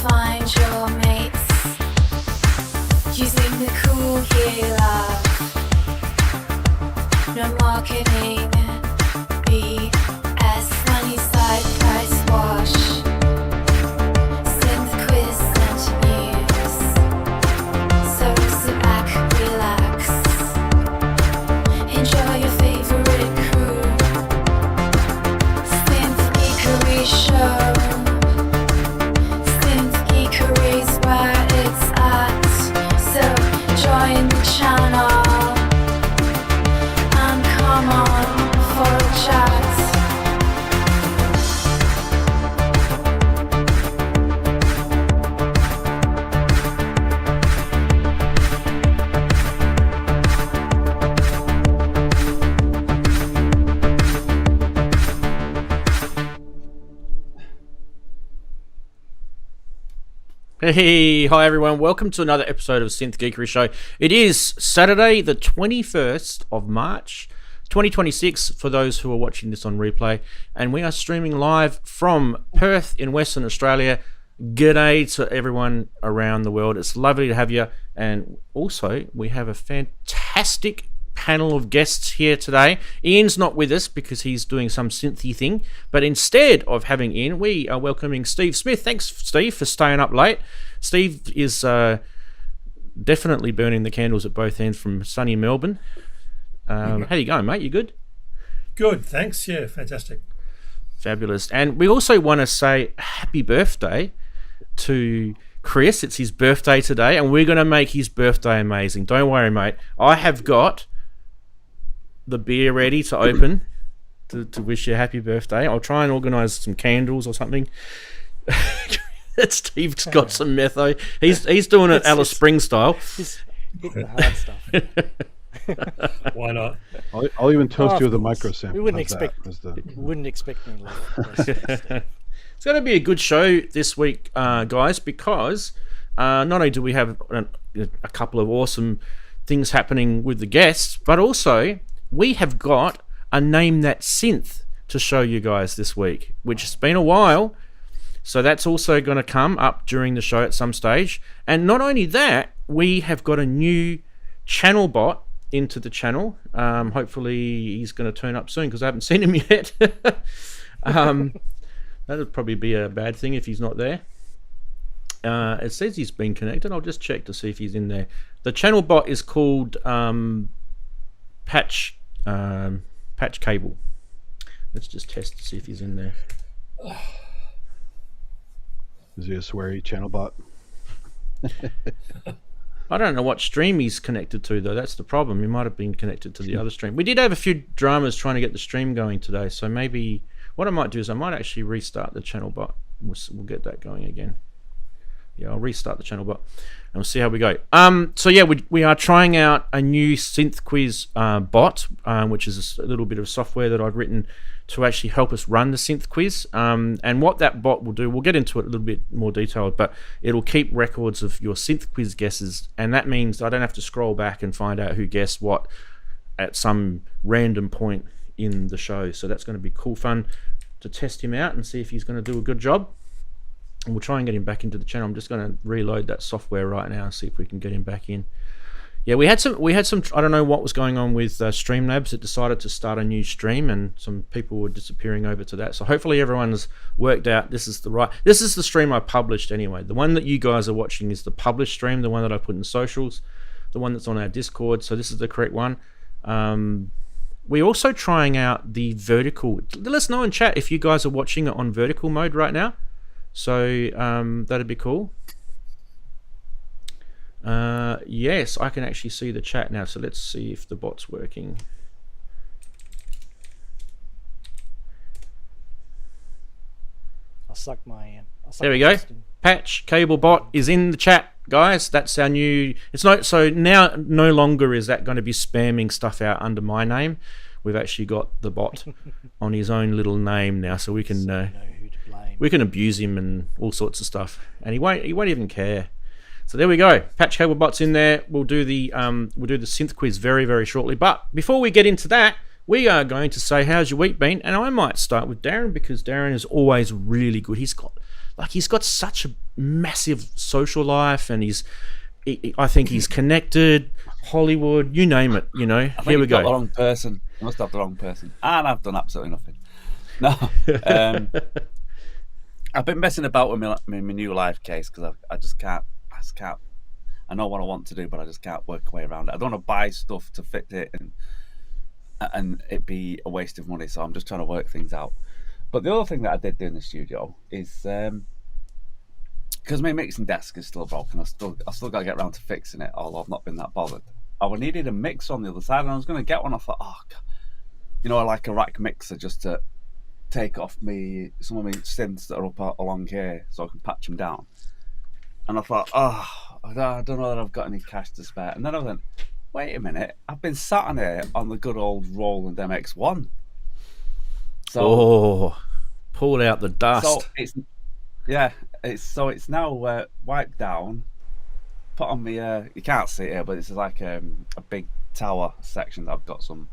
find your mates using the cool gear love. No marketing, BS, money side price wash. Synth quiz and news. So sit back, relax. Enjoy your favorite crew. Synth Geekery show. Synth Geekery's where it's at. So join the channel and come on for a chat. Hey, hi everyone, welcome to another episode of Synth Geekery Show. It is Saturday the 21st of March 2026 for those who are watching this on replay, and we are streaming live from Perth in Western Australia. G'day to everyone around the world. It's lovely to have you, and also we have a fantastic panel of guests here today. Ian's not with us because he's doing some synthy thing, but instead of having Ian, we are welcoming Steve Smith. Thanks, Steve, for staying up late. Steve is definitely burning the candles at both ends from sunny Melbourne. How you going, mate? You good? Good, thanks. Yeah, fantastic. Fabulous. And we also want to say happy birthday to Chris. It's his birthday today, and we're going to make his birthday amazing. Don't worry, mate. I have got the beer ready to open to wish you a happy birthday. I'll try and organise some candles or something. Steve's got some metho. He's doing it Alice Springs style. He's hitting the hard stuff. Why not? I'll even toast you with a micro sample. We wouldn't expect me left. It's going to be a good show this week, guys, because not only do we have a couple of awesome things happening with the guests, but also we have got a Name That Synth to show you guys this week, which has been a while. So that's also going to come up during the show at some stage. And not only that, we have got a new channel bot into the channel. Hopefully he's going to turn up soon because I haven't seen him yet. That'd probably be a bad thing if he's not there. It says he's been connected. I'll just check to see if he's in there. The channel bot is called Patch Cable. Let's just test to see if he's in there. Is he a sweary channel bot? I don't know what stream he's connected to, though. That's the problem. He might have been connected to the other stream. We did have a few dramas trying to get the stream going today, so maybe what I might do is I might actually restart the channel bot. We'll get that going again. Yeah, I'll restart the channel bot and we'll see how we go. So yeah, we are trying out a new Synth Quiz bot, which is a little bit of software that I've written to actually help us run the Synth Quiz. And what that bot will do, we'll get into it a little bit more detailed, but it'll keep records of your Synth Quiz guesses, and that means I don't have to scroll back and find out who guessed what at some random point in the show. So that's going to be cool fun to test him out and see if he's going to do a good job. And we'll try and get him back into the channel. I'm just going to reload that software right now and see if we can get him back in. Yeah, we had some. I don't know what was going on with Streamlabs. It decided to start a new stream, and some people were disappearing over to that. So hopefully everyone's worked out this is the stream I published anyway. The one that you guys are watching is the published stream, the one that I put in socials, the one that's on our Discord. So this is the correct one. We're also trying out the vertical. Let us know in chat if you guys are watching it on vertical mode right now. So that'd be cool. Yes, I can actually see the chat now. So let's see if the bot's working. There we go. Patch Cable Bot is in the chat, guys. That's our new. It's not so now. No longer is that going to be spamming stuff out under my name. We've actually got the bot on his own little name now, so we can abuse him and all sorts of stuff, and he won't even care. So there we go. Patch Cable Bot's in there. We'll do the Synth Quiz very, very shortly. But before we get into that, we are going to say, how's your week been? And I might start with Daren, because Daren is always really good. He's got such a massive social life, and I think he's connected. Hollywood, you name it. You know, I think here we you've got go. the wrong person. You must have the wrong person. And I've done absolutely nothing. No, I've been messing about with my new life case because I just can't. I know what I want to do, but I just can't work a way around it. I don't want to buy stuff to fit it and it be a waste of money. So I'm just trying to work things out. But the other thing that I did do in the studio is because my mixing desk is still broken. I still got to get around to fixing it, although I've not been that bothered. I needed a mixer on the other side, and I was going to get one. I thought, oh, God. You know, I like a rack mixer just to take off some of my synths that are up along here so I can patch them down. And I thought, oh, I don't know that I've got any cash to spare. And then I went, wait a minute, I've been sat on here on the good old Roland MX1. So, pull out the dust. So it's now wiped down, put on me, you can't see it here, but it's like a big tower section that I've got some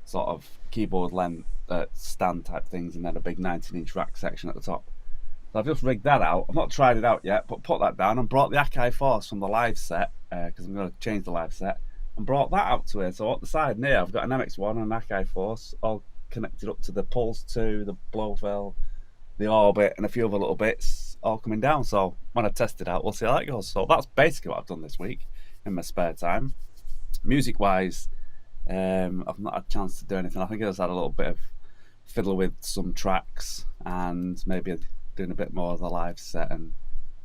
sort of keyboard length stand type things, and then a big 19-inch rack section at the top. So I've just rigged that out. I've not tried it out yet, but put that down and brought the Akai Force from the live set, because I'm going to change the live set, and brought that out to here. So at the side near, I've got an MX1 and an Akai Force all connected up to the Pulse 2, the Blofeld, the Orbit, and a few other little bits all coming down. So when I test it out, we'll see how that goes. So that's basically what I've done this week in my spare time. Music wise, I've not had a chance to do anything. I think I just had a little bit of fiddle with some tracks and maybe doing a bit more of the live set,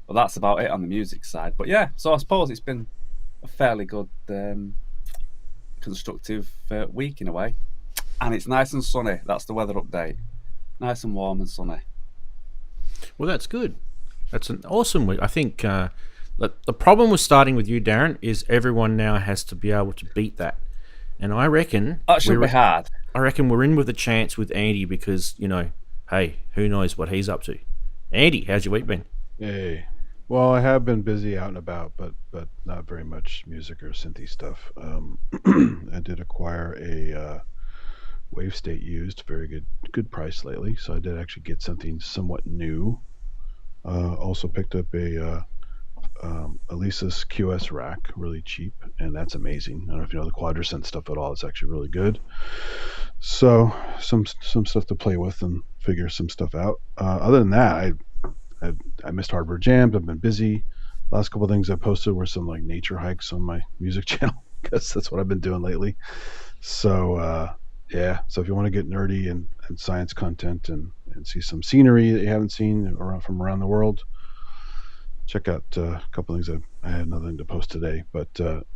but that's about it on the music side. But yeah, so I suppose it's been a fairly good constructive week in a way, and it's nice and sunny. That's the weather update. Nice and warm and sunny. Well, that's good. That's an awesome week. I think the problem with starting with you, Daren, is everyone now has to be able to beat that. And I reckon that should be hard. I reckon we're in with a chance with Andy because, you know, hey, who knows what he's up to. Andy, how's your week been? Hey. Well, I have been busy out and about, but not very much music or synthy stuff. I did acquire a Wave State used, very good price lately. So I did actually get something somewhat new. Also picked up a Alesis QS rack, really cheap, and that's amazing. I don't know if you know the Quadrasynth stuff at all. It's actually really good. So some stuff to play with and figure some stuff out. Other than that, I missed Hardware Jams. I've been busy. Last couple of things I posted were some like nature hikes on my music channel because that's what I've been doing lately. So yeah, so if you want to get nerdy and science content and see some scenery that you haven't seen from around the world, check out a couple of things. I had nothing to post today, but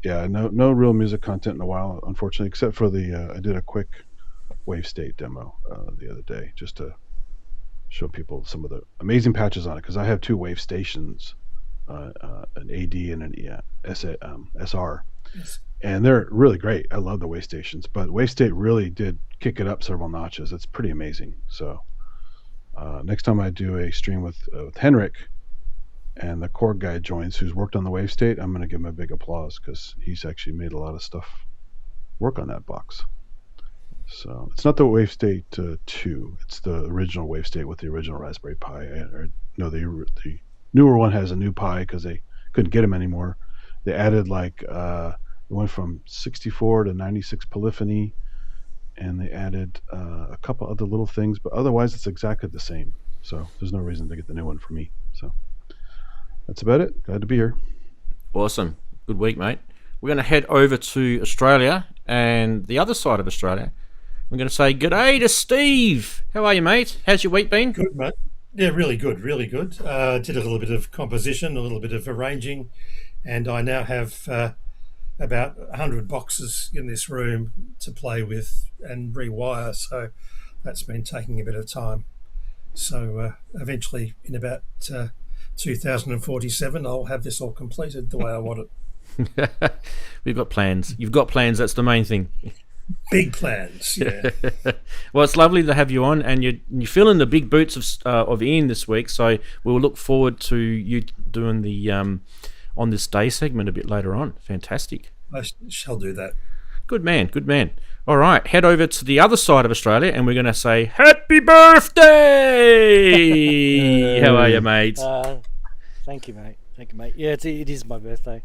yeah, no real music content in a while, unfortunately, except for I did a quick Wave State demo the other day just to show people some of the amazing patches on it, because I have two Wave stations, an AD and an SR, yes. And they're really great. I love the Wave stations, but Wave State really did kick it up several notches. It's pretty amazing. So next time I do a stream with Henrik and the Korg guy joins, who's worked on the Wave State, I'm going to give him a big applause because he's actually made a lot of stuff work on that box. So it's not the Wave State 2. It's the original Wave State with the original Raspberry Pi. The newer one has a new Pi because they couldn't get them anymore. They added it went from 64 to 96 polyphony, and they added a couple other little things, but otherwise it's exactly the same. So there's no reason to get the new one for me. So that's about it. Glad to be here. Awesome. Good week, mate. We're going to head over to Australia and the other side of Australia. We're going to say g'day to Steve. How are you, mate? How's your week been? Good, mate. Yeah, really good, really good. Did a little bit of composition, a little bit of arranging, and I now have about 100 boxes in this room to play with and rewire, so that's been taking a bit of time. So eventually, in about 2047, I'll have this all completed the way I want it. We've got plans. You've got plans. That's the main thing. Big plans, yeah. Well, it's lovely to have you on, and you're filling the big boots of Ian this week, so we'll look forward to you doing the on this day segment a bit later on. Fantastic. I shall do that. Good man, good man. All right, head over to the other side of Australia, and we're going to say happy birthday. How are you, mate? Thank you, mate. Yeah, it is my birthday.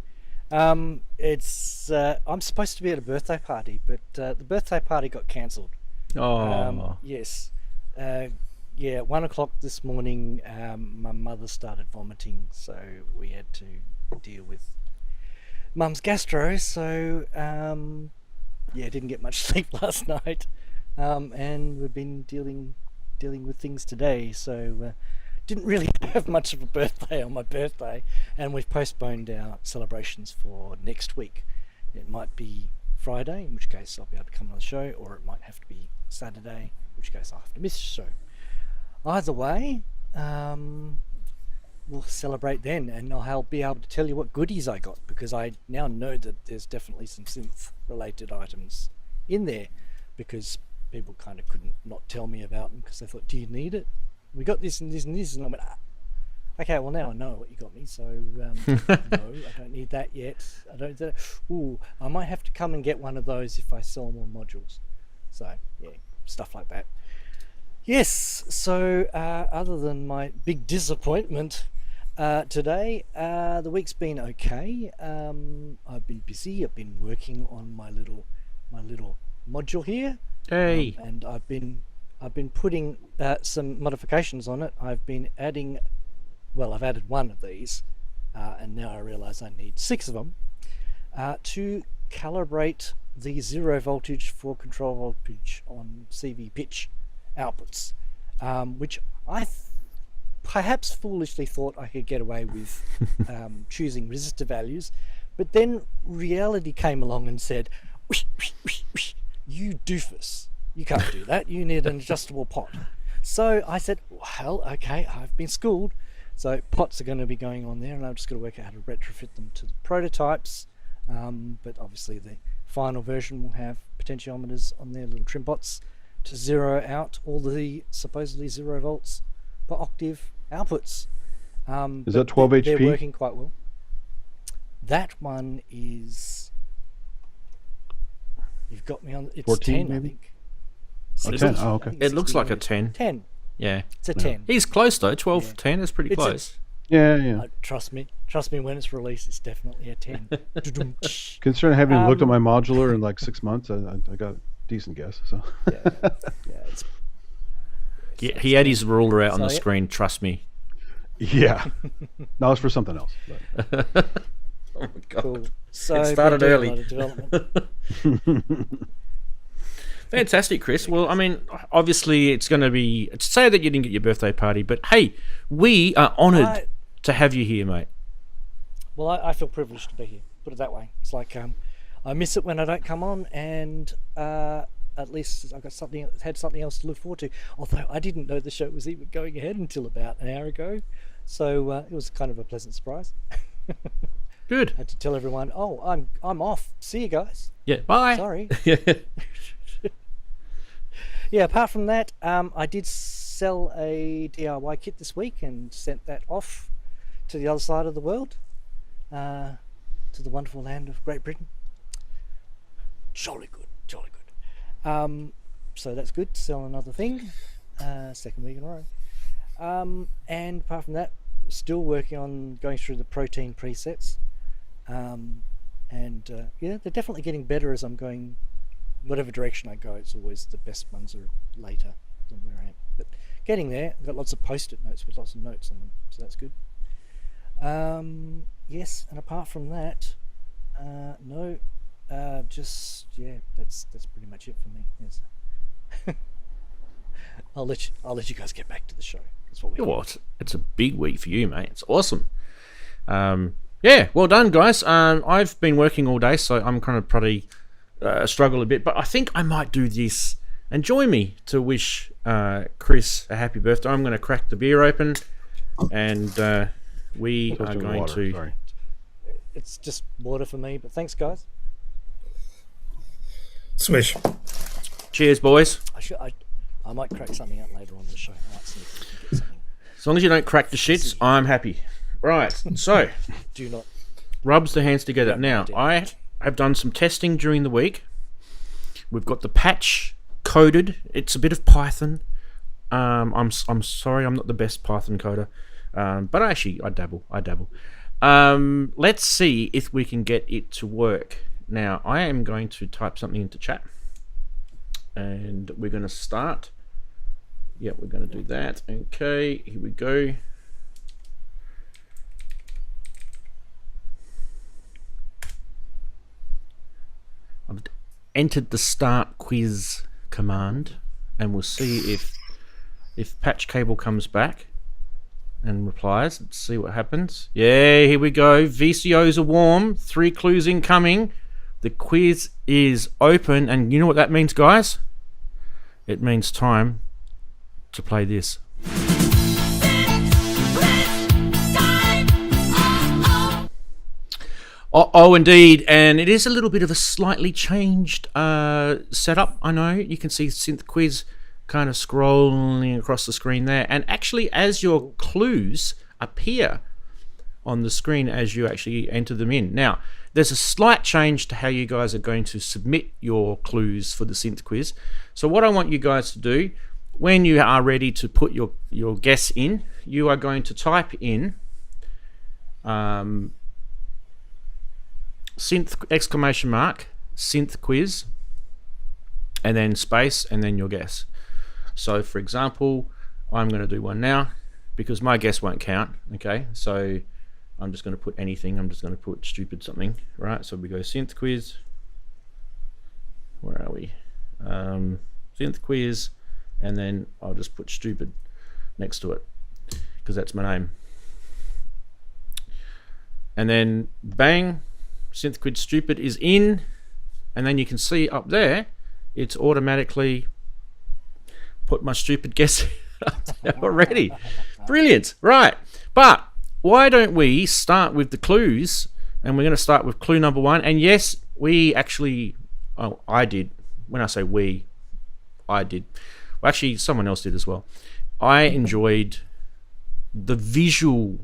It's I'm supposed to be at a birthday party, but the birthday party got cancelled. Oh, Yes. Yeah, 1 o'clock this morning, my mother started vomiting, so we had to deal with Mum's gastro. So yeah, didn't get much sleep last night, and we've been dealing with things today. So didn't really have much of a birthday on my birthday, and we've postponed our celebrations for next week. It might be Friday, in which case I'll be able to come on the show, or it might have to be Saturday, in which case I'll have to miss the show. Either way, we'll celebrate then, and I'll be able to tell you what goodies I got, because I now know that there's definitely some synth-related items in there, because people kind of couldn't not tell me about them, because they thought, do you need it? We got this and this and this, and I went, okay, well now I know what you got me, so no, I don't need that yet. I don't. Ooh, I might have to come and get one of those if I sell more modules. So yeah, stuff like that. Yes. So other than my big disappointment today, the week's been okay. I've been busy. I've been working on my little module here. hey. And I've been putting some modifications on it. I've added one of these, and now I realise I need 6 of them to calibrate the 0 voltage for control voltage on CV pitch outputs, which I perhaps foolishly thought I could get away with choosing resistor values, but then reality came along and said, you doofus, you can't do that, you need an adjustable pot. So I said, well, okay, I've been schooled, so pots are going to be going on there, and I've just got to work out how to retrofit them to the prototypes, but obviously the final version will have potentiometers on their little trim pots to zero out all the supposedly 0 volts per octave outputs. Is that 12 HP? They're working quite well. That one is... You've got me on... It's 14 10, maybe? I think. Oh, 16, 10. Oh, I okay. think It looks 16 like a volts. 10. 10. Yeah. It's a 10. He's close though. 12, Yeah. 10 is pretty It's a- close. Yeah. Trust me, when it's released, it's definitely a 10. Considering I haven't looked at my modular in like 6 months, I got a decent guess. So yeah, it's... Yeah, he had his ruler out on the So, yeah. screen. Trust me. yeah, no, it's for something else. But. Oh my god. Cool. So It started been early. doing a lot of development. Fantastic, Chris. Well, I mean, obviously it's going to be... Say that you didn't get your birthday party, but hey, we are honoured to have you here, mate. Well, I feel privileged to be here. Put it that way. It's like I miss it when I don't come on, and at least I've got had something else to look forward to. Although I didn't know the show was even going ahead until about an hour ago, so it was kind of a pleasant surprise. Good. Had to tell everyone, "Oh, I'm off. See you guys." Yeah. Bye. Sorry. Yeah. Apart from that, I did sell a DIY kit this week and sent that off to the other side of the world, to the wonderful land of Great Britain. Jolly good. So that's good. Sell another thing. Second week in a row. And apart from that, still working on going through the protein presets. And yeah, they're definitely getting better as I'm going. Whatever direction I go, it's always the best ones are later than where I am. But getting there. I've got lots of post-it notes with lots of notes on them, so that's good. Yes, and apart from that, no. Just yeah, that's pretty much it for me. Yes. I'll let you guys get back to the show. That's what we do. What? It's a big week for you, mate. It's awesome. Yeah, well done, guys. I've been working all day, so I'm kind of probably struggle a bit, but I think I might do this and join me to wish Chris a happy birthday. I'm going to crack the beer open, and we are going to... Sorry. It's just water for me, but thanks, guys. Swish. Cheers, boys. I might crack something out later on the show. I might see if we can get something. As long as you don't crack the shits, I'm happy. Right, so Do not. rubs the hands together. Don't Now, do I have done some testing during the week We've got the patch coded. It's a bit of Python. I'm sorry, I'm not the best Python coder, but I dabble. Let's see if we can get it to work. Now, I am going to type something into chat, and we're going to start. Yeah, we're going to do that. Okay, here we go. I've entered the start quiz command, and we'll see if patch cable comes back and replies. Let's see what happens. Yeah, here we go. VCOs are warm. 3 clues incoming. The quiz is open, and you know what that means, guys? It means time to play this. Oh, indeed, and it is a little bit of a slightly changed setup. I know you can see Synth Quiz kind of scrolling across the screen there, and actually as your clues appear on the screen as you actually enter them in. Now, there's a slight change to how you guys are going to submit your clues for the Synth Quiz. So what I want you guys to do, when you are ready to put your guess in, you are going to type in synth exclamation mark Synth Quiz, and then space, and then your guess. So for example, I'm going to do one now because my guess won't count. Okay, so I'm just going to put anything. I'm just going to put stupid something, right? So we go Synth Quiz. Where are we? Synth Quiz, and then I'll just put stupid next to it because that's my name. And then bang, Synth Quiz stupid is in, and then you can see up there it's automatically put my stupid guess up there already. Brilliant. Right, but why don't we start with the clues, and we're going to start with clue number 1. And yes, we actually, I did. When I say we, I did. Well, actually, someone else did as well. I enjoyed the visual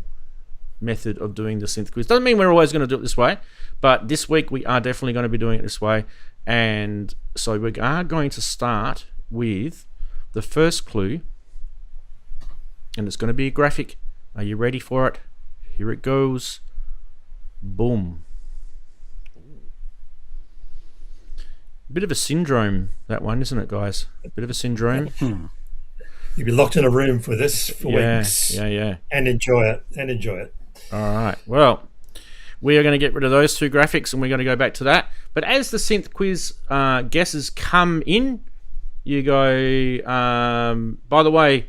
method of doing the Synth Quiz. Doesn't mean we're always going to do it this way, but this week we are definitely going to be doing it this way. And so we are going to start with the first clue, and it's going to be a graphic. Are you ready for it? Here it goes. Boom. Bit of a syndrome, that one, isn't it, guys? A bit of a syndrome. You'll be locked in a room for this for weeks. Yeah. And enjoy it. All right. Well, we are going to get rid of those 2 graphics, and we're going to go back to that. But as the Synth Quiz guesses come in, you go, by the way,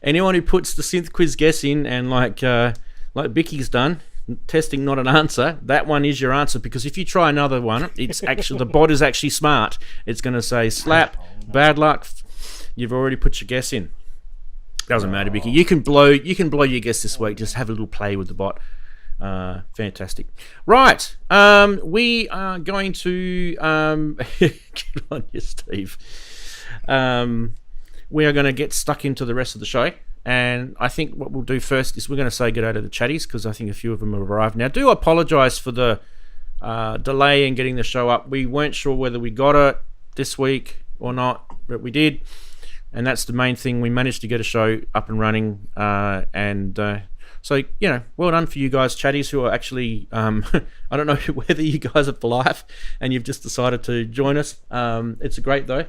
anyone who puts the Synth Quiz guess in, and like Bicky's done, testing not an answer, that one is your answer, because if you try another one, it's actually, the bot is actually smart. It's going to say slap, bad luck, you've already put your guess in. Doesn't matter, Bicky. You can blow your guess this week. Just have a little play with the bot. Fantastic. Right. We are going to get on you, Steve. We are going to get stuck into the rest of the show. And I think what we'll do first is we're going to say good day to the chatties, because I think a few of them have arrived. Now, do apologise for the delay in getting the show up. We weren't sure whether we got it this week or not, but we did. And that's the main thing. We managed to get a show up and running. So, you know, well done for you guys, chatties, who are actually, I don't know whether you guys are for life and you've just decided to join us. It's great, though.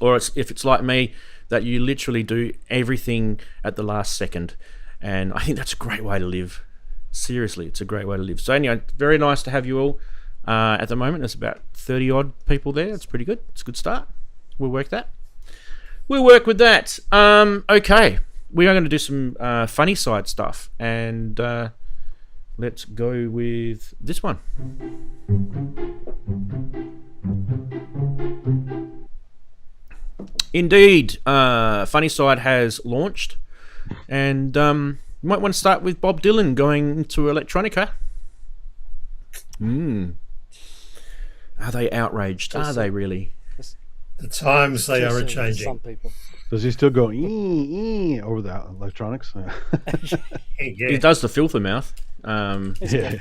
Or if it's like me, that you literally do everything at the last second. And I think that's a great way to live. Seriously, it's a great way to live. So anyway, very nice to have you all. At the moment, there's about 30-odd people there. It's pretty good. It's a good start. We'll work that. We'll work with that. Okay. We are going to do some funny side stuff. And let's go with this one. Indeed, Funny Side has launched, and you might want to start with Bob Dylan going to electronica. Are they outraged? Are they really? The times they are changing. Some people. Does he still go ee over the electronics? Yeah. He does the filter mouth. Yeah.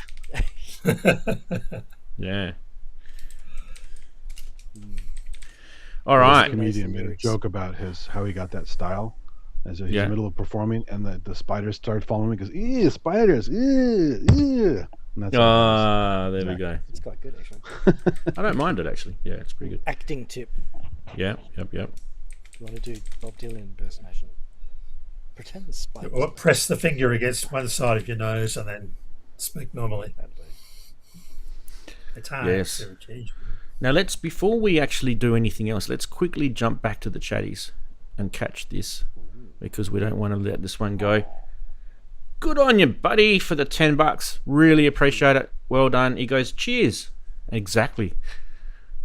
Yeah. All The right. comedian made a lyrics. joke about how he got that style. As he's in Yeah. the middle of performing, and the spiders started following him. He goes, "Ew, spiders! Ew, ew." And that's how Ah, there we Exactly. go. It's quite good actually. I don't mind it actually. Yeah, it's pretty good. Acting tip. Yeah, yep. You want to do Bob Dylan impersonation? Pretend the spiders. Or press the finger against one side of your nose and then speak normally. That'd be- It's hard. Yes. Sarah G. Now before we actually do anything else, let's quickly jump back to the chatties and catch this, because we don't want to let this one go. Good on you, buddy, for the $10. Really appreciate it. Well done. He goes, cheers. Exactly.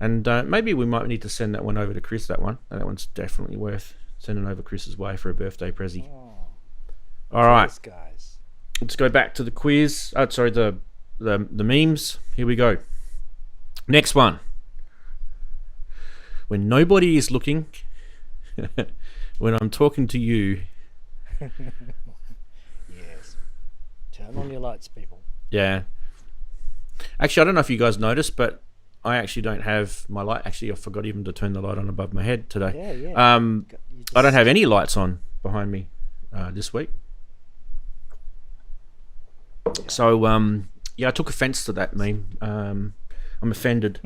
And maybe we might need to send that one over to Chris. That one's definitely worth sending over Chris's way for a birthday present. Oh, All right, cheers, guys. let's go back to the quiz. The memes. Here we go. Next one. When nobody is looking, when I'm talking to you. Yes. Turn on your lights, people. Yeah. Actually, I don't know if you guys noticed, but I actually don't have my light. Actually, I forgot even to turn the light on above my head today. Yeah, yeah. I You don't just- have any lights on behind me this week. So, yeah, I took offense to that meme. I'm offended.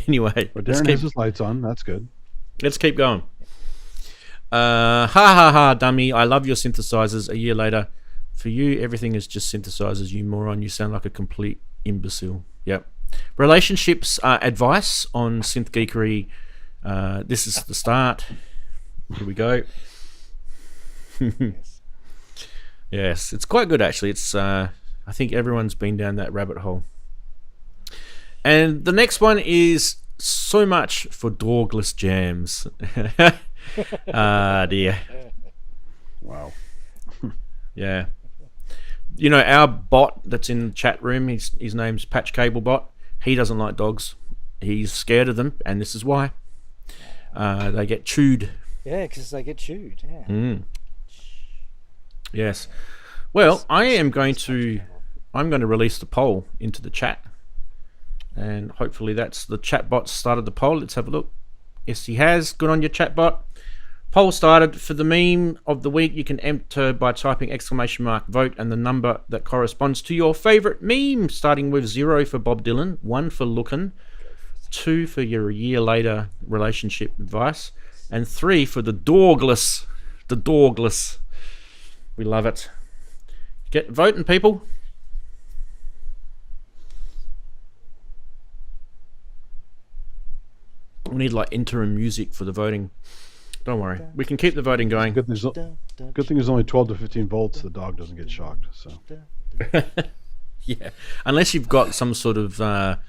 Anyway, But let's Darren keep, has his lights on. That's good. let's keep going. Ha ha ha, dummy. I love your synthesizers. A year later, for you, everything is just synthesizers, you moron. You sound like a complete imbecile. Yep. Relationships advice on Synth Geekery. This is the start. Here we go. Yes. Yes, it's quite good actually. It's I think everyone's been down that rabbit hole. And the next one is so much for dogless jams. Ah dear. Wow. Yeah. You know, our bot that's in the chat room, his name's Patch Cable Bot. He doesn't like dogs. He's scared of them, and this is why. They get chewed. Yeah, because they get chewed. Yeah. Mm. Yes. Well, I'm going to release the poll into the chat, and hopefully that's the chat bot started the poll. Let's have a look. Yes, he has. Good on your chat bot. Poll started. For the meme of the week, you can enter by typing !vote and the number that corresponds to your favorite meme, starting with 0 for Bob Dylan, 1 for Lookin', 2 for your year later relationship advice, and 3 for the dogless. The dogless. We love it. Get voting, people. We need like interim music for the voting. Don't worry, we can keep the voting going. Good thing there's only 12 to 15 volts. The dog doesn't get shocked. So Yeah, unless you've got some sort of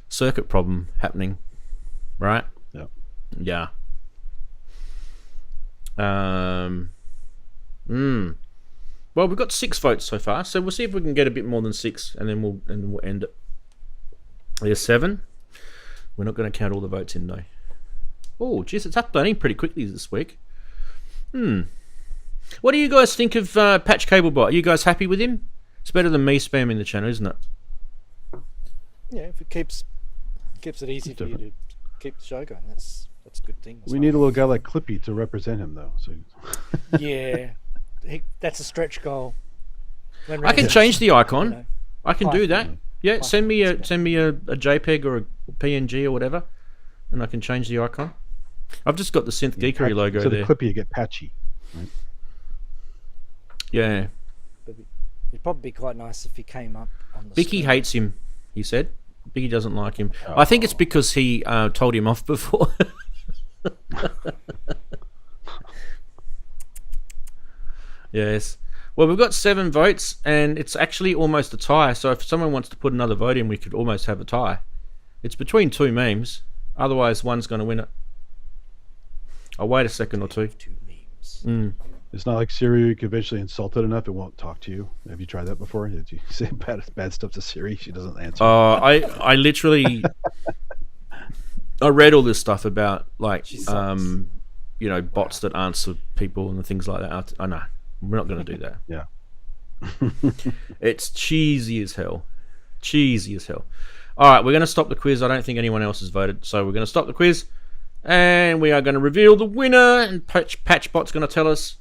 circuit problem happening, right? yeah. Yeah. Well, we've got 6 votes so far, so we'll see if we can get a bit more than 6, and then we'll end it. There's 7. We're not going to count all the votes in though. Oh, geez, it's updating pretty quickly this week. What do you guys think of Patch Cable Bot? Are you guys happy with him? It's better than me spamming the channel, isn't it? Yeah, if it keeps it easy for you to keep the show going, that's a good thing. as We well. need a little guy like Clippy to represent him, though. So Yeah, that's a stretch goal. When I can Ranzee- change the icon. you know, I can do that. Yeah, Python, send me a that's JPEG or a PNG or whatever, and I can change the icon. I've just got the Synth Geekery logo instead there. of Clippy, you get Patchy. Yeah, it'd probably be quite nice if he came up on the Vicky screen. hates him. He said Vicky doesn't like him. I think it's because he told him off before. Yes. Well, we've got 7 votes, and it's actually almost a tie. So if someone wants to put another vote in, we could almost have a tie. It's between 2 memes. Otherwise, one's going to win it. I'll wait a second or 2. 2 memes. It's not like Siri. You can eventually insult it enough, it won't talk to you. Have you tried that before? Did you say bad stuff to Siri? She doesn't answer. I literally I read all this stuff about like She sucks. you know, bots that answer people and things like that. I know we're not going to do that. Yeah. It's cheesy as hell. Cheesy as hell. All right, we're going to stop the quiz. I don't think anyone else has voted, so we're going to stop the quiz, and we are going to reveal the winner. And Patchbot's going to tell us.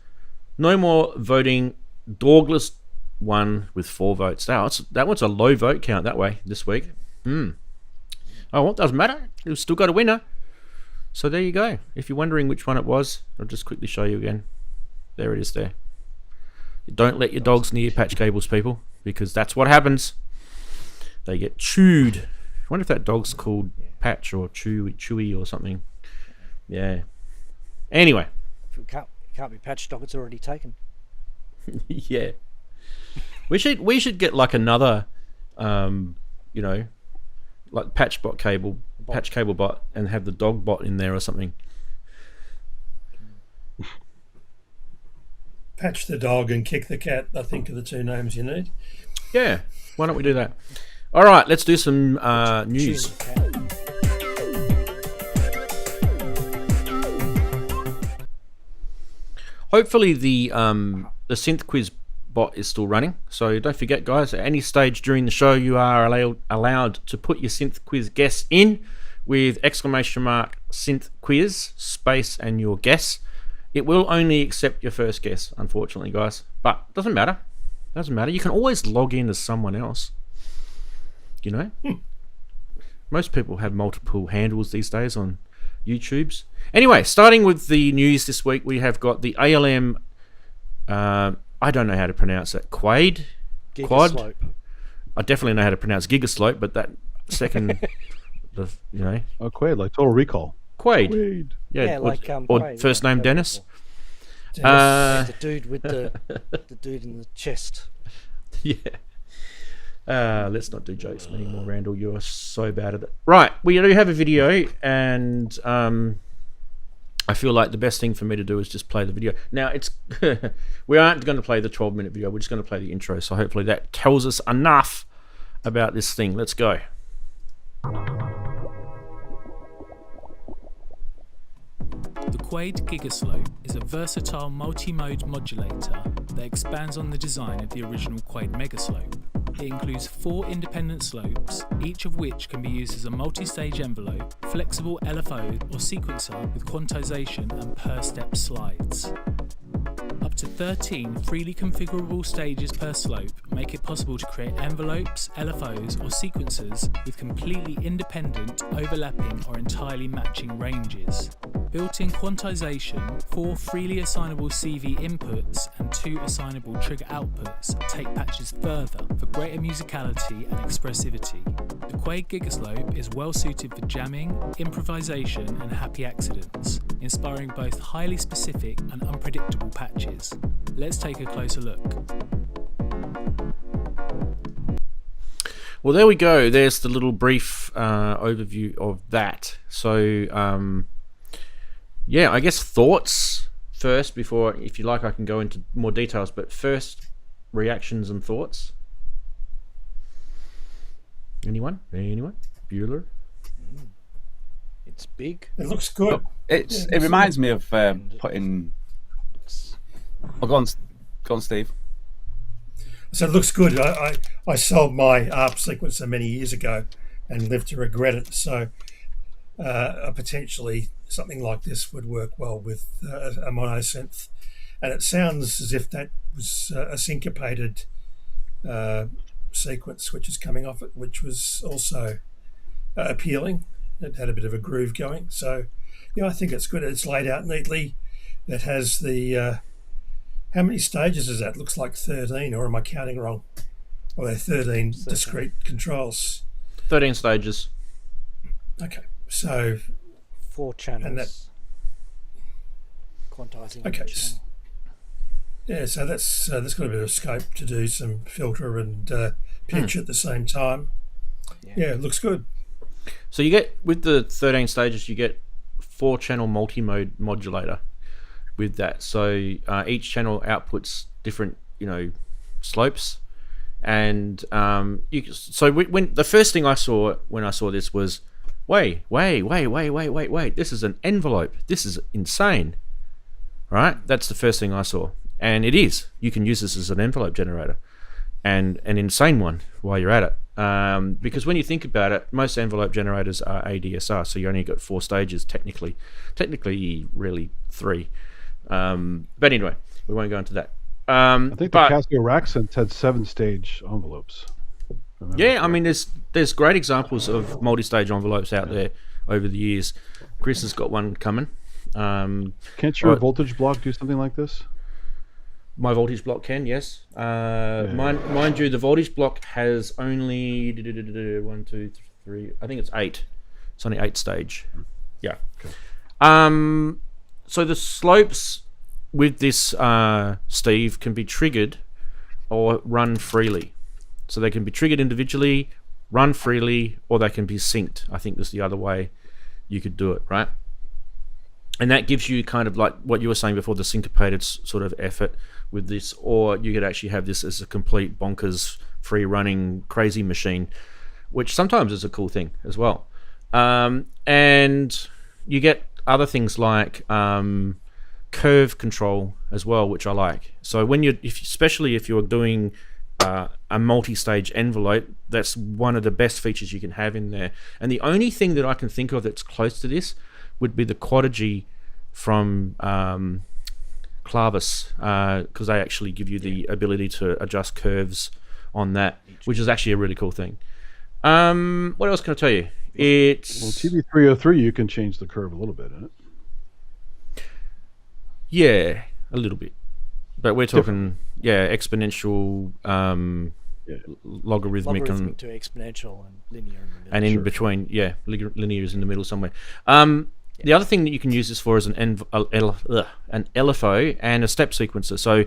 No more voting. Douglas won with 4 votes. That was a low vote count that way this week. Oh, well, it doesn't matter. We've still got a winner. So there you go. If you're wondering which one it was, I'll just quickly show you again. There it is there. Don't let your dogs near patch cables, people, because that's what happens. They get chewed. I wonder if that dog's called Patch or Chewy or something. Yeah. Anyway. If it can't be patch dog, it's already taken. Yeah. We should get like another, like patch cable bot, and have the dog bot in there or something. Patch the dog and kick the cat, I think, are the 2 names you need. Yeah. Why don't we do that? All right, let's do some news. Hopefully the Synth Quiz bot is still running, so don't forget, guys, at any stage during the show you are allowed to put your Synth Quiz guess in with ! Synth Quiz space and your guess. It will only accept your first guess, unfortunately, guys, but it doesn't matter. You can always log in as someone else, Most people have multiple handles these days on YouTubes. Anyway, starting with the news this week, we have got the ALM, I don't know how to pronounce that, Quad? I definitely know how to pronounce Gigaslope, but that second, Oh, Quaid, like Total Recall. Quaid. Yeah, or Quaid, first name Dennis. The dude with the dude in the chest. Yeah. Let's not do jokes anymore, Randall. You are so bad at it. Right, we do have a video, and I feel like the best thing for me to do is just play the video. Now, it's we aren't going to play the 12-minute video. We're just going to play the intro, so hopefully that tells us enough about this thing. Let's go. The Quaid Gigaslope is a versatile multi-mode modulator that expands on the design of the original Quaid Megaslope. It includes 4 independent slopes, each of which can be used as a multi-stage envelope, flexible LFO or sequencer with quantization and per-step slides. Up to 13 freely configurable stages per slope make it possible to create envelopes, LFOs or sequencers with completely independent, overlapping or entirely matching ranges. Built-in quantization, 4 freely assignable CV inputs and 2 assignable trigger outputs take patches further for greater musicality and expressivity. The Quaid Gigaslope is well suited for jamming, improvisation and happy accidents, inspiring both highly specific and unpredictable patches. Let's take a closer look. Well, there we go. There's the little brief overview of that. So, yeah, I guess thoughts first before, if you like, I can go into more details. But first, reactions and thoughts. Anyone? Bueller? It's big. It looks good. It reminds me of putting. Oh, go on, Steve. So it looks good. I sold my ARP sequencer many years ago and live to regret it. So potentially something like this would work well with a mono synth. And it sounds as if that was a syncopated sequence which is coming off it, which was also appealing. It had a bit of a groove going. So, yeah, I think it's good. It's laid out neatly. It has the... how many stages is that? Looks like 13, or am I counting wrong? Well, they're 13 discrete controls. 13 stages. Okay, so... 4 channels. And that... Quantizing. Okay. Yeah, so that's got a bit of scope to do some filter and pitch at the same time. Yeah, it looks good. So you get, with the 13 stages, you get 4-channel multi-mode modulator with that. So each channel outputs different, slopes. And so when the first thing I saw when I saw this was, wait, this is an envelope. This is insane. Right? That's the first thing I saw. And it is. You can use this as an envelope generator. and an insane one while you're at it. Because when you think about it, most envelope generators are ADSR, so you only got 4 stages technically. Technically, really 3. But anyway, we won't go into that. I think the Casio rack synth had 7-stage envelopes. Yeah, I mean, there's great examples of multi-stage envelopes out there over the years. Chris has got one coming. Can't your voltage block do something like this? My voltage block can, yes. Mind you, the voltage block has only 1, 2, 3. I think it's 8. It's only 8 stage. Yeah. Okay. So the slopes with this Steve can be triggered or run freely. So they can be triggered individually, run freely, or they can be synced. I think that's the other way you could do it, right? And that gives you kind of like what you were saying before, the syncopated sort of effort with this, or you could actually have this as a complete bonkers, free-running, crazy machine, which sometimes is a cool thing as well. And you get other things like curve control as well, which I like. So when especially if you're doing a multi-stage envelope, that's one of the best features you can have in there. And the only thing that I can think of that's close to this would be the Quadigy from Clavis, because they actually give you the ability to adjust curves on that, which is actually a really cool thing. What else can I tell you? It's TB303, you can change the curve a little bit, isn't it? Yeah, a little bit. But we're talking, exponential, logarithmic to exponential and linear in the middle. And in between, linear is in the middle somewhere. The other thing that you can use this for is an LFO and a step sequencer. So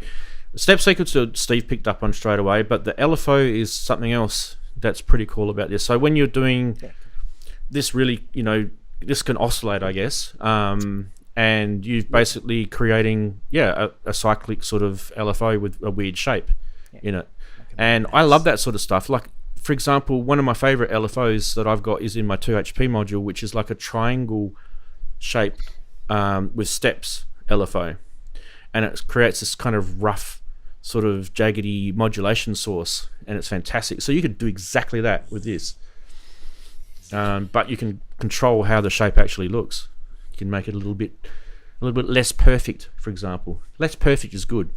the step sequencer Steve picked up on straight away, but the LFO is something else that's pretty cool about this. So when you're doing this, really, this can oscillate, I guess. And you're basically creating a cyclic sort of LFO with a weird shape in it. And I love that sort of stuff. Like, for example, one of my favorite LFOs that I've got is in my 2HP module, which is like a triangle shape with steps LFO. And it creates this kind of rough sort of jaggedy modulation source, and it's fantastic. So you could do exactly that with this. But you can control how the shape actually looks. You can make it a little bit less perfect, for example. Less perfect is good.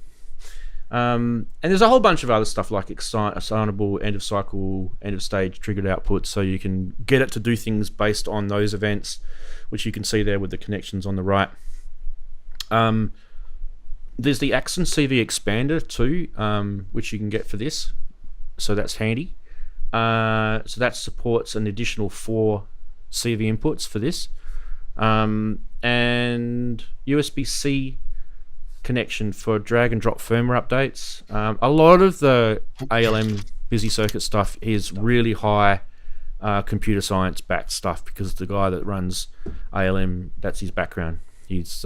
And there's a whole bunch of other stuff like assignable, end of cycle, end of stage triggered outputs, so you can get it to do things based on those events, which you can see there with the connections on the right. There's the Axon CV expander too, which you can get for this, so that's handy. So that supports an additional 4 CV inputs for this. And USB-C connection for drag and drop firmware updates. A lot of the ALM busy circuit stuff is really high computer science backed stuff, because the guy that runs ALM, that's his background. He's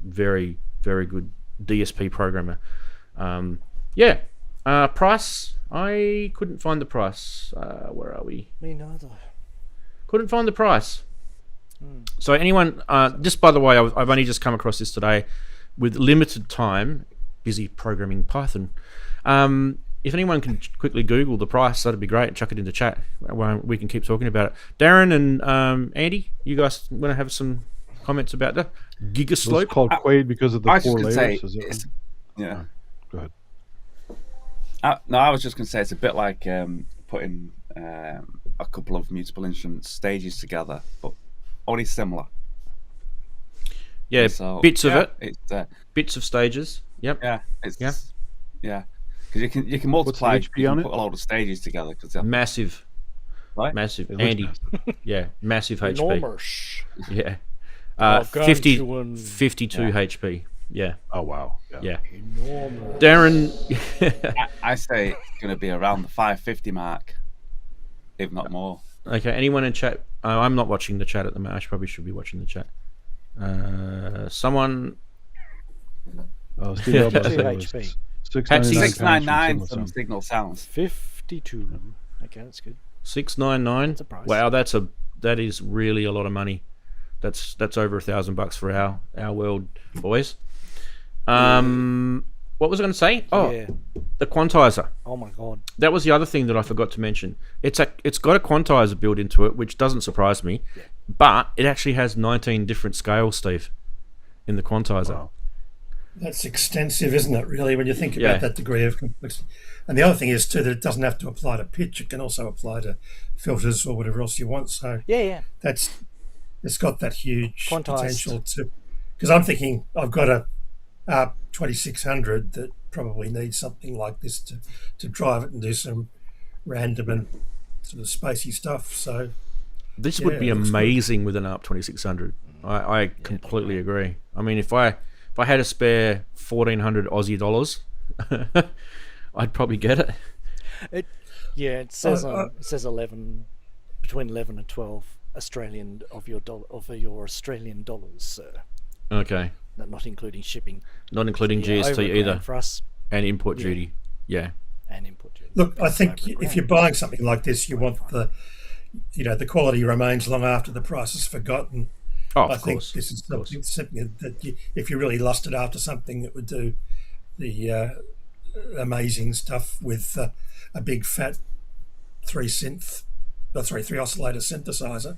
very, very good DSP programmer. Price, I couldn't find the price. Where are we? Me neither. Couldn't find the price. So anyone, just by the way, I've only just come across this today with limited time, busy programming Python. If anyone can quickly Google the price, that'd be great. Chuck it into chat. We can keep talking about it. Darren and Andy, you guys want to have some comments about the Gigaslope? It's called Quaid because of the 4 layers. Yeah. Go ahead. No, I was just going to say it's a bit like putting a couple of mutable instrument stages together, but only similar. Yeah, so, bits of it. It's, bits of stages. Yep. Yeah. Because you can multiply. What's the HP on it? Put a lot of stages together. Massive. Right? Massive. It looks Andy. massive. Yeah, massive HP. Enormous. Yeah. Gargantuan. 52 HP. Yeah. Oh wow. Yeah. Enormous. Darren. I say it's going to be around the 550 mark, if not more. Okay. Anyone in chat? I'm not watching the chat at the moment. I probably should be watching the chat. Someone. Oh, Steve Elbow said it was HP. 699 from Signal Sounds. 52. Okay, that's good. 699. That's a price. Wow, that is really a lot of money. That's over $1,000 for our world, boys. what was I going to say? Oh, Yeah. the quantizer. Oh my god. That was the other thing that I forgot to mention. It's got a quantizer built into it, which doesn't surprise me, but it actually has 19 different scales, Steve, in the quantizer. Wow. That's extensive, isn't it, really, when you think about Yeah. that degree of complexity? And the other thing is, too, that it doesn't have to apply to pitch. It can also apply to filters or whatever else you want. So Yeah. it's got that huge Quantized. potential to... Because I'm thinking I've got a 2600 that probably needs something like this to drive it and do some random and sort of spacey stuff. So This Yeah, would be it looks good. amazing with an ARP 2600. I completely agree. I mean, if I had a spare 1,400 Aussie dollars, I'd probably get it. It says it says 11, between 11 and 12 Australian of your Australian dollars, sir. Okay, Not including shipping. not including Yeah, over GST $1,000 either, for us and import Yeah. duty. Yeah, and input duty. look, I It's think over if $1,000. you're buying something like this, you want the quality remains long after the price is forgotten. oh, I of think course. this is of course. something that if you really lusted after something that would do the amazing stuff with a big fat three oscillator synthesizer,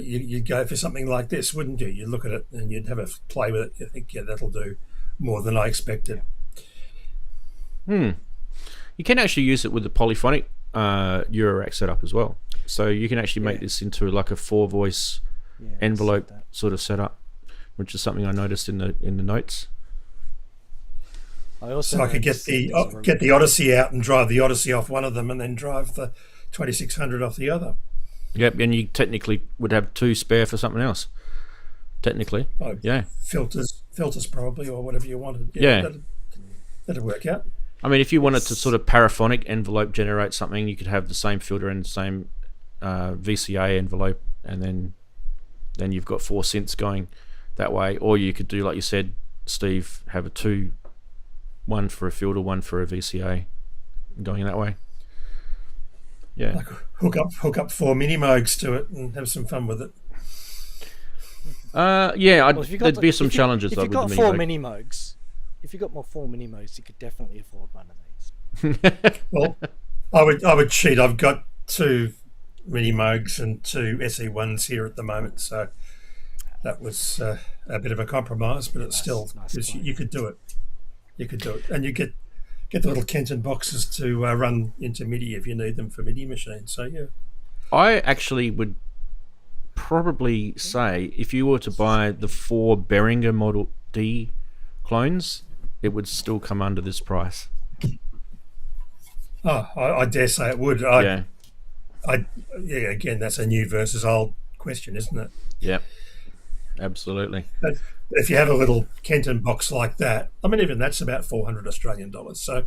you'd go for something like this, wouldn't you? You'd look at it and you'd have a play with it. You think, yeah, that'll do more than I expected. You can actually use it with the polyphonic eurorack setup as well. So you can actually make this into like a 4-voice Yeah, envelope so that- sort of setup, which is something I noticed in the notes. I also So I could get noticed there's a get the Odyssey out and drive the Odyssey off one of them, and then drive the 2600 off the other. Yep, and you technically would have 2 spare for something else. Technically, Oh, yeah. filters probably, or whatever you wanted. Yeah. That'd work out. I mean, if you wanted to sort of paraphonic envelope generate something, you could have the same filter and the same VCA envelope, and then you've got 4 synths going that way. Or you could do, like you said, Steve, have a 2, one for a filter, one for a VCA, going that way. Yeah. Like hook up 4 mini Moogs to it and have some fun with it. Yeah, Well, if you got there'd the- be some if you- challenges If though you've with got the 4 Mini mini Moogs, if you've got more 4 mini Moogs, you could definitely afford one of these. Well, I would cheat. I've got 2 mini Moogs and 2 SE1s here at the moment, so that was a bit of a compromise, but it's still nice point. you could do it. You could do it, and you get the little Kenton boxes to run into MIDI if you need them for MIDI machines. So yeah. I actually would probably say if you were to buy the 4 Behringer Model D clones, it would still come under this price. Oh, I dare say it would. Yeah. Again, that's a new versus old question, isn't it? Yep. Absolutely. But if you have a little Kenton box like that, I mean, even that's about 400 Australian dollars. So,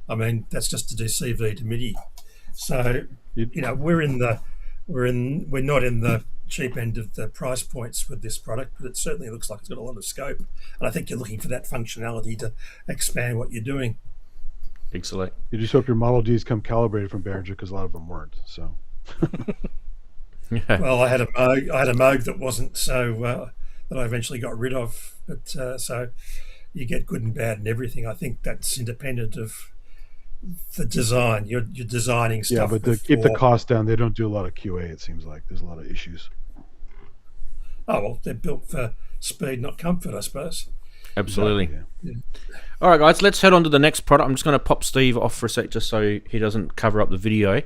I mean, that's just to do CV to MIDI. So, we're not in the cheap end of the price points with this product, but it certainly looks like it's got a lot of scope. And I think you're looking for that functionality to expand what you're doing. Excellent. You just hope your Model Ds come calibrated from Behringer, because a lot of them weren't. So Yeah. Well, I had a Moog that wasn't, so that I eventually got rid of. But so you get good and bad and everything. I think that's independent of the design. You're designing yeah, stuff. but to keep the cost down, they don't do a lot of QA. It seems like there's a lot of issues. Oh well, they're built for speed, not comfort, I suppose. Absolutely. Yeah. All right, guys, let's head on to the next product. I'm just going to pop Steve off for a sec just so he doesn't cover up the video.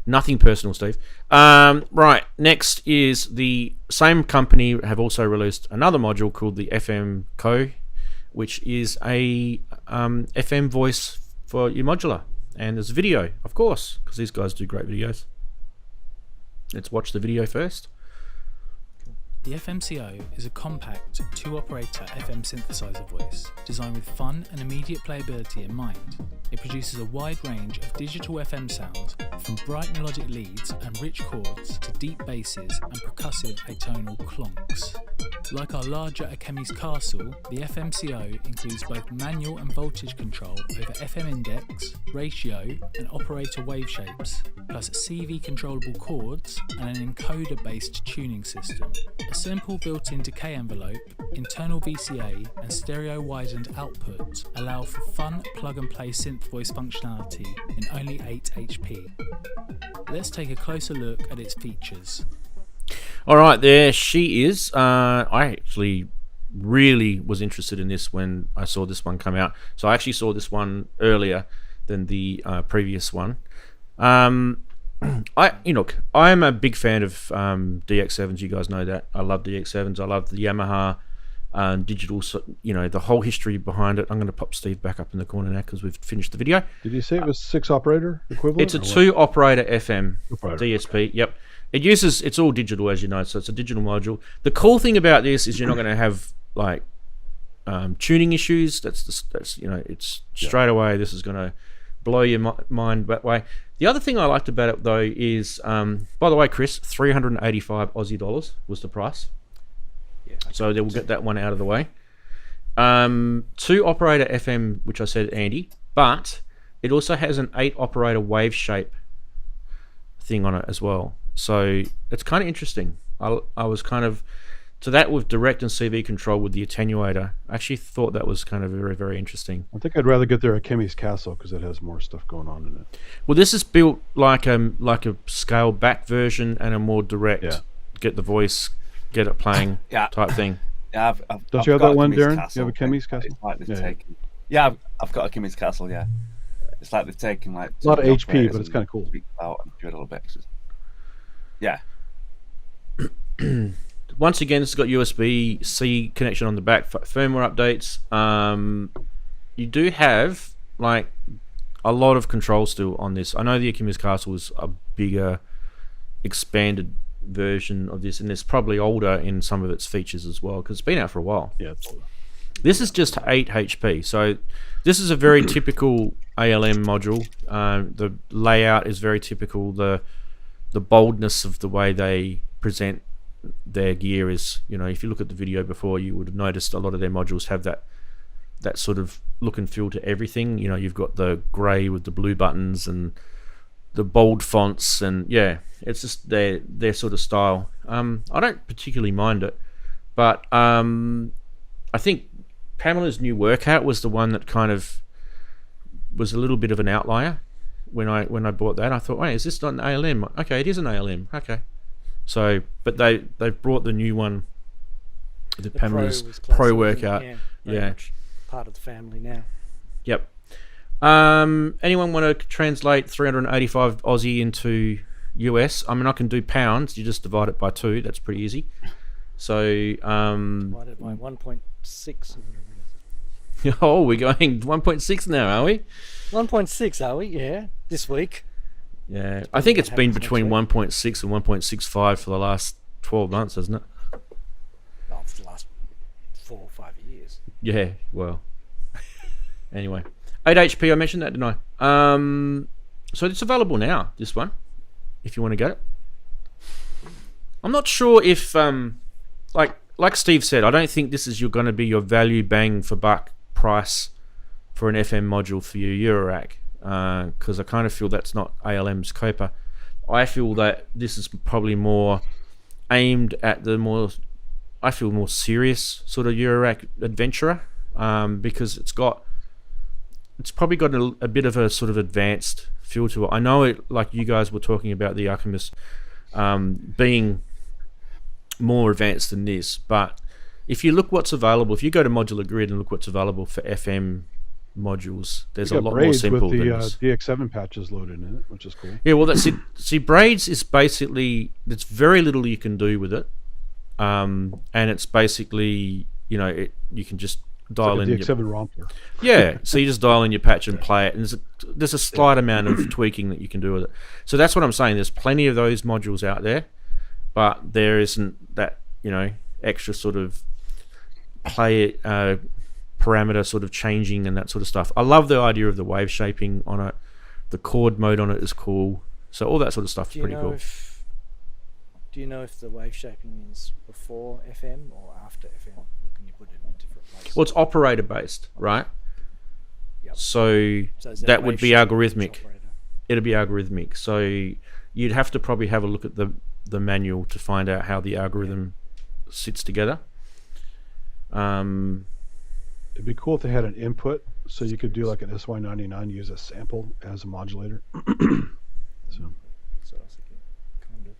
Nothing personal, Steve. Right, next is the same company have also released another module called the FM Co, which is a FM voice for your modular. And there's video, of course, because these guys do great videos. Let's watch the video first. The FMCO is a compact 2-operator FM synthesizer voice designed with fun and immediate playability in mind. It produces a wide range of digital FM sounds, from bright melodic leads and rich chords to deep basses and percussive atonal clonks. Like our larger Akemi's Castle, the FMCO includes both manual and voltage control over FM index, ratio and operator wave shapes, plus CV controllable chords and an encoder-based tuning system. A simple built-in decay envelope, internal VCA and stereo widened output allow for fun plug-and-play synth voice functionality in only 8 HP. Let's take a closer look at its features. All right, there she is. I actually really was interested in this when I saw this one come out. So I actually saw this one earlier than the previous one. I'm a big fan of DX7s. You guys know that. I love DX7s. I love the Yamaha digital. The whole history behind it. I'm going to pop Steve back up in the corner now because we've finished the video. Did you say it was 6 operator equivalent? It's a 2 operator FM Operator, DSP. Yep. It's all digital, as you know, so it's a digital module. The cool thing about this is you're not going to have like tuning issues. It's straight away. This is going to blow your mind that way. The other thing I liked about it though is, by the way, Chris, 385 Aussie dollars was the price. Yeah. So we'll get that one out of the way. 2 operator FM, which I said, Andy, but it also has an 8 operator wave shape thing on it as well. So it's kind of interesting. I was kind of to that with direct and CV control with the attenuator. I actually thought that was kind of very, very interesting. I think I'd rather get there at Kemi's Castle because it has more stuff going on in it. Well, this is built like a scaled back version and a more direct, get the voice, get it playing type thing. Yeah, Don't you have that one, Daren? You have a Kemi's Castle? I've got a Kemi's Castle. Yeah, it's like they've taken like a lot of HP, but it's kind of cool. Out and do it a little bit. Yeah. Once again, it's got USB-C connection on the back. Firmware updates. You do have like a lot of control still on this. I know the Kemi's Castle is a bigger, expanded version of this, and it's probably older in some of its features as well because it's been out for a while. Yeah, it's older. This is just 8 HP, so this is a very typical ALM module. The layout is very typical. The boldness of the way they present their gear is, if you look at the video before, you would have noticed a lot of their modules have that sort of look and feel to everything. You've got the grey with the blue buttons and the bold fonts, and it's just their sort of style. I don't particularly mind it, but I think Pamela's new workout was the one that kind of was a little bit of an outlier. When I bought that, I thought, wait, is this not an ALM? Okay, it is an ALM. Okay, so but they've brought the new one, the Pamela's Pro workout. Yeah, part of the family now. Yep. Anyone want to translate 385 Aussie into US? I mean, I can do pounds. You just divide it by 2. That's pretty easy. So divided by 1.6. Oh, we're going 1.6 now, are we? 1.6, are we? Yeah, this week. Yeah, I think it's been between 1.6 and 1.65 for the last 12 months, hasn't it? Well, for the last 4 or 5 years. Yeah, well. Anyway, 8 HP, I mentioned that, didn't I? So it's available now, this one, if you want to get it. I'm not sure if, like Steve said, I don't think this is going to be your value bang for buck price for an FM module for your Eurorack, because I kind of feel that's not ALM's Copa. I feel that this is probably more aimed at the more serious sort of Eurorack adventurer, because it's probably got a bit of a sort of advanced feel to it. I know it, like you guys were talking about the Alchemist being more advanced than this, but if you look what's available, if you go to Modular Grid and look what's available for FM modules, there's a lot more simple with the than this. DX7 patches loaded in it, which is cool. Yeah, well, that's it. See, Braids is basically, there's very little you can do with it, and it's basically, you can just dial in your DX7 Rompler. Yeah, so you just dial in your patch and play it, and there's a slight amount of tweaking that you can do with it. So that's what I'm saying. There's plenty of those modules out there, but there isn't that extra sort of play parameter sort of changing and that sort of stuff. I love the idea of the wave shaping on it. The chord mode on it is cool. So all that sort of stuff is pretty cool. Do you know if the wave shaping is before FM or after FM? Or can you put it in different places? Well, it's operator based, right? Yep. So that would be algorithmic. It'll be algorithmic. So you'd have to probably have a look at the manual to find out how the algorithm sits together. It'd be cool if they had an input, so you could do like an SY99, use a sample as a modulator. So So I was thinking, kind of.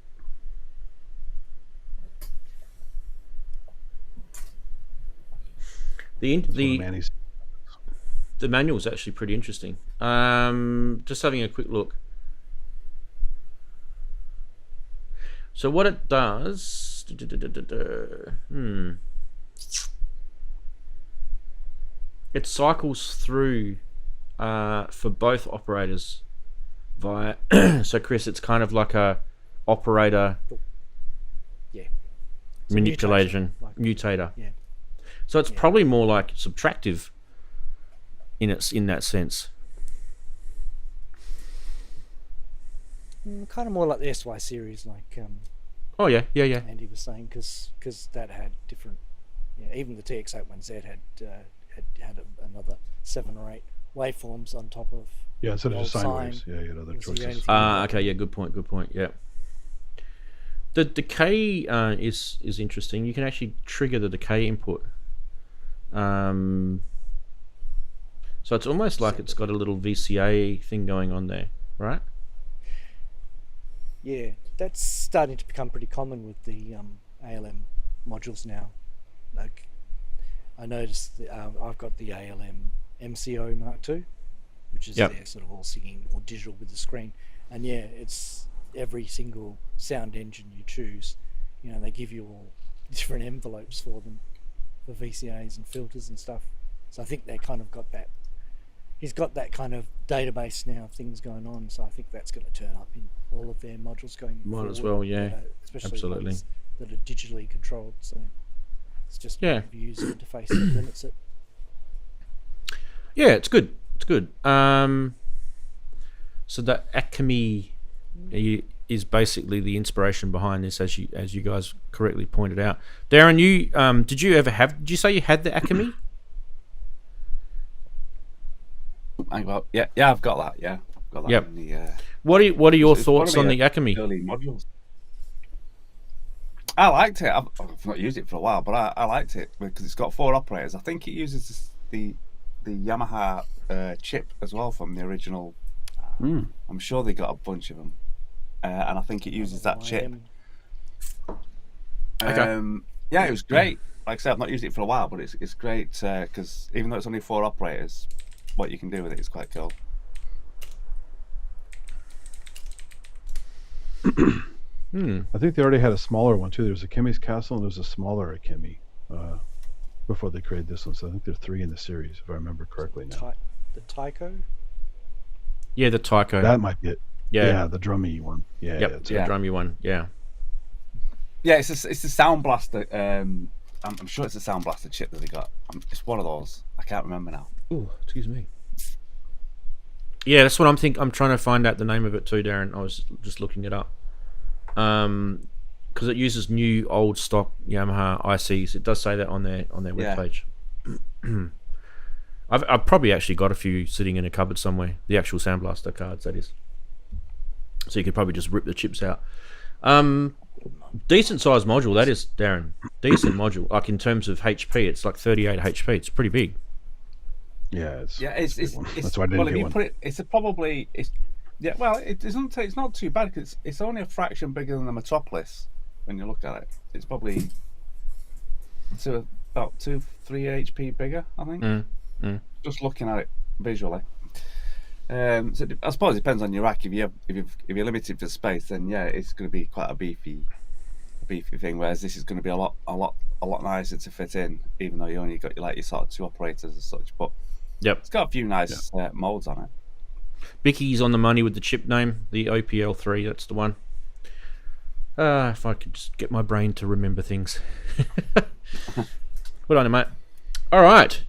The manual is actually pretty interesting. Just having a quick look. So what it does, it cycles through for both operators via. So Chris, it's kind of like a operator Yeah. manipulation Like- mutator. Yeah. So it's probably more like subtractive in that sense. Kind of more like the SY series, like Oh yeah. Andy was saying, because that had different. Yeah, even the TX81Z had another 7 or 8 waveforms on top of. yeah, instead of the just old sine sine waves, yeah, you had other was the only choices. thing. Okay, yeah, good point. Yeah. The decay is interesting. You can actually trigger the decay input. So it's almost like it's got a little VCA thing going on there, right? Yeah, that's starting to become pretty common with the ALM modules now. Like, I noticed that, I've got the ALM MCO Mark II, which is Yep. their sort of all singing or digital with the screen. And yeah, it's every single sound engine you choose. You know, they give you all different envelopes for them, for VCAs and filters and stuff. So I think they kind of got that. He's got that kind of database now of things going on. So I think that's going to turn up in all of their modules going Might forward. as well, yeah. Especially Absolutely. ones that are digitally controlled. So it's just Yeah. the user interface that limits it. Yeah, it's good. So the Acme is basically the inspiration behind this, as you guys correctly pointed out. Daren, you did you say you had the Acme? Yeah, I've got that. Yeah, I've got that. Yep. In the, What are your it's one thoughts of on the the Acme? early modules. I liked it. I've not used it for a while, but I liked it because it's got 4 operators. I think it uses the Yamaha chip as well from the original. I'm sure they got a bunch of them, and I think it uses that chip. Okay. Yeah, it was great. Like I said, I've not used it for a while, but it's great because even though it's only 4 operators, what you can do with it is quite cool. I think they already had a smaller one too. There's a Kimi's Castle and there's a smaller Akemi before they created this one. So I think there are 3 in the series, if I remember correctly now. The Tycho? Yeah, the Tycho. That might be it. Yeah. Yeah, the drummy one. Yeah, Yep, yeah, the drummy one. Yeah. Yeah, it's a Sound Blaster. I'm sure it's a Sound Blaster chip that they got. It's one of those. I can't remember now. Oh, excuse me. Yeah, that's what I'm trying to find out the name of it too, Daren. I was just looking it up. Because it uses new old stock Yamaha ICs. It does say that on their Yeah. webpage. I've probably actually got a few sitting in a cupboard somewhere. The actual Sound Blaster cards, that is. So you could probably just rip the chips out. Decent sized module, that is, Daren. Decent module. Like in terms of HP, it's like 38 HP. It's pretty big. Yeah, it's Yeah, a it's big one. That's why I didn't well, if get you one. put it, yeah. Well, it's not too bad because it's only a fraction bigger than the Metropolis when you look at it. It's probably about 2-3 HP bigger, I think. Just looking at it visually. So I suppose it depends on your rack. If you're limited for space, then yeah, it's going to be quite a beefy thing. Whereas this is going to be a lot nicer to fit in, even though you only got your sort of 2 operators as such. But Yep. it's got a few nice modes on it. Bicky's on the money with the chip name, the OPL3, that's the one. If I could just get my brain to remember things. Well done, mate. All right.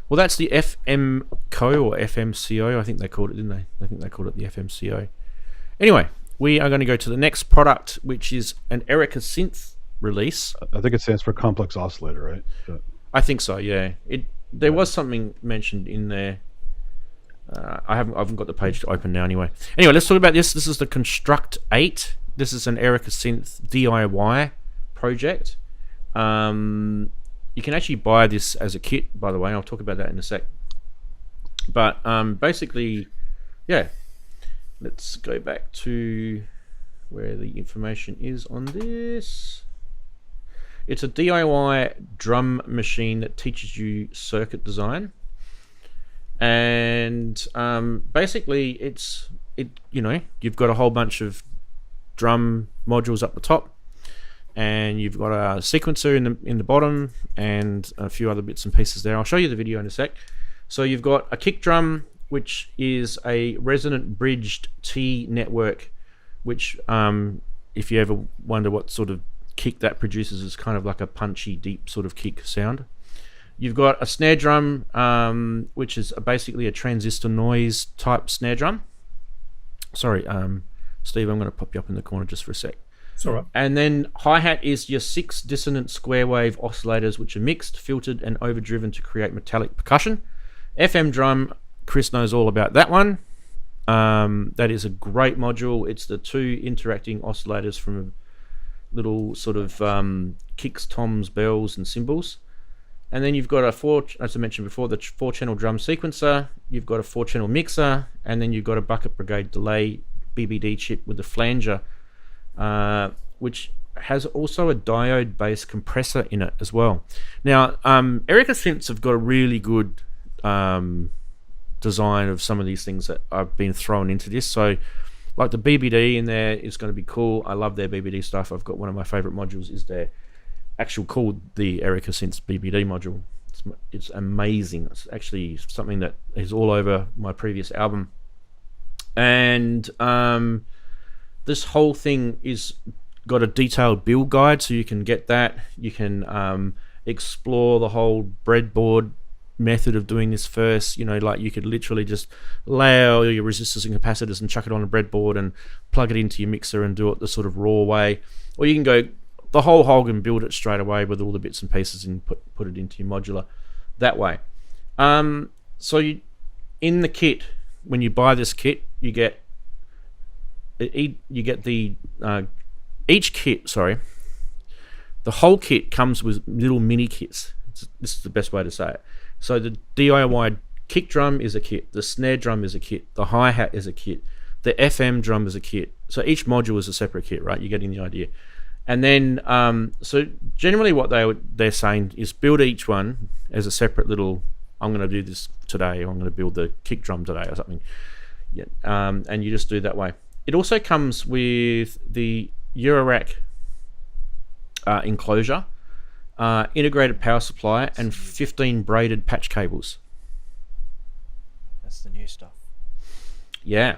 Well, that's the FMCO or FMCO. I think they called it, didn't they? I think they called it the FMCO. Anyway, we are going to go to the next product, which is an Erica synth release. I think it stands for complex oscillator, right? But I think so, yeah. There was something mentioned in there. I haven't got the page to open now anyway. Anyway, let's talk about this. This is the Construct 8. This is an Erica synth DIY project. You can actually buy this as a kit, by the way. I'll talk about that in a sec. But basically, yeah. Let's go back to where the information is on this. It's a DIY drum machine that teaches you circuit design, and basically you've got a whole bunch of drum modules up the top, and you've got a sequencer in the bottom, and a few other bits and pieces there. I'll show you the video in a sec. So you've got a kick drum, which is a resonant bridged T network, which if you ever wonder what sort of kick that produces, is kind of like a punchy, deep sort of kick sound. You've got a snare drum, which is basically a transistor noise type snare drum. Sorry, Steve, I'm going to pop you up in the corner just for a sec. It's all right. And then hi-hat is your 6 dissonant square wave oscillators, which are mixed, filtered, and overdriven to create metallic percussion. FM drum, Chris knows all about that one. That is a great module. It's the 2 interacting oscillators from little sort of kicks, toms, bells, and cymbals. And then you've got as I mentioned before, the 4-channel drum sequencer. You've got a 4-channel mixer, and then you've got a bucket brigade delay BBD chip with a flanger, which has also a diode-based compressor in it as well. Now, Erica Synths have got a really good design of some of these things that I've been thrown into this. So like the BBD in there is going to be cool. I love their BBD stuff. I've got one of my favorite modules is their actual called the Erica Synths BBD module. It's amazing. It's actually something that is all over my previous album. And this whole thing is got a detailed build guide, so you can get that. You can explore the whole breadboard method of doing this first. Like you could literally just lay all your resistors and capacitors and chuck it on a breadboard and plug it into your mixer and do it the sort of raw way, or you can go the whole hog and build it straight away with all the bits and pieces and put it into your modular that way. So in the kit, when you buy this kit, you get the each kit, the whole kit comes with little mini kits. This is the best way to say it. So the DIY kick drum is a kit, the snare drum is a kit, the hi-hat is a kit, the FM drum is a kit. So each module is a separate kit, right? You're getting the idea. And then, so generally what they're saying is build each one as a separate little, I'm going to do this today, or I'm going to build the kick drum today or something. Yeah, and you just do that way. It also comes with the eurorack enclosure, integrated power supply, and 15 braided patch cables. That's the new stuff. Yeah.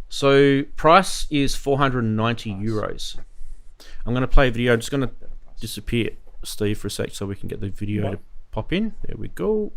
So price is 490 euros. I'm going to play a video. I'm just going to disappear, Steve, for a sec so we can get the video to pop in. There we go.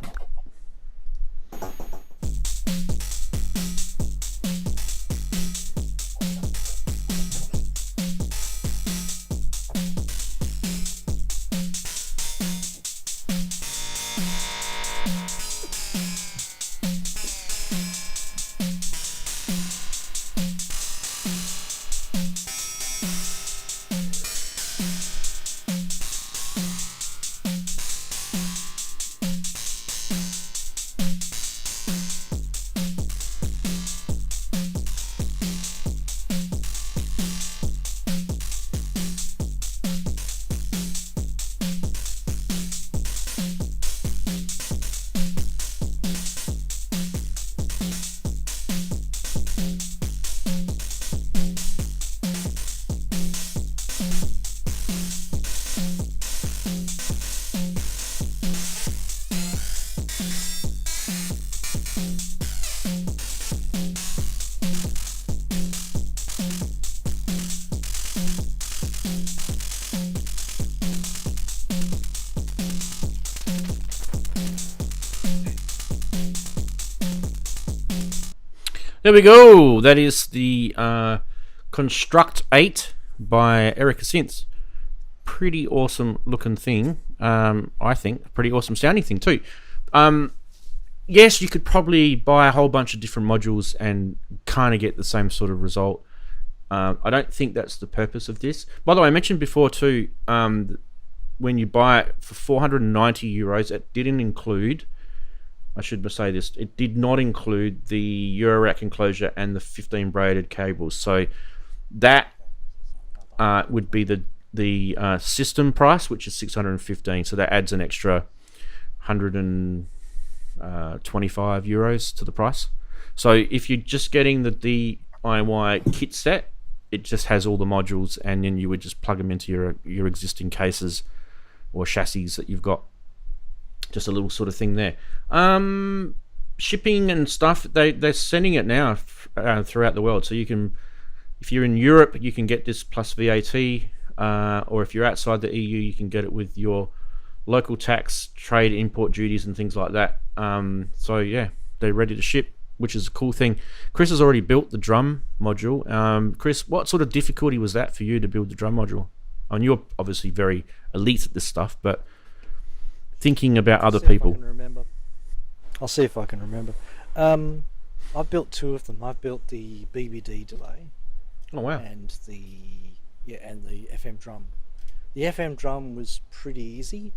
There we go. That is the Construct 8 by Erica Synths. Pretty awesome looking thing, I think. Pretty awesome sounding thing too. Yes, you could probably buy a whole bunch of different modules and kind of get the same sort of result. I don't think that's the purpose of this. By the way, I mentioned before too, when you buy it for 490 euros, it didn't include, I should say this, it did not include the Eurorack enclosure and the 15 braided cables. So that would be the system price, which is 615. So that adds an extra 125 euros to the price. So if you're just getting the DIY kit set, it just has all the modules, and then you would just plug them into your existing cases or chassis that you've got. Just a little sort of thing there. Shipping and stuff, they're sending it now throughout the world. So you can, if you're in Europe, you can get this plus VAT, or if you're outside the EU, you can get it with your local tax, trade, import duties, and things like that. So yeah, they're ready to ship, which is a cool thing. Chris has already built the drum module. Chris, what sort of difficulty was that for you to build the drum module? I mean, you're obviously very elite at this stuff, but thinking about other people. I'll see if I can remember. I've built two of them. I've built the BBD delay. Oh wow! And the FM drum. The FM drum was pretty easy.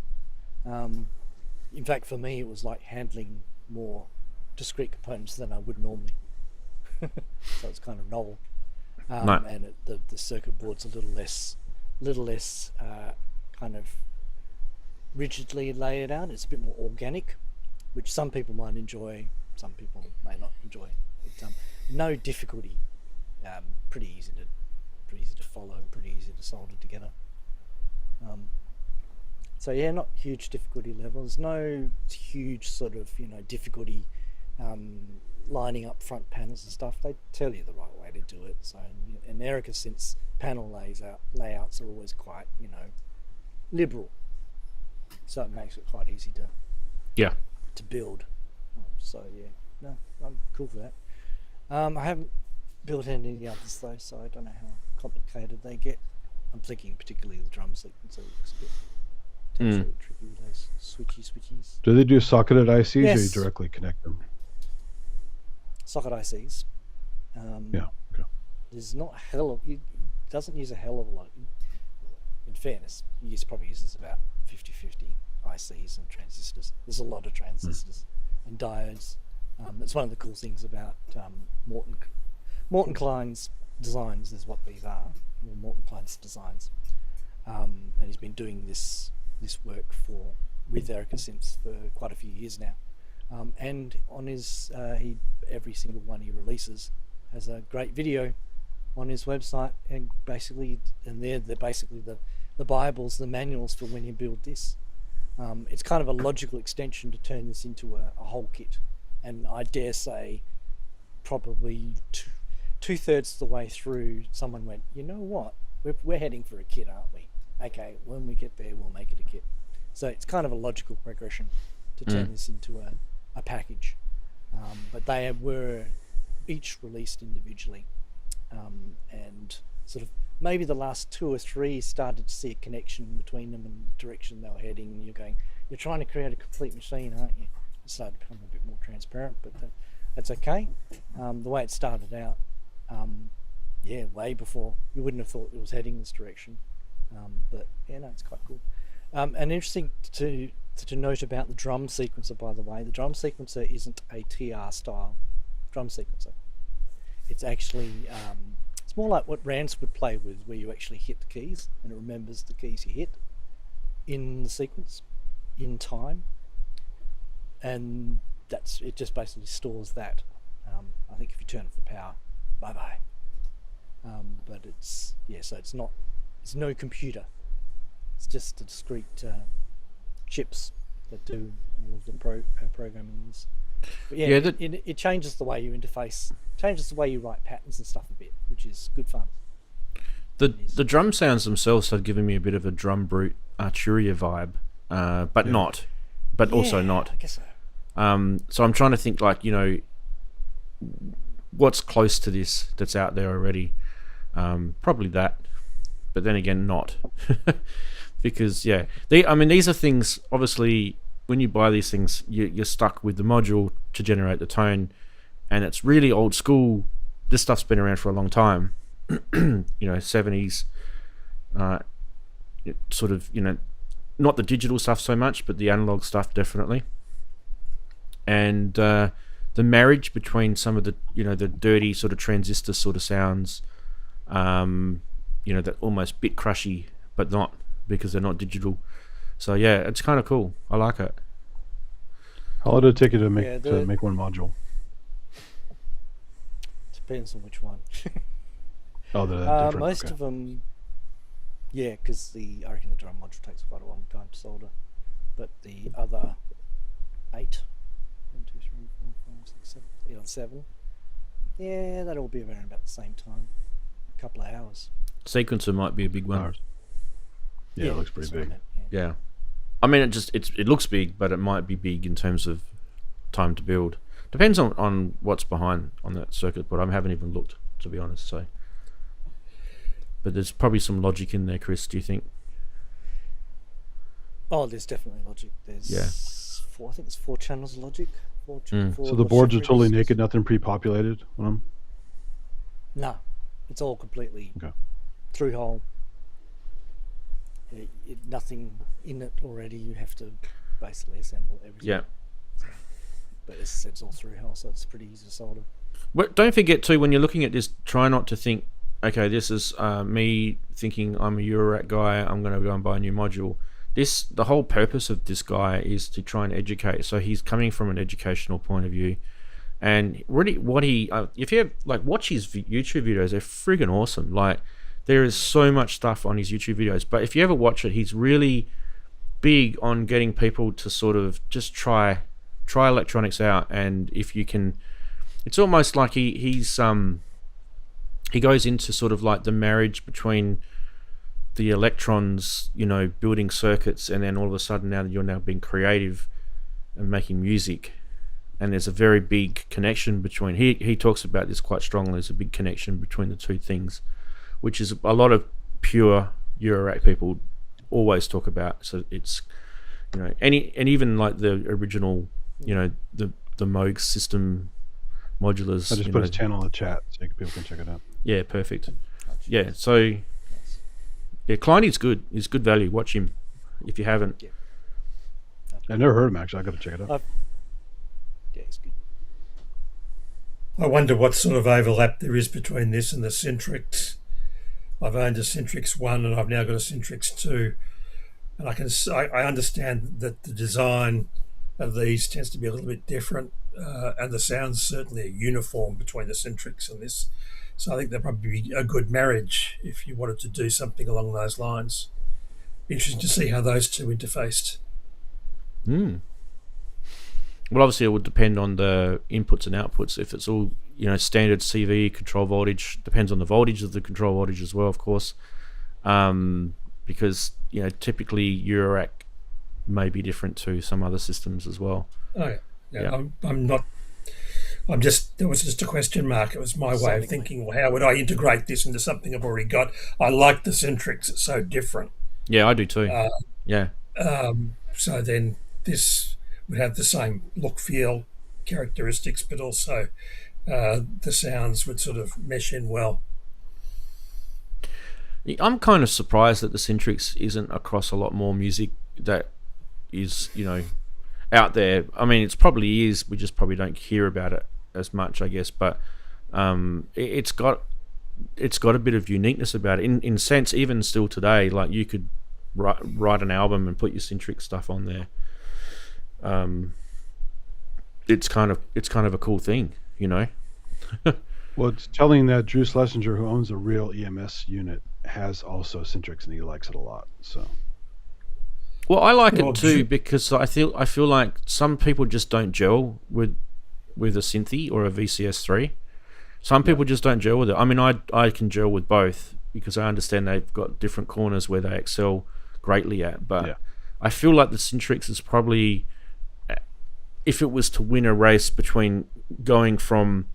In fact, for me, it was like handling more discrete components than I would normally. So it's kind of novel. No. And the circuit board's a little less kind of rigidly laid out. It's a bit more organic, which some people might enjoy, some people may not enjoy. But, no difficulty. Pretty easy to follow, pretty easy to solder together. So yeah, not huge difficulty levels. No huge sort of difficulty lining up front panels and stuff. They tell you the right way to do it. So and Erica Synth's panel layouts are always quite liberal. So it makes it quite easy to build. So yeah, no, I'm cool for that. I haven't built any of the others though, so I don't know how complicated they get. I'm thinking particularly the drum sequence. It looks a bit tricky with those switchies. Do they do socketed ICs, Yes. or you directly connect them? Socket ICs. Yeah. Okay. There's not a hell of it doesn't use a hell of a lot. In fairness, it probably uses about 50-50 ICs and transistors. There's a lot of transistors and diodes. That's one of the cool things about Morton Klein's designs is what these are. Morton Klein's designs, and he's been doing this work with Erica Synths for quite a few years now. And on his every single one he releases has a great video on his website, and they're basically the Bibles, the manuals for when you build this. It's kind of a logical extension to turn this into a whole kit, and I dare say probably two-thirds of the way through someone went, you know what, we're heading for a kit, aren't we? Okay, when we get there we'll make it a kit. So it's kind of a logical progression to turn this into a package, but they were each released individually, and sort of maybe the last two or three started to see a connection between them and the direction they were heading, and you're trying to create a complete machine, aren't you? It started to become a bit more transparent, but that's okay. The way it started out, way before, you wouldn't have thought it was heading this direction, but yeah, no, it's quite cool. And interesting to note about the drum sequencer, by the way, the drum sequencer isn't a TR style drum sequencer. It's actually it's more like what Rant would play with, where you actually hit the keys and it remembers the keys you hit in the sequence in time, and it just basically stores that. I think if you turn off the power, bye bye. But so it's no computer. It's just the discrete chips that do all of the programming. But yeah, it changes the way you interface, changes the way you write patterns and stuff a bit, which is good fun. The drum sounds themselves have given me a bit of a drum brute Arturia vibe, but also not. I guess so. So I'm trying to think, like, what's close to this that's out there already. Probably that, but then again, not. Because these are things, obviously, when you buy these things, you're stuck with the module to generate the tone, and it's really old school. This stuff's been around for a long time. 70s, sort of, not the digital stuff so much, but the analog stuff definitely. And the marriage between some of the the dirty sort of transistor sort of sounds, that almost bit crushy, but not, because they're not digital. So yeah, it's kind of cool. I like it. How long did it take you to Yeah, make one module? Depends on which one. Oh, they're that different. Most Okay. of them, yeah, because I reckon the drum module takes quite a long time to solder, but the other 8, 1, 2, 3, 4, 5, 6, 7, 7, yeah, that'll all be around about the same time, a couple of hours. Sequencer might be a big one. Hours. Yeah, it looks pretty that's what I big. meant, yeah. Yeah, I mean it looks big, but it might be big in terms of time to build. Depends on what's behind on that circuit board. I haven't even looked, to be honest. So, but there's probably some logic in there, Chris. Do you think? Oh, there's definitely logic. There's Yeah. 4, I think it's 4 channels of logic. Four Mm. four So the boards are logic totally registers. naked, nothing pre-populated on them? No, it's all completely Okay. through hole. Nothing in it already. You have to basically assemble everything. Yeah. But as I said, it's all through hole, so it's pretty easy to solder. Well, don't forget too, when you're looking at this, try not to think, okay, this is me thinking I'm a Eurorack guy, I'm going to go and buy a new module. The whole purpose of this guy is to try and educate. So he's coming from an educational point of view, and really, what he, if you watch his YouTube videos, they're friggin' awesome. Like, there is so much stuff on his YouTube videos, but if you ever watch it, he's really big on getting people to sort of just try electronics out. And if you can, it's almost like he goes into sort of like the marriage between the electrons, building circuits, and then all of a sudden now you're being creative and making music, and there's a very big connection between, he talks about this quite strongly, there's a big connection between the two things, which is a lot of pure Eurorack people always talk about. So it's and even like the original the Moog system modulars. I just put his channel in the chat so people can check it out. Yeah, perfect. Yeah, so yeah, Kleiny's good. He's good value. Watch him if you haven't. Yeah. I never heard him actually. I got to check it out. Yeah, it's good. I wonder what sort of overlap there is between this and the Syntrix. I've owned a Syntrix 1 and I've now got a Syntrix 2, and I understand that the design of these tends to be a little bit different, and the sounds certainly are uniform between the Syntrix and this. So I think that'd probably be a good marriage if you wanted to do something along those lines. Interesting to see how those two interfaced. Well, obviously it would depend on the inputs and outputs. If it's all standard CV control voltage, depends on the voltage of the control voltage as well, of course, because typically Eurorack may be different to some other systems as well. Oh yeah. Yeah. That was just a question mark. It was my way of thinking, well, how would I integrate this into something I've already got? I like the Syntrix, it's so different. Yeah, I do too. Yeah. So then this would have the same look, feel, characteristics, but also the sounds would sort of mesh in well. I'm kind of surprised that the Syntrix isn't across a lot more music that is, out there. I mean, it's probably is. We just probably don't hear about it as much, I guess. But it's got a bit of uniqueness about it. In sense, even still today, like you could write an album and put your Syntrix stuff on there. It's kind of a cool thing, Well, it's telling that Drew Schlesinger, who owns a real EMS unit, has also Syntrix and he likes it a lot. So. Well, I like Well, it too because I feel like some people just don't gel with a Synthy or a VCS3. Some people just don't gel with it. I mean, I can gel with both because I understand they've got different corners where they excel greatly at. But I feel like the Syntrix is probably, if it was to win a race between going from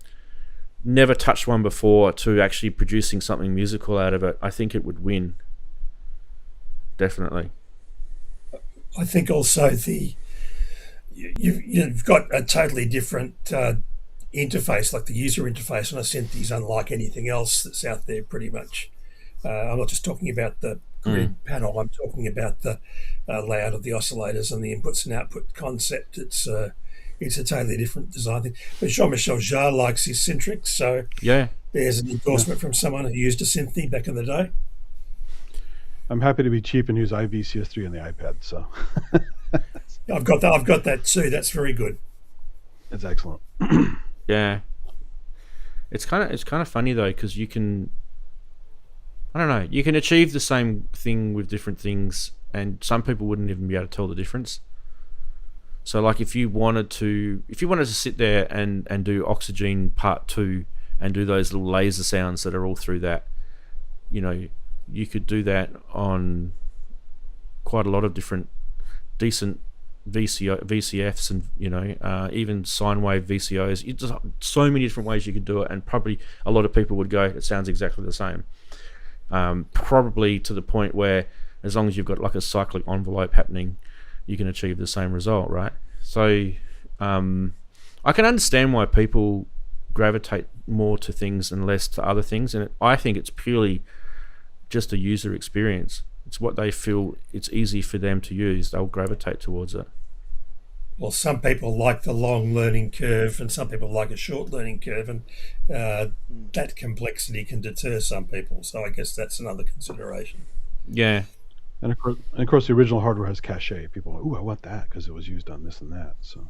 never touched one before to actually producing something musical out of it, I think it would win. Definitely. I think also you've got a totally different interface, like the user interface on a synth is unlike anything else that's out there pretty much. I'm not just talking about the grid panel. I'm talking about the layout of the oscillators and the inputs and output concept. It's a totally different design thing. But Jean-Michel Jarre likes his Syntrix, so Yeah. there's an endorsement from someone who used a Synthy back in the day. I'm happy to be cheap and use iVCS3 on the iPad, so I've got that too. That's very good. it's excellent. Yeah. It's kind of funny though, because you can, I don't know, you can achieve the same thing with different things, and some people wouldn't even be able to tell the difference. So like if you wanted to sit there and do Oxygen Part 2 and do those little laser sounds that are all through that, you could do that on quite a lot of different decent VCFs and even sine wave VCOs. Just so many different ways you could do it, and probably a lot of people would go, it sounds exactly the same. Probably to the point where as long as you've got like a cyclic envelope happening, you can achieve the same result, right? So I can understand why people gravitate more to things and less to other things, and I think it's purely just a user experience. It's what they feel it's easy for them to use. They'll gravitate towards it. Well, some people like the long learning curve and some people like a short learning curve, and that complexity can deter some people. So I guess that's another consideration. Yeah. And of course, the original hardware has cachet. People go, "Ooh, I want that because it was used on this and that." So,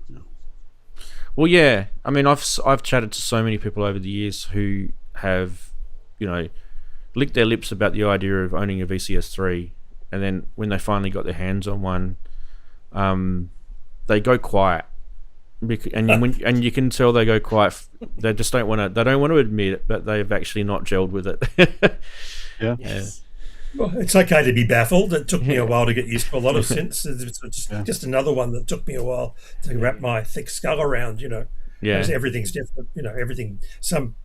Well, yeah. I mean, I've chatted to so many people over the years who have, licked their lips about the idea of owning a VCS3, and then when they finally got their hands on one, they go quiet, and you can tell they go quiet. They just don't want to. They don't want to admit it, but they've actually not gelled with it. yeah. Yes. Well, it's okay to be baffled. It took me a while to get used to a lot of synths. It's just another one that took me a while to wrap my thick skull around, Yeah. Because everything's different, some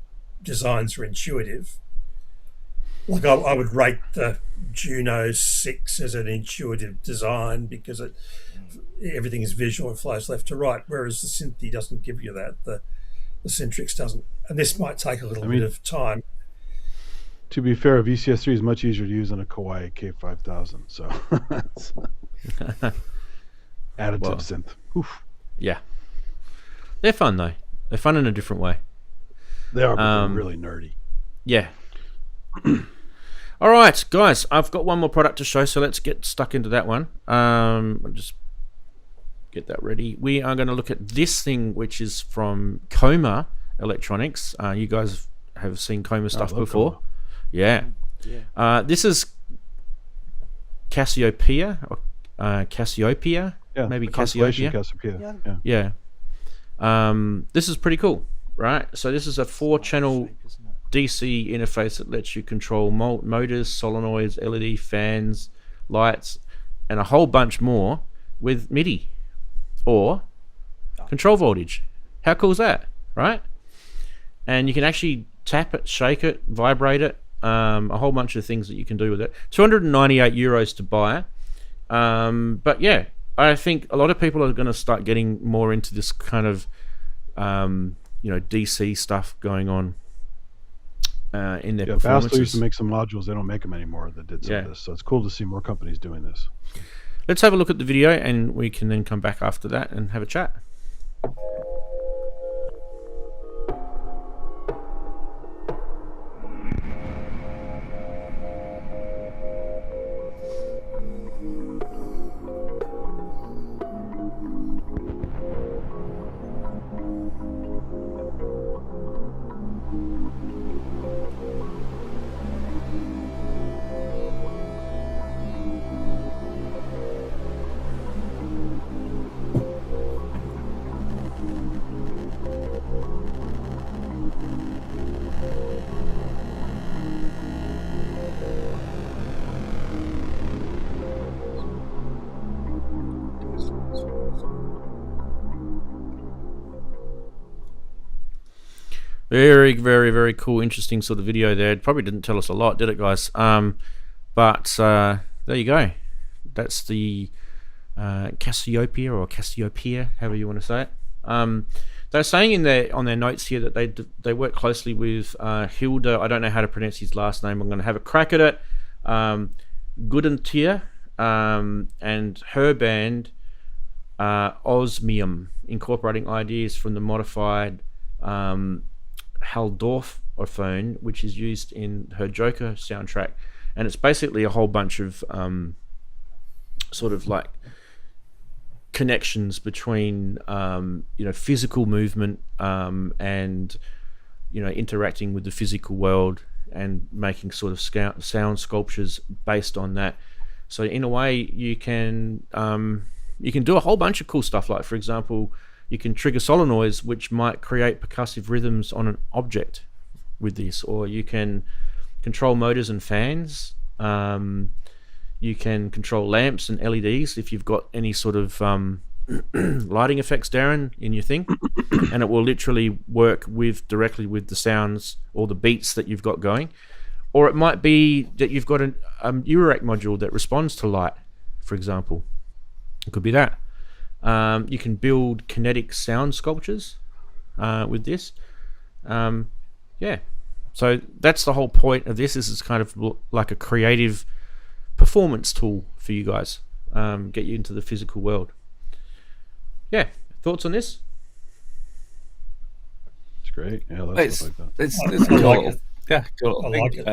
designs are intuitive. Like I would rate the Juno 6 as an intuitive design because everything is visual and flows left to right, whereas the Synthy doesn't give you that. The Syntrix doesn't. And this might take a little bit of time. To be fair, a VCS3 is much easier to use than a Kawai K5000. So, additive synth. Oof. Yeah. They're fun though. They're fun in a different way. They are, but they're really nerdy. Yeah. All right, guys. I've got one more product to show, so let's get stuck into that one. I'll just get that ready. We are going to look at this thing, which is from Coma Electronics. You guys have seen Coma stuff before. Coma. Yeah. This is Cassiopeia or Cassiopeia. Yeah, maybe Constellation Cassiopeia. Cassiopeia. Yeah. This is pretty cool, right? So this is a 4-channel DC interface that lets you control motors, solenoids, LED fans, lights, and a whole bunch more with MIDI or control voltage. How cool is that, right? And you can actually tap it, shake it, vibrate it, a whole bunch of things that you can do with it. 298 euros to buy. But yeah, I think a lot of people are going to start getting more into this kind of DC stuff going on in their performances. Bastel used to make some modules. They don't make them anymore that did some of this. So it's cool to see more companies doing this. Let's have a look at the video, and we can then come back after that and have a chat. Very, very, very cool, interesting sort of video there. It probably didn't tell us a lot, did it, guys? But there you go. That's the Cassiopeia or Cassiopeia, however you want to say it. They're saying on their notes here that they work closely with Hilda. I don't know how to pronounce his last name. I'm going to have a crack at it. Goodenteer, and her band Osmium, incorporating ideas from the modified Haldorfophone, which is used in her Joker soundtrack. And it's basically a whole bunch of sort of like connections between physical movement and interacting with the physical world and making sort of sound sculptures based on that. So in a way, you can do a whole bunch of cool stuff. Like, for example, you can trigger solenoids which might create percussive rhythms on an object with this, or you can control motors and fans. You can control lamps and LEDs if you've got any sort of lighting effects, Daren, in your thing, and it will literally work directly with the sounds or the beats that you've got going. Or it might be that you've got a eurorack module that responds to light, for example. It could be that. You can build kinetic sound sculptures with this. Yeah. So that's the whole point of this. This is kind of like a creative performance tool for you guys. Get you into the physical world. Yeah. Thoughts on this? It's great. Yeah, that's stuff like that. It's I like cool. it. Yeah, cool. I like it.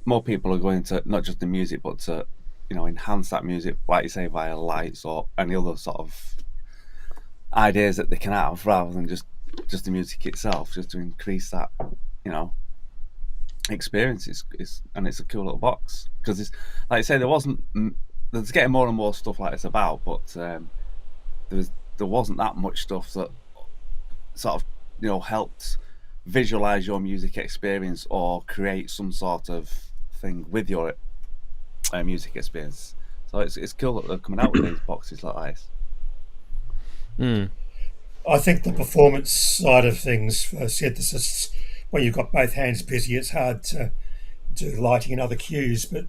More people are going to not just the music, but to enhance that music, like you say, via lights or any other sort of ideas that they can have, rather than just the music itself, just to increase that experience. And it's a cool little box, because it's like I say, there's getting more and more stuff like this about, but there wasn't that much stuff that sort of helped visualize your music experience or create some sort of thing with your music experience. So it's cool that they're coming out with these boxes like this. I think the performance side of things for synthesists, when you've got both hands busy, it's hard to do lighting and other cues, but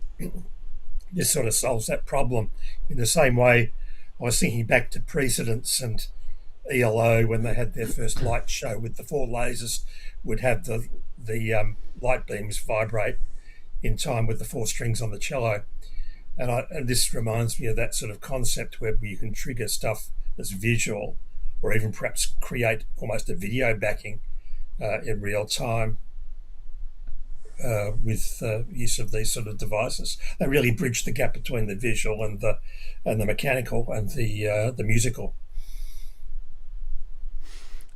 this sort of solves that problem. In the same way, I was thinking back to Precedence and ELO when they had their first light show with the 4 lasers, would have the light beams vibrate in time with the 4 strings on the cello. And this reminds me of that sort of concept where you can trigger stuff that's visual, or even perhaps create almost a video backing in real time with use of these sort of devices. They really bridge the gap between the visual and the mechanical and the musical.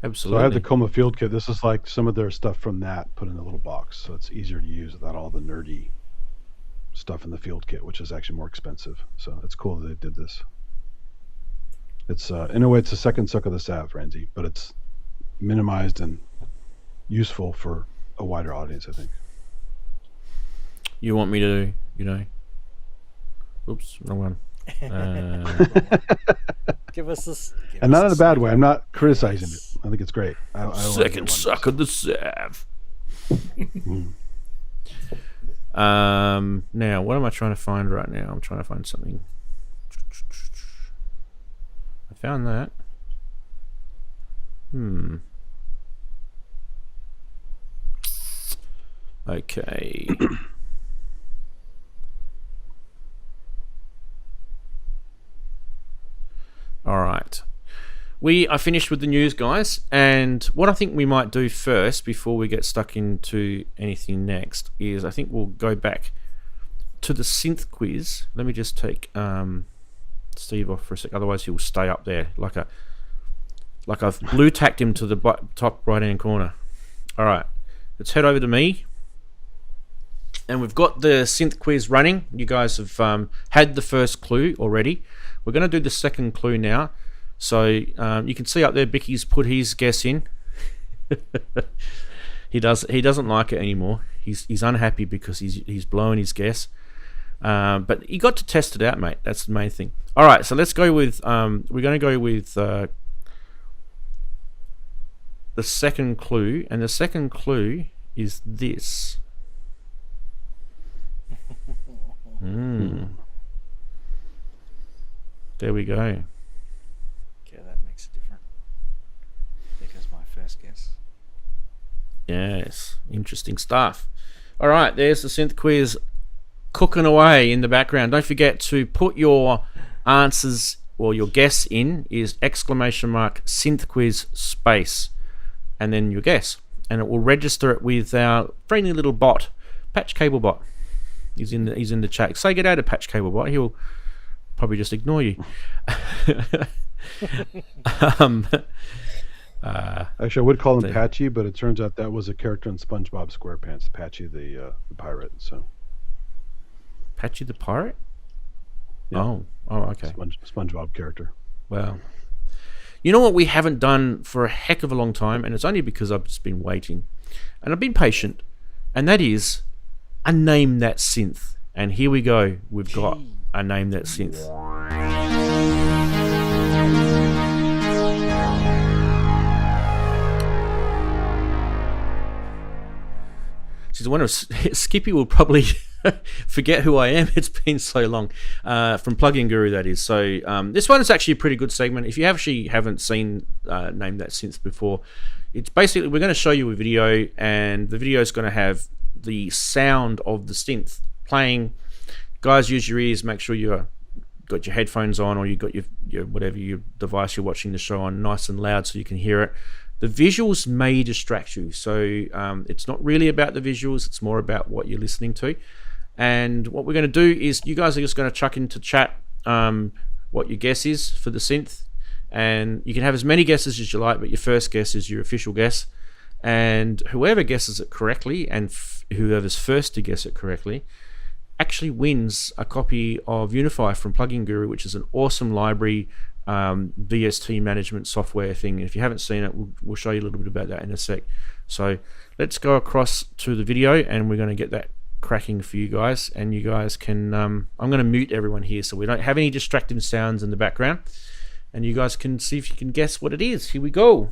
Absolutely. So I have the Coma Field Kit. This is like some of their stuff from that put in a little box, so it's easier to use without all the nerdy stuff in the Field Kit, which is actually more expensive. So it's cool that they did this. It's in a way, it's a second suck of the salve, Ranzee, but it's minimized and useful for a wider audience, I think. You want me to, oops, wrong one. Give us this. And not in a bad way. I'm not criticizing it. I think it's great. I Second suck of the salve. Now, what am I trying to find right now? I'm trying to find something. I found that. Okay. All right. We are finished with the news, guys, and what I think we might do first, before we get stuck into anything next, is I think we'll go back to the synth quiz. Let me just take Steve off for a sec, otherwise he'll stay up there like I've blue tacked him to the top right hand corner. All right, let's head over to me, and we've got the synth quiz running. You guys have had the first clue already. We're going to do the second clue now. So you can see up there, Bicky's put his guess in. He doesn't like it anymore. He's unhappy because he's blown his guess. But he got to test it out, mate. That's the main thing. All right, so let's go with. We're going to go with the second clue, and the second clue is this. There we go. Okay, that makes it different. There goes my first guess. Yes, interesting stuff. All right, there's the synth quiz cooking away in the background. Don't forget to put your answers or your guess in is ! Synth Quiz space, and then your guess, and it will register it with our friendly little bot, Patch Cable Bot. He's in the chat. Say get out of Patch Cable Bot. He'll probably just ignore you. Actually, I would call him Patchy, but it turns out that was a character in SpongeBob SquarePants, Patchy the pirate. So Patchy the pirate? Yeah. Oh, okay. SpongeBob character. Wow. You know what we haven't done for a heck of a long time, and it's only because I've just been waiting, and I've been patient, and that is a Name That Synth. And here we go. We've got a Name That Synth. I wonder if Skippy will probably forget who I am. It's been so long. From Plugin Guru, that is. So this one is actually a pretty good segment. If you actually haven't seen Name That Synth before, it's basically, we're going to show you a video, and the video is going to have the sound of the synth playing. Guys, use your ears. Make sure you've got your headphones on, or you've got your whatever your device you're watching the show on nice and loud so you can hear it. The visuals may distract you, so it's not really about the visuals, it's more about what you're listening to. And what we're going to do is, you guys are just going to chuck into chat what your guess is for the synth, and you can have as many guesses as you like, but your first guess is your official guess, and whoever guesses it correctly, and whoever's first to guess it correctly, actually wins a copy of Unify from Plugin Guru, which is an awesome library VST management software thing. If you haven't seen it, we'll show you a little bit about that in a sec. So let's go across to the video, and we're going to get that cracking for you guys, and you guys can I'm going to mute everyone here so we don't have any distracting sounds in the background, and you guys can see if you can guess what it is. Here we go.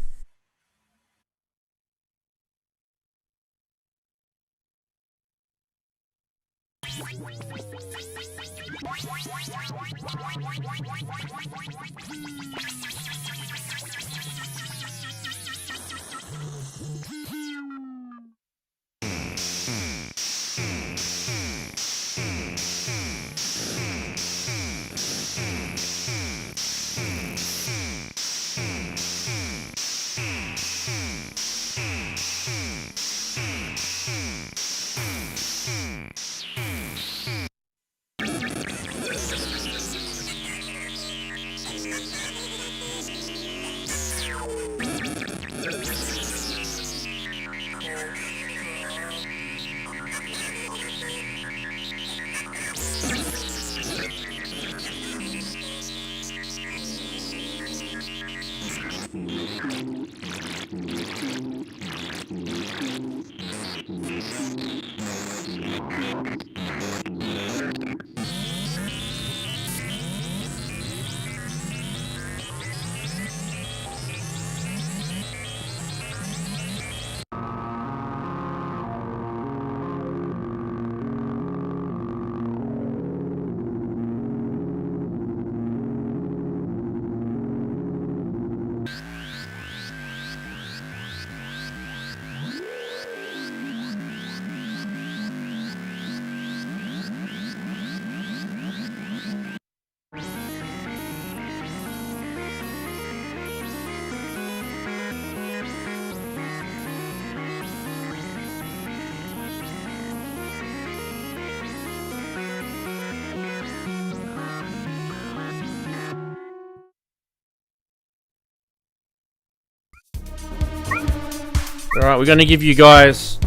Alright, we're going to give you guys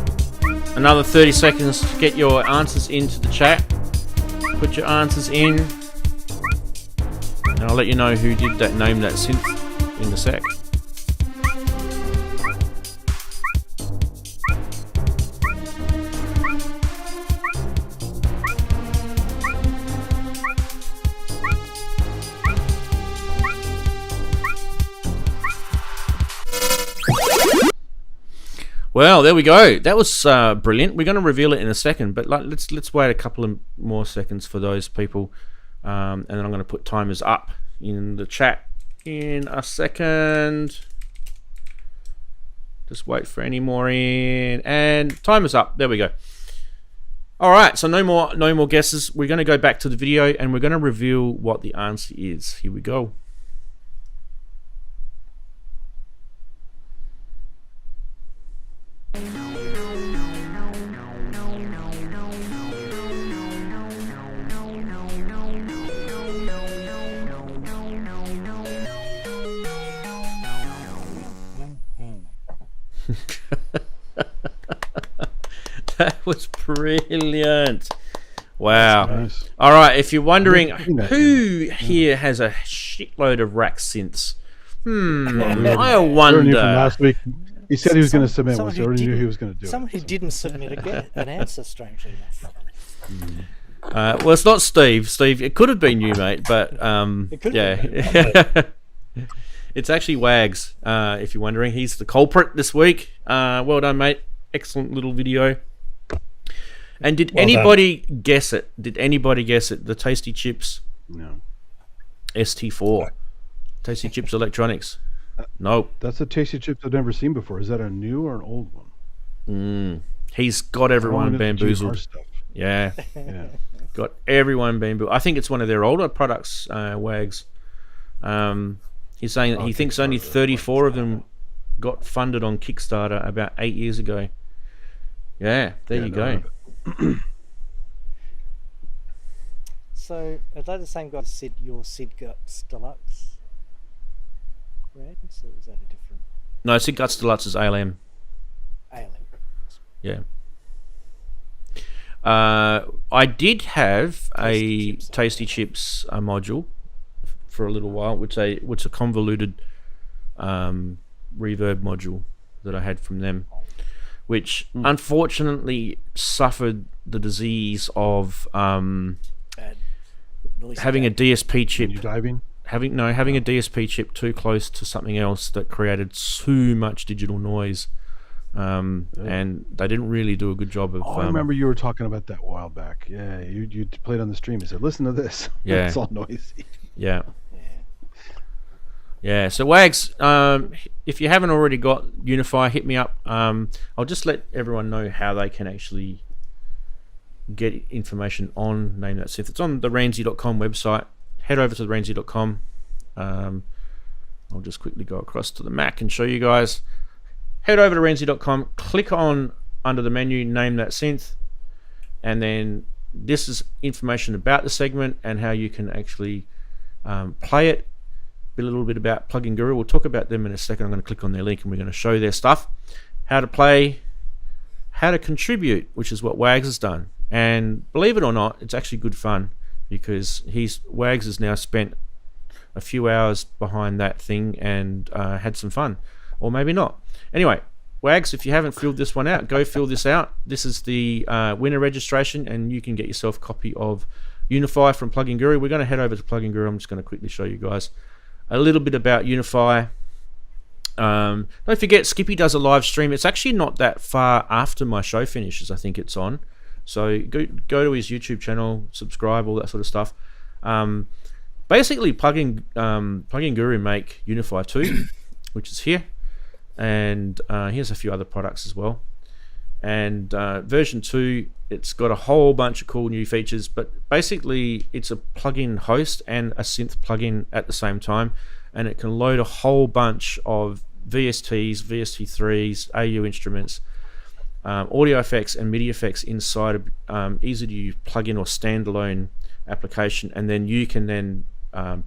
another 30 seconds to get your answers into the chat. Put your answers in, and I'll let you know who did that Name That Synth in a sec. Well, there we go. That was brilliant. We're going to reveal it in a second, but let's wait a couple of more seconds for those people, and then I'm going to put timers up in the chat in a second. Just wait for any more in, and timers up. There we go. All right, so no more guesses. We're going to go back to the video and we're going to reveal what the answer is. Here we go. That was brilliant. Wow. Nice. All right, if you're wondering Yeah. who here has a shitload of rack synths, I Already knew from wonder. last week. He said he was going to submit one, Someone so I who already knew he didn't- was going to do Someone it. who so. didn't submit an answer, strangely enough. Well, it's not Steve. Steve, it could have been you, mate, but It could yeah. It's actually Wags, if you're wondering. He's the culprit this week. Well done, mate. Excellent little video. And did Well anybody guess it? Did anybody guess it? The Tasty Chips No. ST4. Tasty Chips Electronics. Nope. That's a tasty chips I've never seen before. Is that a new or an old one? He's got everyone into the GR bamboozled. stuff. Yeah. Yeah. Got everyone bamboozled. I think it's one of their older products, Wags. He's saying that he thinks only 34 of them got funded on Kickstarter about 8 years ago. Yeah, there you go. So, are they the same guy as your Sid Guts Deluxe? Rant, or is that a different No, Synth Guts Deluxe is ALM. alien? Yeah. I did have a Chips. Tasty Chips module for a little while, which a convoluted reverb module that I had from them, which unfortunately suffered the disease of Bad noise. having a DSP chip. You diving? Having a DSP chip too close to something else that created too much digital noise, and they didn't really do a good job of. Oh, I remember you were talking about that a while back. Yeah, you played on the stream. You said, "Listen to this." Yeah. It's all noisy. Yeah. Yeah. So Wags, if you haven't already got Unify, hit me up. I'll just let everyone know how they can actually get information on Name That Synth. It's on the Ranzee.com website. Head over to the Ranzee.com. I'll just quickly go across to the Mac and show you guys. Head over to Ranzee.com, click on under the menu Name That Synth, and then this is information about the segment and how you can actually play it. A little bit about Plugin Guru. We'll talk about them in a second. I'm going to click on their link and we're going to show their stuff. How to play, how to contribute, which is what Wags has done. And believe it or not, it's actually good fun because Wags has now spent a few hours behind that thing and had some fun. Or maybe not. Anyway, Wags, if you haven't filled this one out, go fill this out. This is the winner registration and you can get yourself a copy of Unify from Plugin Guru. We're going to head over to Plugin Guru. I'm just going to quickly show you guys a little bit about Unify. Don't forget, Skippy does a live stream. It's actually not that far after my show finishes. I think it's on. So go to his YouTube channel, subscribe, all that sort of stuff. Basically, Plugin Guru make Unify 2, which is here. And here's a few other products as well. And version 2, it's got a whole bunch of cool new features, but basically it's a plugin host and a synth plugin at the same time, and it can load a whole bunch of VSTs, VST3s, AU instruments, audio effects and MIDI effects inside a easy to use plugin or standalone application, and then you can then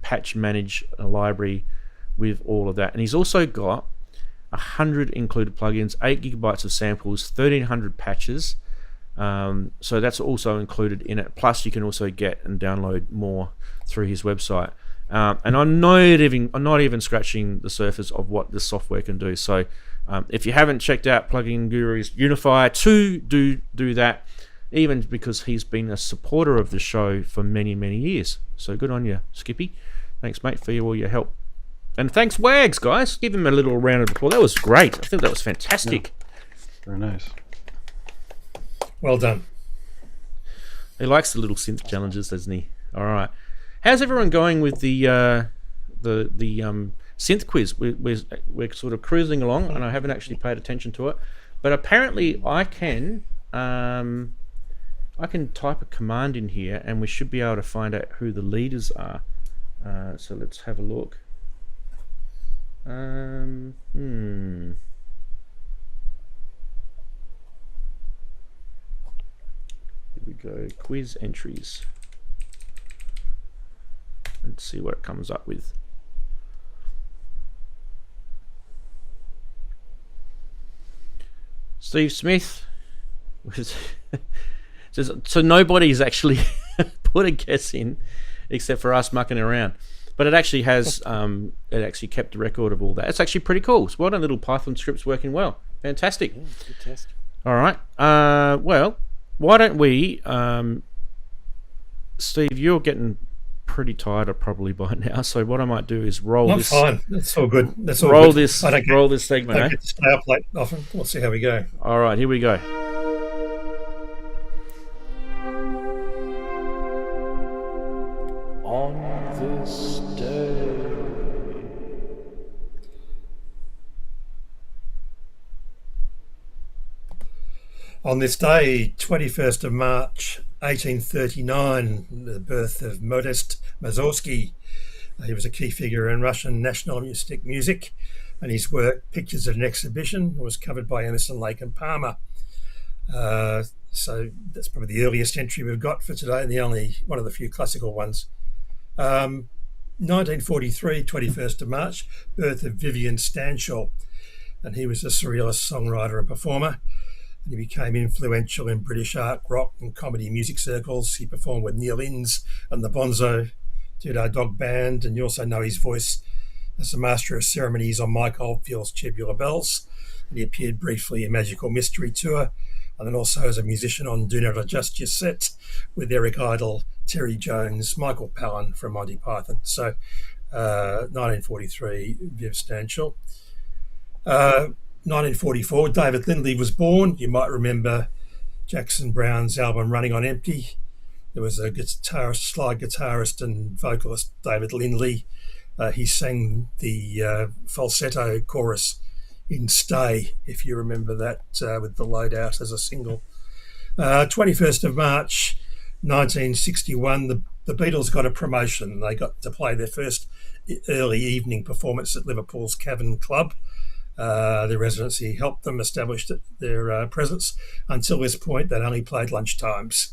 patch manage a library with all of that. And he's also got 100 included plugins, 8 gigabytes of samples, 1300 patches. So that's also included in it. Plus, you can also get and download more through his website. And I'm not even scratching the surface of what this software can do. So if you haven't checked out Plugin Guru's Unify 2, do that. Even because he's been a supporter of the show for many, many years. So good on you, Skippy. Thanks, mate, for all your help. And thanks, Wags, guys. Give him a little round of applause. That was great. I think that was fantastic. Yeah. Very nice. Well done. He likes the little synth challenges, doesn't he? All right. How's everyone going with the synth quiz? We're sort of cruising along, and I haven't actually paid attention to it. But apparently, I can I can type a command in here, and we should be able to find out who the leaders are. So let's have a look. Here we go. Quiz entries. Let's see what it comes up with. Steve Smith says, so nobody's actually put a guess in except for us mucking around. But it actually has, it actually kept a record of all that. It's actually pretty cool. It's well done, little Python scripts working well. Fantastic. Yeah, good test. All right. Well, why don't we, Steve, you're getting pretty tired probably by now. So what I might do is roll I'm this. fine. That's all good. That's all Roll good. this. I don't get, Roll this segment. I don't Eh? get to stay up late often. We'll see how we go. All right. Here we go. On this day. On this day, 21st of March, 1839, the birth of Modest Mussorgsky. He was a key figure in Russian nationalistic music, and his work, Pictures of an Exhibition, was covered by Emerson, Lake and Palmer. So that's probably the earliest entry we've got for today, and the only one of the few classical ones. 1943, 21st of March, birth of Vivian Stanshall, and he was a surrealist songwriter and performer. He became influential in British art, rock and comedy music circles. He performed with Neil Innes and the Bonzo Two-Day Dog Band, and you also know his voice as the master of ceremonies on Mike Oldfield's Tubular Bells. And he appeared briefly in Magical Mystery Tour, and then also as a musician on Do Not Adjust Your Set with Eric Idle, Terry Jones, Michael Palin from Monty Python. So 1943, Viv Stanshall. 1944, David Lindley was born. You might remember Jackson Browne's album Running on Empty. There was a guitarist, slide guitarist and vocalist, David Lindley. He sang the falsetto chorus in Stay, if you remember that, with the Loadout as a single. 21st of March, 1961, the Beatles got a promotion. They got to play their first early evening performance at Liverpool's Cavern Club. Their residency helped them establish their presence. Until this point, they'd only played lunchtimes.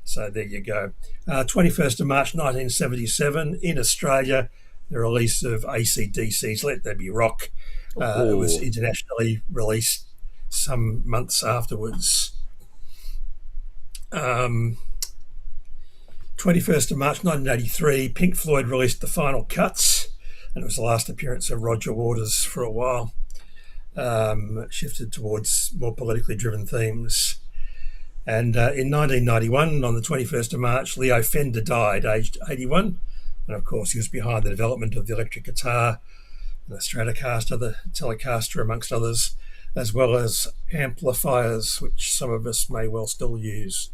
So there you go. 21st of March 1977, in Australia, the release of AC/DC's Let There Be Rock. It was internationally released some months afterwards. 21st of March 1983, Pink Floyd released The Final Cuts, and it was the last appearance of Roger Waters for a while. Shifted towards more politically driven themes. And in 1991, on the 21st of March, Leo Fender died, aged 81. And of course, he was behind the development of the electric guitar, the Stratocaster, the Telecaster, amongst others, as well as amplifiers, which some of us may well still use.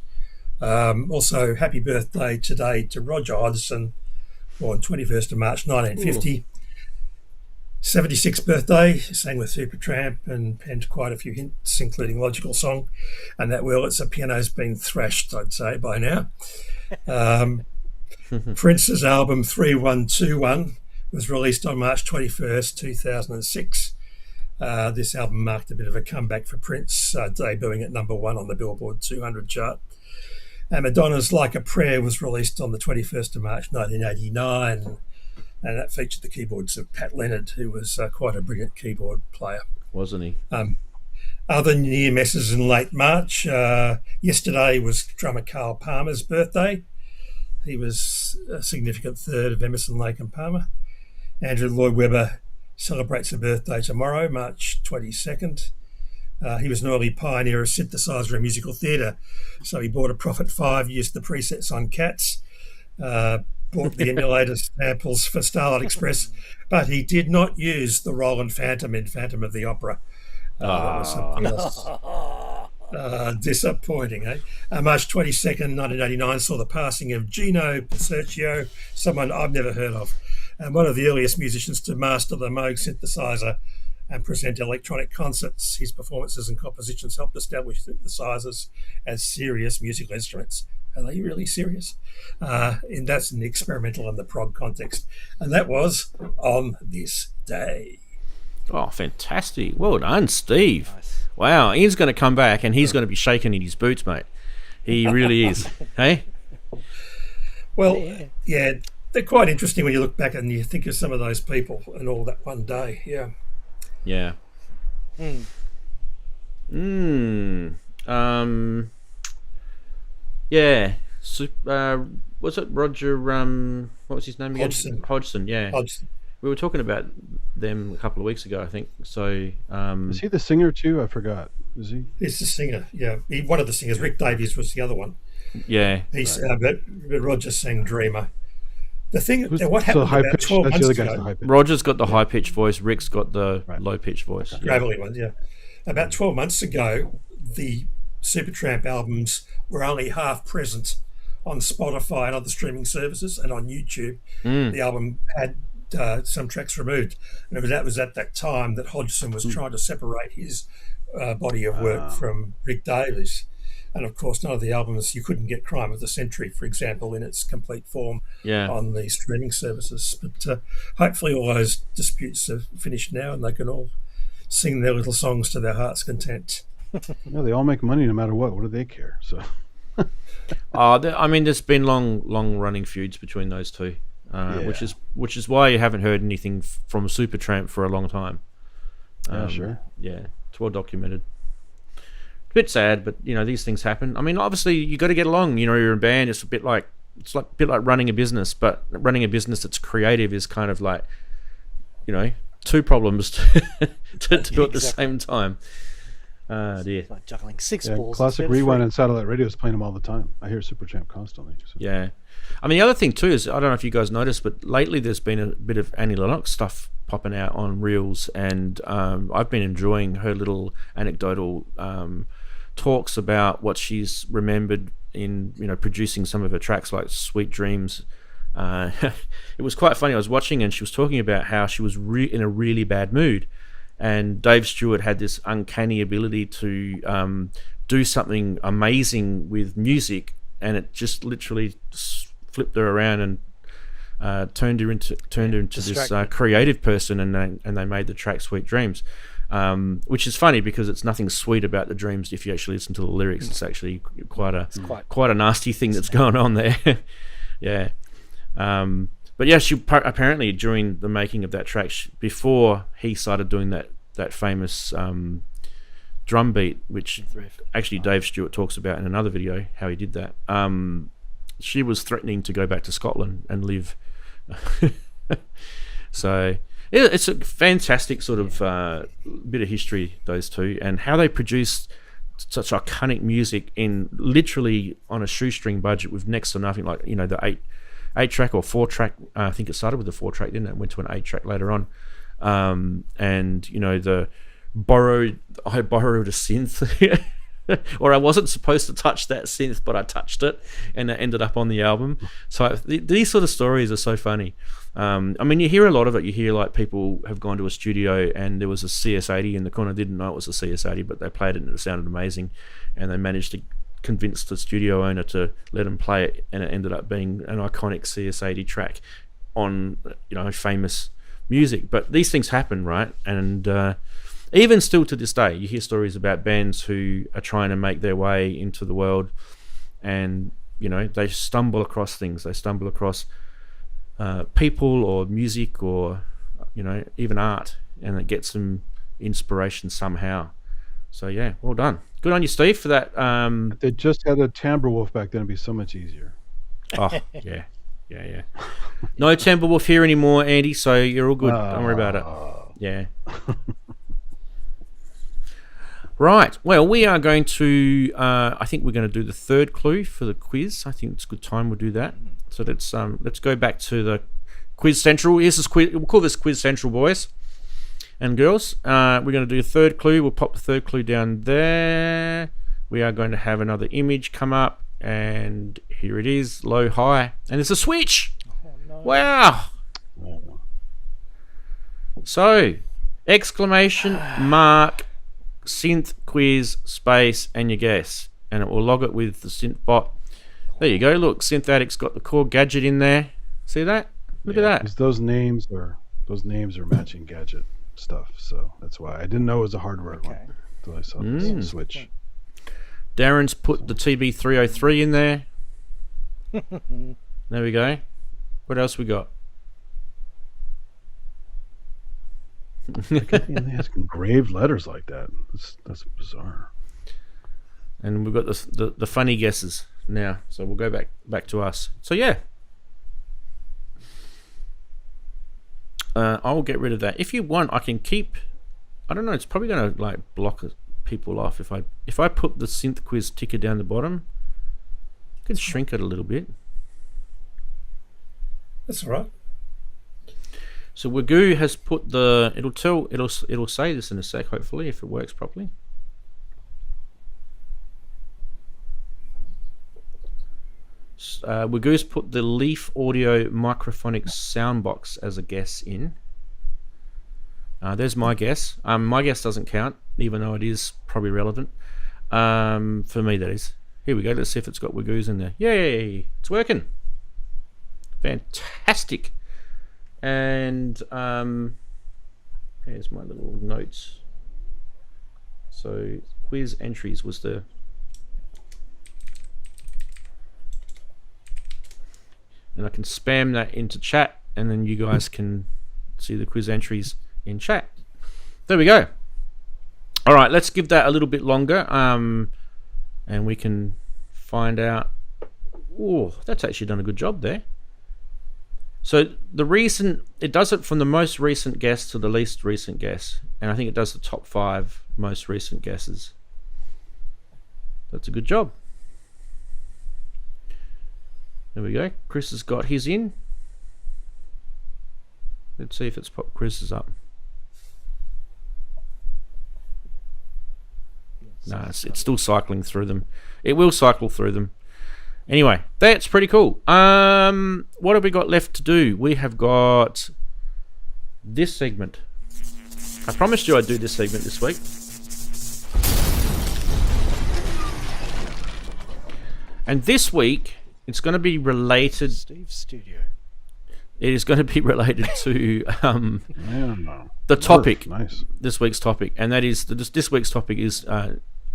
Also, happy birthday today to Roger Hodgson, born 21st of March 1950. Ooh. 76th birthday, sang with Supertramp and penned quite a few hits, including Logical Song. And that It's a Piano's been thrashed, I'd say, by now. Prince's album 3121 was released on March 21st, 2006. This album marked a bit of a comeback for Prince, debuting at number 1 on the Billboard 200 chart. And Madonna's Like a Prayer was released on the 21st of March 1989. And that featured the keyboards of Pat Leonard, who was quite a brilliant keyboard player. Wasn't he? Other near misses in late March. Yesterday was drummer Carl Palmer's birthday. He was a significant third of Emerson, Lake and Palmer. Andrew Lloyd Webber celebrates a birthday tomorrow, March 22nd. He was an early pioneer of synthesizer and musical theatre. So he bought a Prophet 5, used the presets on Cats, bought the emulator samples for Starlight Express, but he did not use the Roland Phantom in Phantom of the Opera. That was something else. Disappointing, eh? March 22nd, 1989 saw the passing of Gino Passerchio, someone I've never heard of, and one of the earliest musicians to master the Moog synthesizer and present electronic concerts. His performances and compositions helped establish synthesizers as serious musical instruments. Are they really serious? And that's in the experimental and the prog context. And that was On This Day. Oh, fantastic. Well done, Steve. Nice. Wow, Ian's going to come back and he's going to be shaking in his boots, mate. He really is. Hey? Well, yeah, they're quite interesting when you look back and you think of some of those people and all that one day. Yeah. Yeah. Yeah. Was it Roger? What was his name again? Hodgson. Yeah. Hodgson. We were talking about them a couple of weeks ago, I think. So. Is he the singer too? I forgot. Is he? He's the singer. Yeah, one of the singers. Rick Davies was the other one. Yeah. He's but Roger sang Dreamer. The thing, Who's what happened high about pitch? 12 That's the months other guy's the ago, high pitch. Roger's got the high pitched voice. Rick's got the Right. low pitched voice. Yeah. gravelly ones, yeah. About 12 months ago, the Supertramp albums were only half present on Spotify and other streaming services, and on YouTube. The album had some tracks removed, and that was at that time that Hodgson was trying to separate his body of work from Rick Davies. And of course, none of the albums, you couldn't get Crime of the Century, for example, in its complete form Yeah. on the streaming services. But hopefully all those disputes are finished now and they can all sing their little songs to their heart's content. No, they all make money no matter what. What do they care? So I mean, there's been long running feuds between those two, which is why you haven't heard anything from Supertramp for a long time. yeah, sure. Yeah, it's well documented. A bit sad, but you know these things happen. I mean, obviously you got to get along. You know, you're a band. It's a bit like running a business, but running a business that's creative is kind of like, you know, two problems to do at the same time. Dear. It's like juggling six Yeah, balls. Classic instead of Rewind three. and satellite radio is playing them all the time. I hear Supertramp constantly. So. Yeah. I mean, the other thing too is, I don't know if you guys noticed, but lately there's been a bit of Annie Lennox stuff popping out on Reels, and I've been enjoying her little anecdotal talks about what she's remembered in, you know, producing some of her tracks like Sweet Dreams. It was quite funny. I was watching and she was talking about how she was in a really bad mood, and Dave Stewart had this uncanny ability to do something amazing with music, and it just literally flipped her around and turned her into this creative person, and they made the track Sweet Dreams, which is funny because it's nothing sweet about the dreams. If you actually listen to the lyrics, it's actually quite a nasty thing that's going on there. Yeah. But yeah, she apparently during the making of that track, before he started doing that famous drum beat, which actually Dave Stewart talks about in another video how he did that. She was threatening to go back to Scotland and live. So it's a fantastic sort of bit of history, those two, and how they produced such iconic music in literally on a shoestring budget with next to nothing, like, you know, the 8-track or 4-track. I think it started with the 4-track, didn't it? Went to an 8-track later on. And you know, I borrowed a synth, or I wasn't supposed to touch that synth, but I touched it, and it ended up on the album. So these sort of stories are so funny. I mean, you hear a lot of it. You hear like people have gone to a studio and there was a CS80 in the corner, didn't know it was a CS80, but they played it and it sounded amazing, and they managed to convince the studio owner to let them play it, and it ended up being an iconic CS80 track on, you know, famous music. But these things happen, right? And even still to this day, you hear stories about bands who are trying to make their way into the world, and you know, they stumble across things. They stumble across people or music or, you know, even art, and it gets them inspiration somehow. So yeah, well done. Good on you, Steve, for that. If they just had a timbre wolf back then, it'd be so much easier. Oh yeah. No Timberwolf here anymore, Andy, so you're all good. Don't worry about it. Yeah. Right. Well, we are going to. I think we're going to do the third clue for the quiz. I think it's a good time we'll do that. So let's go back to the Quiz Central. Here's this quiz. We'll call this Quiz Central, boys and girls. We're going to do a third clue. We'll pop the third clue down there. We are going to have another image come up, and here it is, low, high, and it's a switch. Oh, no. Wow. So, Exclamation mark Synth Quiz space and your guess, and it will log it with the synth bot. There you go. Look, SynthAddict's got the core gadget in there. See that? Look at that. 'Cause those names are matching gadget stuff, so that's why I didn't know it was a hardware one until I saw the switch. Daren's put the TB303 in there. There we go. What else we got? And they have engraved letters like that. That's bizarre. And we've got the funny guesses now. So we'll go back to us. So yeah. I will get rid of that. If you want, I can keep. I don't know. It's probably going to like block people off if I put the Synth Quiz ticker down the bottom. I can shrink it a little bit. That's all right. So Wagoo has put the. It'll say this in a sec. Hopefully, if it works properly. Wagoo's put the Leaf Audio Microphonic Soundbox as a guess in. There's my guess. My guess doesn't count, even though it is probably relevant. For me, that is. Here we go. Let's see if it's got Wagoo's in there. Yay! It's working. Fantastic. And here's my little notes. So quiz entries was the. And I can spam that into chat, and then you guys can see the quiz entries in chat. There we go. All right, let's give that a little bit longer, and we can find out. Oh, that's actually done a good job there. So the reason it does it from the most recent guess to the least recent guess, and I think it does the top 5 most recent guesses. That's a good job. There we go. Chris has got his in. Let's see if it's popped Chris's up. No, it's still cycling through them. It will cycle through them. Anyway, that's pretty cool. What have we got left to do? We have got this segment. I promised you I'd do this segment this week. And this week, it's going to be related. Steve's studio. It is going to be related to the topic. Nice. This week's topic, and that is this week's topic is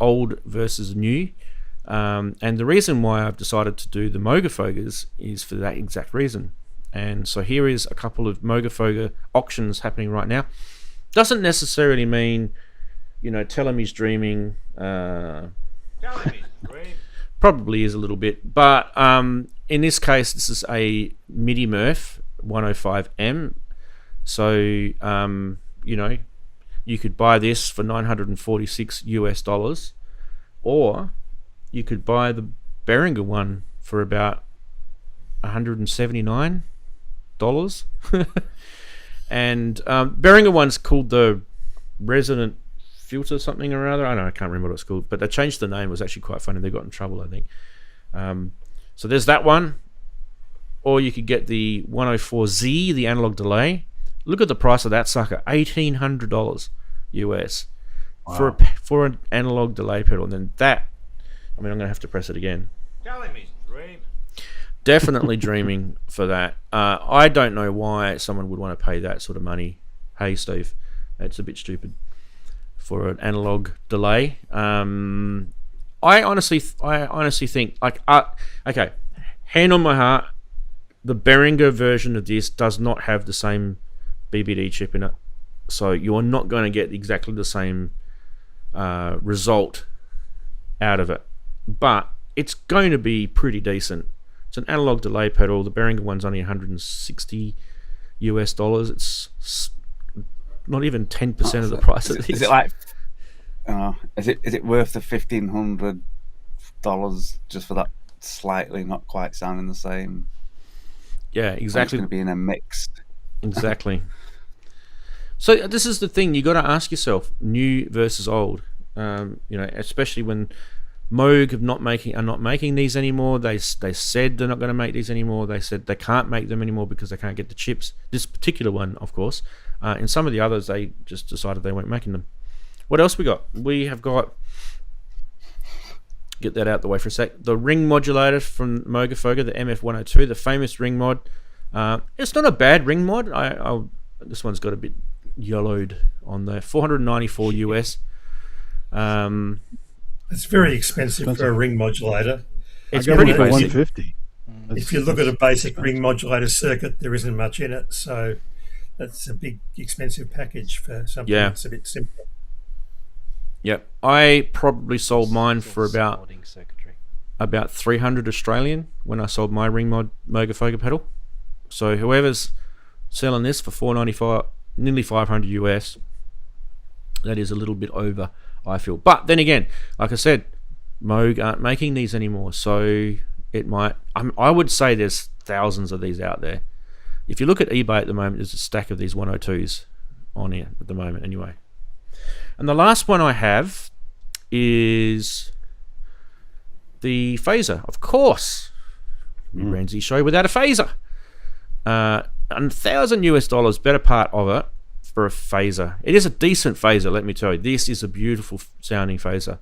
old versus new. And the reason why I've decided to do the Mogafogas is for that exact reason. And so here is a couple of Mogafoga auctions happening right now. Doesn't necessarily mean, tell him he's dreaming. Tell him he's dreaming. Probably is a little bit, but in this case, this is a MIDI Murph 105M. So you could buy this for $946 or you could buy the Behringer one for about $179. And Behringer one's called the Resonant Filter something or other. I can't remember what it's called, but they changed the name. It was actually quite funny. They got in trouble, I think. So there's that one. Or you could get the 104Z, the analog delay. Look at the price of that sucker, $1,800 US. Wow. For an analog delay pedal. And then that, I'm going to have to press it again. Tell him he's dreaming. Definitely dreaming for that. I don't know why someone would want to pay that sort of money. Hey, Steve, that's a bit stupid for an analog delay. I honestly think, okay, hand on my heart, the Behringer version of this does not have the same BBD chip in it, so you're not going to get exactly the same result out of it, but it's going to be pretty decent. It's an analog delay pedal. The Behringer one's only $160 US. It's not even 10% of the price of this. Is it like? Is it worth the $1,500 just for that slightly not quite sounding the same? Yeah, exactly. It's going to be in a mix. Exactly. So this is the thing you got to ask yourself: new versus old. Especially when Moog are not making these anymore. They said they're not going to make these anymore. They said they can't make them anymore because they can't get the chips. This particular one, of course, In some of the others, they just decided they weren't making them. What else we got? We have got, get that out the way for a sec, the ring modulator from Mogafoga, the MF102, the famous ring mod. It's not a bad ring mod. This one's got a bit yellowed on there. $494 US. It's very expensive for a ring modulator. It's I got pretty it for basic. $150. If you look at a basic ring modulator circuit, there isn't much in it, so that's a big expensive package for something that's a bit simpler. Yep, I probably sold mine for about Modding circuitry. 300 Australian when I sold my ring mod Mogafoga pedal. So whoever's selling this for $495, nearly 500 US, that is a little bit over, I feel. But then again, like I said, Moog aren't making these anymore, so it might. I would say there's thousands of these out there. If you look at eBay at the moment, there's a stack of these 102s on here at the moment, anyway. And the last one I have is the phaser, of course. Ranzee show without a phaser. $1,000 US, better part of it for a phaser. It is a decent phaser, let me tell you. This is a beautiful sounding phaser.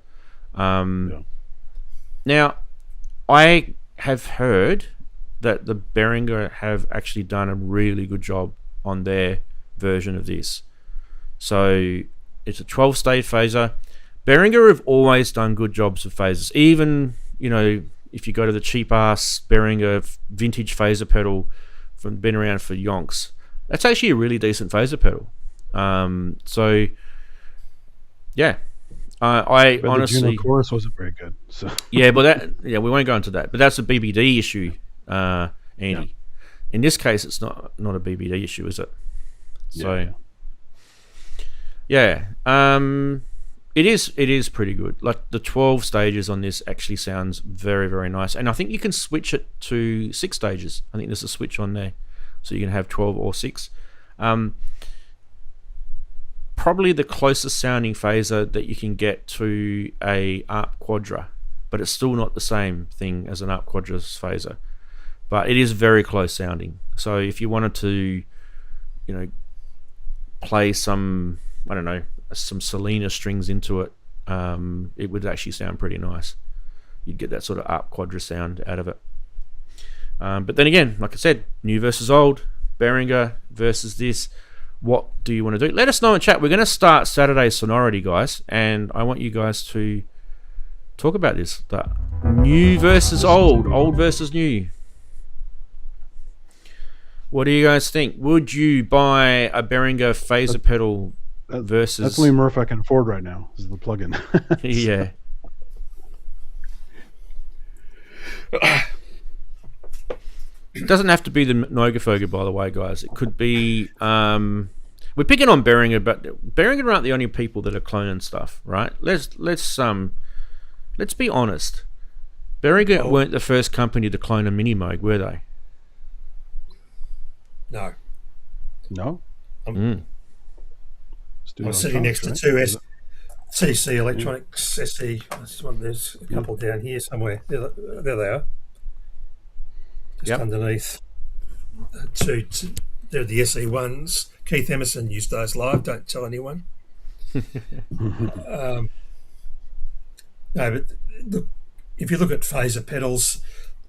Now, I have heard that the Behringer have actually done a really good job on their version of this. So it's a 12-stage phaser. Behringer have always done good jobs of phasers. Even, if you go to the cheap-ass Behringer vintage phaser pedal from been around for yonks, that's actually a really decent phaser pedal. I But honestly, the Juno chorus wasn't very good. So but we won't go into that. But that's a BBD issue, Andy. Yeah. In this case, it's not a BBD issue, is it? So, it is pretty good. Like the 12 stages on this actually sounds very, very nice, and I think you can switch it to 6 stages. I think there's a switch on there, so you can have 12 or 6. Probably the closest sounding phaser that you can get to a ARP Quadra, but it's still not the same thing as an ARP Quadra's phaser. But it is very close sounding. So if you wanted to, play some, I don't know, some Selena strings into it, it would actually sound pretty nice. You'd get that sort of ARP Quadra sound out of it. But then again, like I said, new versus old, Behringer versus this. What do you want to do? Let us know in chat. We're going to start Saturday's Sonority, guys, and I want you guys to talk about this. The new versus old versus new. What do you guys think? Would you buy a Behringer phaser pedal versus... That's the only Murph I can afford right now, is the plug-in. Yeah. It doesn't have to be the Mogafoga, by the way, guys. It could be... we're picking on Behringer, but Behringer aren't the only people that are cloning stuff, right? Let's be honest. Behringer weren't the first company to clone a Mini Moog, were they? No. No? I'm sitting next to two CC Electronics SE. There's a couple down here somewhere. There they are. Just underneath. They're the SE1s. Keith Emerson used those live. Don't tell anyone. No, but look, if you look at phaser pedals,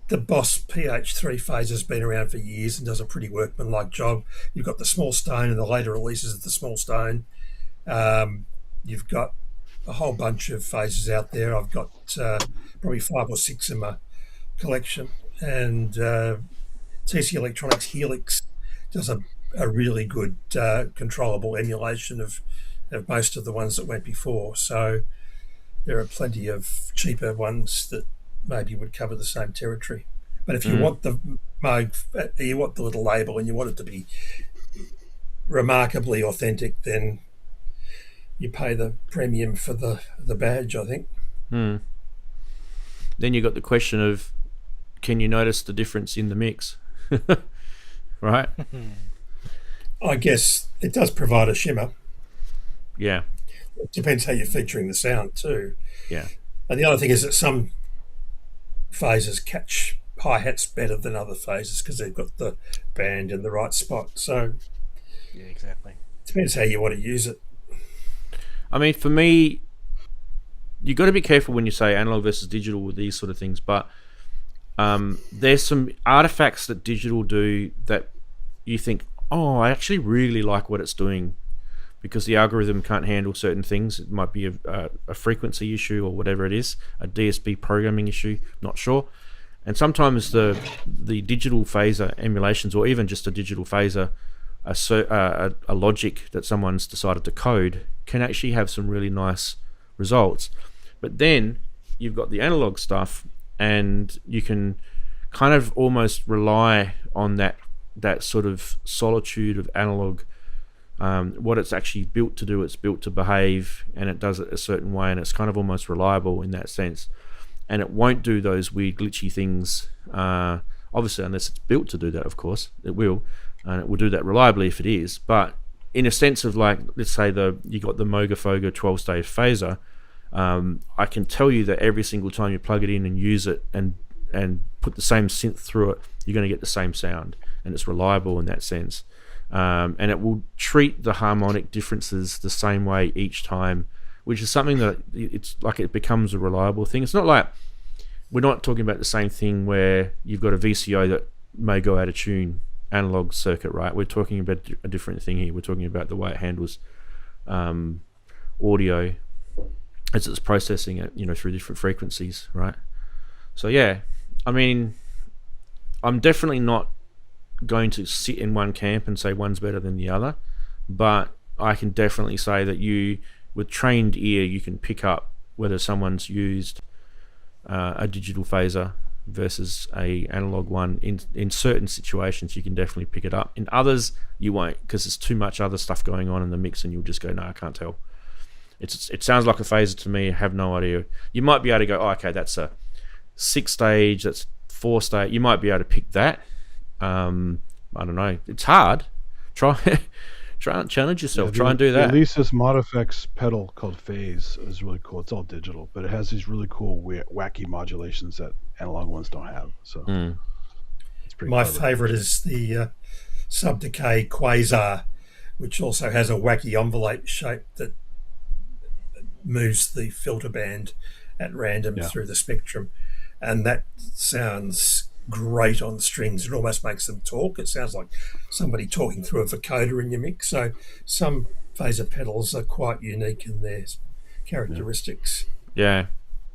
the Boss PH3 phaser's been around for years and does a pretty workmanlike job. You've got the Small Stone and the later releases of the Small Stone. You've got a whole bunch of phasers out there. I've got probably 5 or 6 in my collection. And TC Electronics Helix does a really good controllable emulation of most of the ones that went before. So there are plenty of cheaper ones that maybe would cover the same territory. But if you want the Moog, you want the little label and you want it to be remarkably authentic, then you pay the premium for the badge, I think. Then you got the question of, can you notice the difference in the mix? Right? I guess it does provide a shimmer. Yeah. It depends how you're featuring the sound too. Yeah. And the other thing is that some phasers catch hi-hats better than other phasers because they've got the band in the right spot. So Yeah, exactly. Depends how you want to use it. I mean, for me, you got to be careful when you say analog versus digital with these sort of things, but there's some artifacts that digital do that you think, oh, I actually really like what it's doing, because the algorithm can't handle certain things. It might be a frequency issue or whatever it is, a DSP programming issue, not sure. And sometimes the digital phaser emulations, or even just a digital phaser, a logic that someone's decided to code, can actually have some really nice results. But then you've got the analog stuff, and you can kind of almost rely on that sort of solitude of analog. What it's actually built to do, it's built to behave, and it does it a certain way, and it's kind of almost reliable in that sense. And it won't do those weird glitchy things, obviously, unless it's built to do that. Of course it will, and it will do that reliably if it is. But in a sense of, like, let's say you got the Moga Foga 12-stage phaser, I can tell you that every single time you plug it in and use it and put the same synth through it, you're going to get the same sound, and it's reliable in that sense. And it will treat the harmonic differences the same way each time, which is something that it's like it becomes a reliable thing. It's not like, we're not talking about the same thing where you've got a VCO that may go out of tune analog circuit, right? We're talking about a different thing here. We're talking about the way it handles audio as it's processing it, through different frequencies, right? So yeah, I mean, I'm definitely not going to sit in one camp and say one's better than the other, but I can definitely say that with trained ear, you can pick up whether someone's used a digital phaser versus a analog one. In certain situations, you can definitely pick it up. In others, you won't, because there's too much other stuff going on in the mix, and you'll just go, no, I can't tell. It sounds like a phaser to me. I have no idea. You might be able to go, oh, okay, that's a 6-stage, that's 4-stage. You might be able to pick that. I don't know. It's hard. Try and challenge yourself. Try and do that. At least this Mod Effects pedal called Phase is really cool. It's all digital, but it has these really cool, wacky modulations that analog ones don't have. So it's pretty. My clever. favourite is the Sub-Decay Quasar, which also has a wacky envelope shape that moves the filter band at random through the spectrum, and that sounds great on strings. It almost makes them talk. It sounds like somebody talking through a vocoder in your mix. So some phaser pedals are quite unique in their characteristics. Yeah,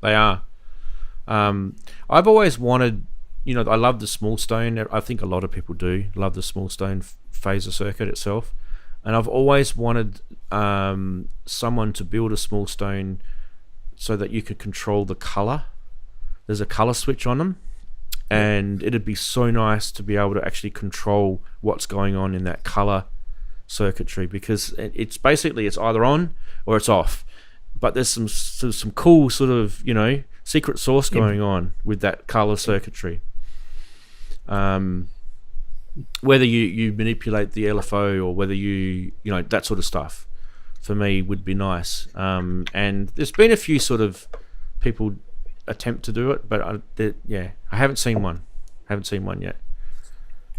they are. I've always wanted, I love the small stone. I think a lot of people do love the small stone phaser circuit itself, and I've always wanted someone to build a small stone so that you could control the color. There's a color switch on them, and it'd be so nice to be able to actually control what's going on in that color circuitry, because it's basically, it's either on or it's off, but there's some cool sort of secret sauce going on with that color circuitry. Whether you manipulate the LFO or whether you that sort of stuff, for me, would be nice. And there's been a few sort of people attempt to do it, but I haven't seen one. Yet.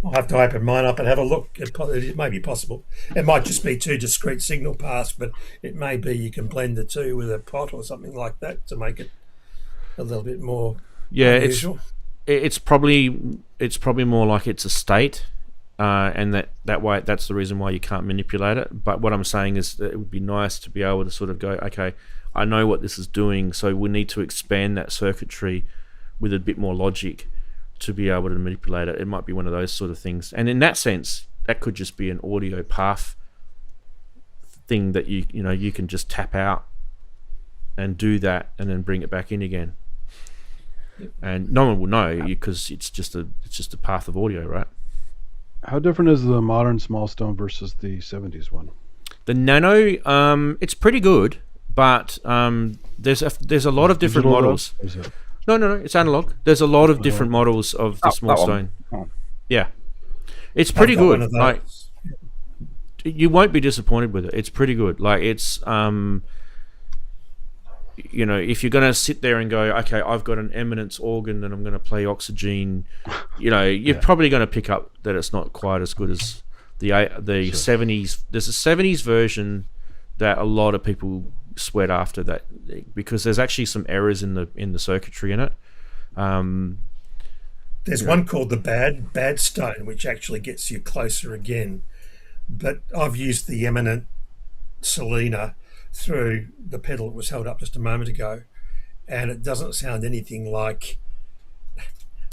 I'll have to open mine up and have a look. It may be possible. It might just be 2 discrete signal paths, but it may be you can blend the two with a pot or something like that to make it a little bit more unusual. It's probably more like it's a state, and that way, that's the reason why you can't manipulate it. But what I'm saying is that it would be nice to be able to sort of go, okay, I know what this is doing, so we need to expand that circuitry with a bit more logic to be able to manipulate it. It might be one of those sort of things, and in that sense, that could just be an audio path thing that you can just tap out and do that, and then bring it back in again. And no one will know, because it's just a path of audio, right? How different is the modern small stone versus the 70s one? The Nano, it's pretty good, but there's a lot of different models. No, it's analog. There's a lot of different models of the small stone. Yeah, it's pretty good. Like, you won't be disappointed with it. It's pretty good. Like, it's if you're going to sit there and go, okay, I've got an eminence organ and I'm going to play Oxygen, you're probably going to pick up that it's not quite as good as the 70s. There's a 70s version that a lot of people sweat after that because there's actually some errors in the circuitry in it. There's one called the bad stone, which actually gets you closer again. But I've used the eminent Selena through the pedal that was held up just a moment ago, and it doesn't sound anything like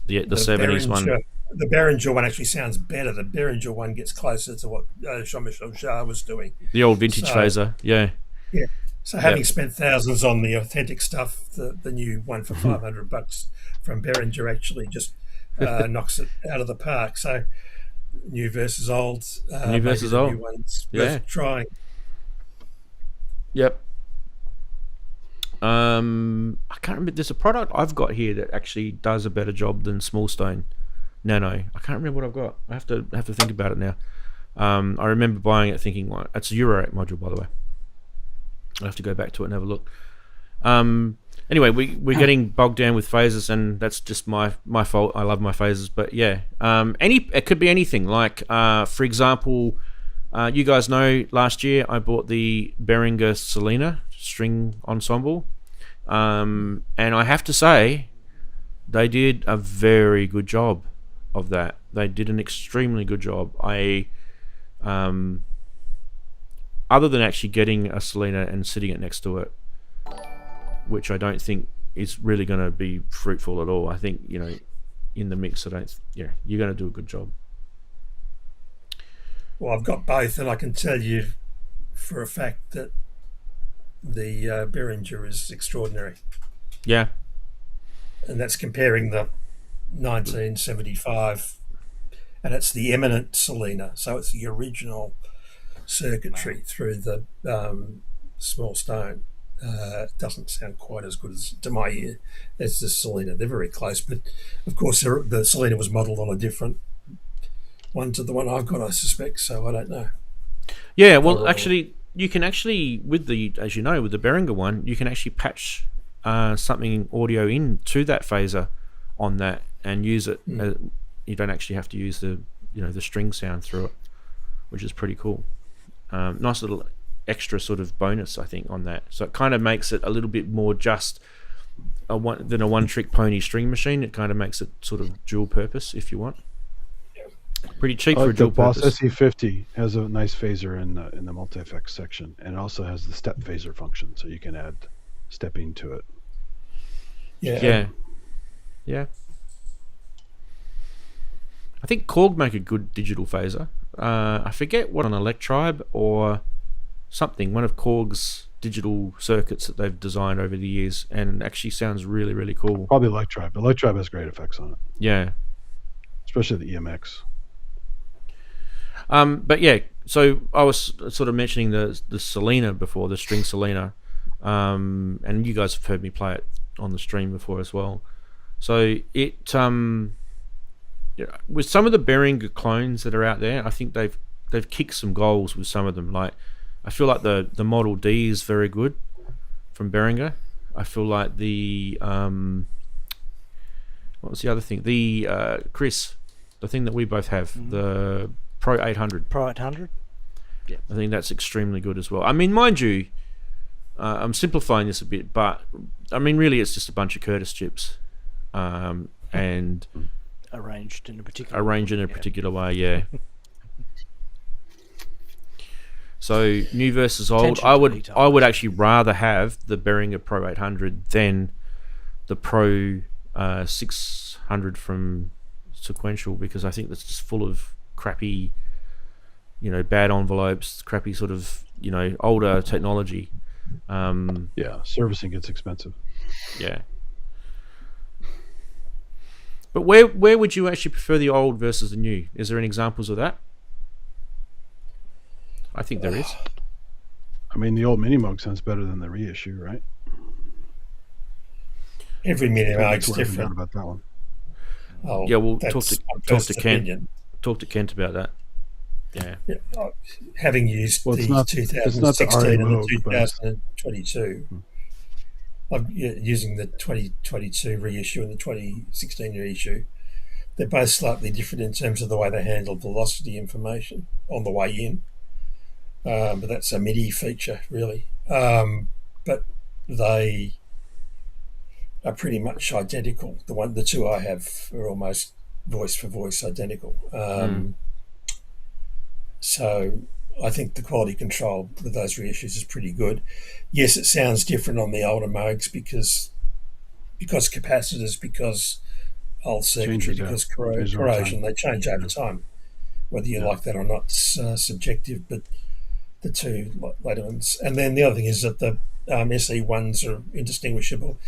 the 70s one. The Behringer one actually sounds better. The Behringer one gets closer to what Jean-Michel Jarre was doing. The old vintage phaser, yeah. Yeah. So having spent thousands on the authentic stuff, the new one for $500 from Behringer actually just knocks it out of the park. So new versus old. New versus old. New one's worth trying. Yep. I can't remember. There's a product I've got here that actually does a better job than Smallstone Nano. I can't remember what I've got. I have to think about it now. I remember buying it thinking, well, it's a eurorack module, by the way. I'll have to go back to it and have a look. Anyway, we're getting bogged down with phases, and that's just my fault. I love my phases, but yeah, it could be anything. Like, for example, you guys know last year I bought the Behringer Selena string ensemble, and I have to say they did a very good job of that. They did an extremely good job. Other than actually getting a Selena and sitting it next to it, which I don't think is really going to be fruitful at all. I think, in the mix, you're going to do a good job. Well, I've got both, and I can tell you for a fact that the Behringer is extraordinary. Yeah. And that's comparing the 1975, and it's the eminent Selena, so it's the original circuitry through the small stone. It doesn't sound quite as good to my ear as the Selena. They're very close, but of course the Selena was modelled on a different one to the one I've got, I suspect, so I don't know. Yeah, well, actually, you can actually, with the Behringer one, you can actually patch something audio into that phaser on that and use it. You don't actually have to use the string sound through it, which is pretty cool. Nice little extra sort of bonus, I think, on that. So it kind of makes it a little bit more just than a one-trick pony string machine. It kind of makes it sort of dual purpose, if you want. Pretty cheap for a dual purpose. The Boss SE50 has a nice phaser in the multi-effects section, and it also has the step phaser function, so you can add stepping to it. Yeah. I think Korg make a good digital phaser. I forget what, an Electribe or something, one of Korg's digital circuits that they've designed over the years, and it actually sounds really, really cool. Probably Electribe. Electribe has great effects on it. Yeah. Especially the EMX. But yeah, so I was sort of mentioning the Selena before, the string Selena, and you guys have heard me play it on the stream before as well. So it, with some of the Behringer clones that are out there, I think they've kicked some goals with some of them. Like, I feel like the Model D is very good from Behringer. I feel like the what was the other thing? The Chris, the thing that we both have, the Pro 800. Pro 800? Yeah. I think that's extremely good as well. I mean, mind you, I'm simplifying this a bit, but I mean, really, it's just a bunch of Curtis chips, and arranged in a particular way, yeah. So new versus old, I would actually rather have the Behringer Pro 800 than the Pro 600 from Sequential, because I think that's just full of crappy, bad envelopes, crappy sort of, older technology. Servicing gets expensive. Yeah. But where would you actually prefer the old versus the new? Is there any examples of that? I think there is. I mean, the old Mini Moog sounds better than the reissue, right? Every Mini Moog's different. About that one. Oh, yeah, we'll talk to Kent. Talk to Kent about that. Yeah. Having used the 2016 and the 2022, I'm using the 2022 reissue and the 2016 reissue. they're both slightly different in terms of the way they handle velocity information on the way in. But that's a MIDI feature, really. But they are pretty much identical. The two I have are almost voice for voice identical. So I think the quality control with those reissues is pretty good. Yes, it sounds different on the older Moogs because capacitors, because old circuitry, because corrosion, they change over time. Whether you like that or not, it's subjective, but the two later ones. And then the other thing is that the SE ones are indistinguishable,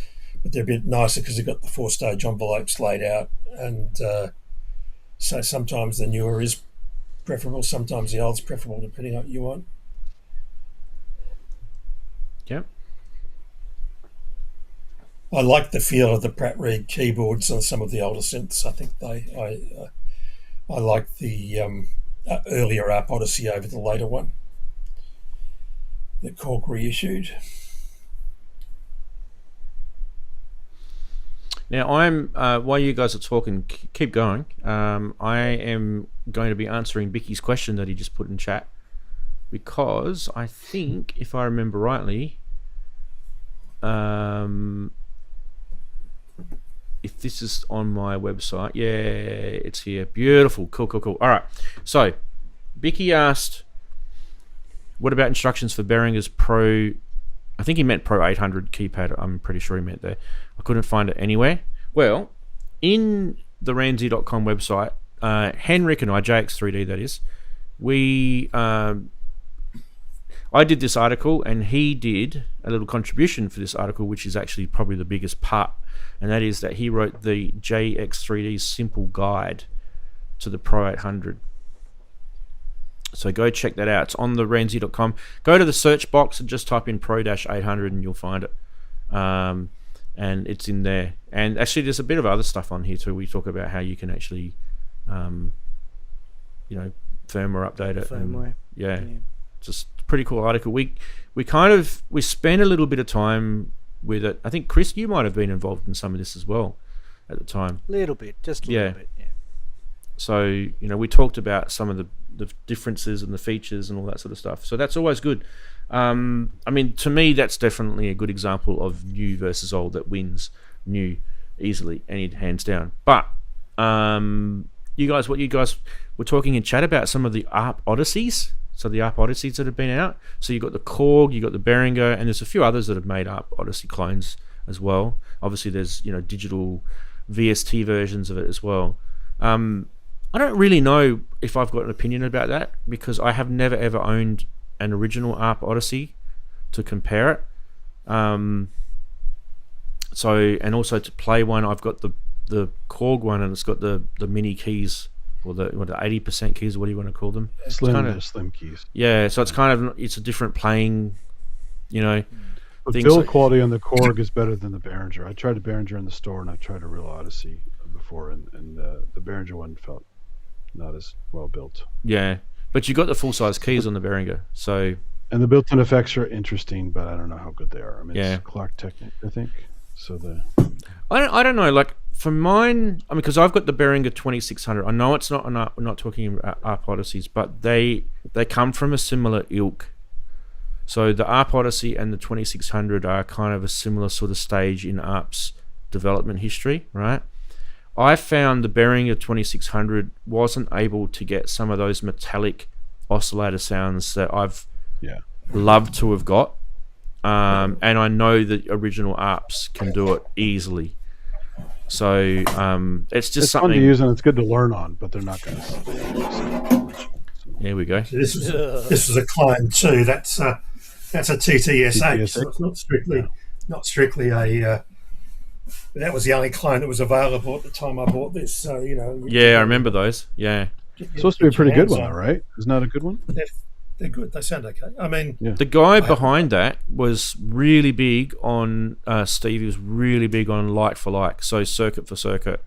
but they're a bit nicer because they've got the 4-stage envelopes laid out. And so sometimes the newer is preferable, sometimes the old's preferable, depending on what you want. Yep. I like the feel of the Pratt Reed keyboards on some of the older synths. I think I like the earlier Arp Odyssey over the later one that Korg reissued. Now, I'm while you guys are talking, keep going. I am going to be answering Bicky's question that he just put in chat, because I think, if I remember rightly, if this is on my website, yeah, it's here. Beautiful, cool. All right. So, Bicky asked, "What about instructions for Behringer's Pro?" I think he meant Pro 800 keypad. I'm pretty sure he meant there. I couldn't find it anywhere. Well, in the Ranzee.com website, Henrik and I, JX3D that is, I did this article and he did a little contribution for this article, which is actually probably the biggest part, and that is that he wrote the JX3D simple guide to the Pro 800. So go check that out. It's on the Ranzee.com. Go to the search box and just type in Pro-800 and you'll find it. And it's in there. And actually, there's a bit of other stuff on here too. We talk about how you can actually, firmware update it. Firmware. Yeah, just a pretty cool article. We spent a little bit of time with it. I think Chris, you might have been involved in some of this as well at the time. Little bit, just a little bit. Yeah. So we talked about some of the differences and the features and all that sort of stuff. So that's always good. I mean, to me, that's definitely a good example of new versus old that wins new easily, any hands down. But what you guys were talking in chat about some of the ARP Odysseys. So the ARP Odysseys that have been out. So you've got the Korg, you've got the Behringer, and there's a few others that have made ARP Odyssey clones as well. Obviously, there's digital VST versions of it as well. I don't really know if I've got an opinion about that, because I have never ever owned an original ARP Odyssey to compare it. And also to play one, I've got the Korg one, and it's got the mini keys, or the 80% keys, or what do you want to call them? Slim keys. Yeah, so it's a different playing, The build quality on the Korg is better than the Behringer. I tried the Behringer in the store, and I tried a real Odyssey before, and the Behringer one felt not as well built. Yeah, but you got the full-size keys on the Behringer, so... And the built-in effects are interesting, but I don't know how good they are. I mean, yeah. It's Clark Technic, I think. So I don't know. Like for mine, I mean, because I've got the Behringer 2600. I know it's not. We're not talking about ARP Odysseys, but they come from a similar ilk. So the ARP Odyssey and the 2600 are kind of a similar sort of stage in ARP's development history, right? I found the Behringer 2600 wasn't able to get some of those metallic oscillator sounds that I've loved to have got. And I know that original ARPs can do it easily. So it's just something fun to use, and it's good to learn on, but they're not going to. There we go. So this was a clone too. That's a TTSH. So it's not strictly a. That was the only clone that was available at the time I bought this. So Yeah, I remember those. Yeah. It's supposed to be a pretty good one, though, right? Isn't that a good one? They're good. They sound okay. I mean, the guy behind that was really big on Steve. He was really big on like for like, so circuit for circuit.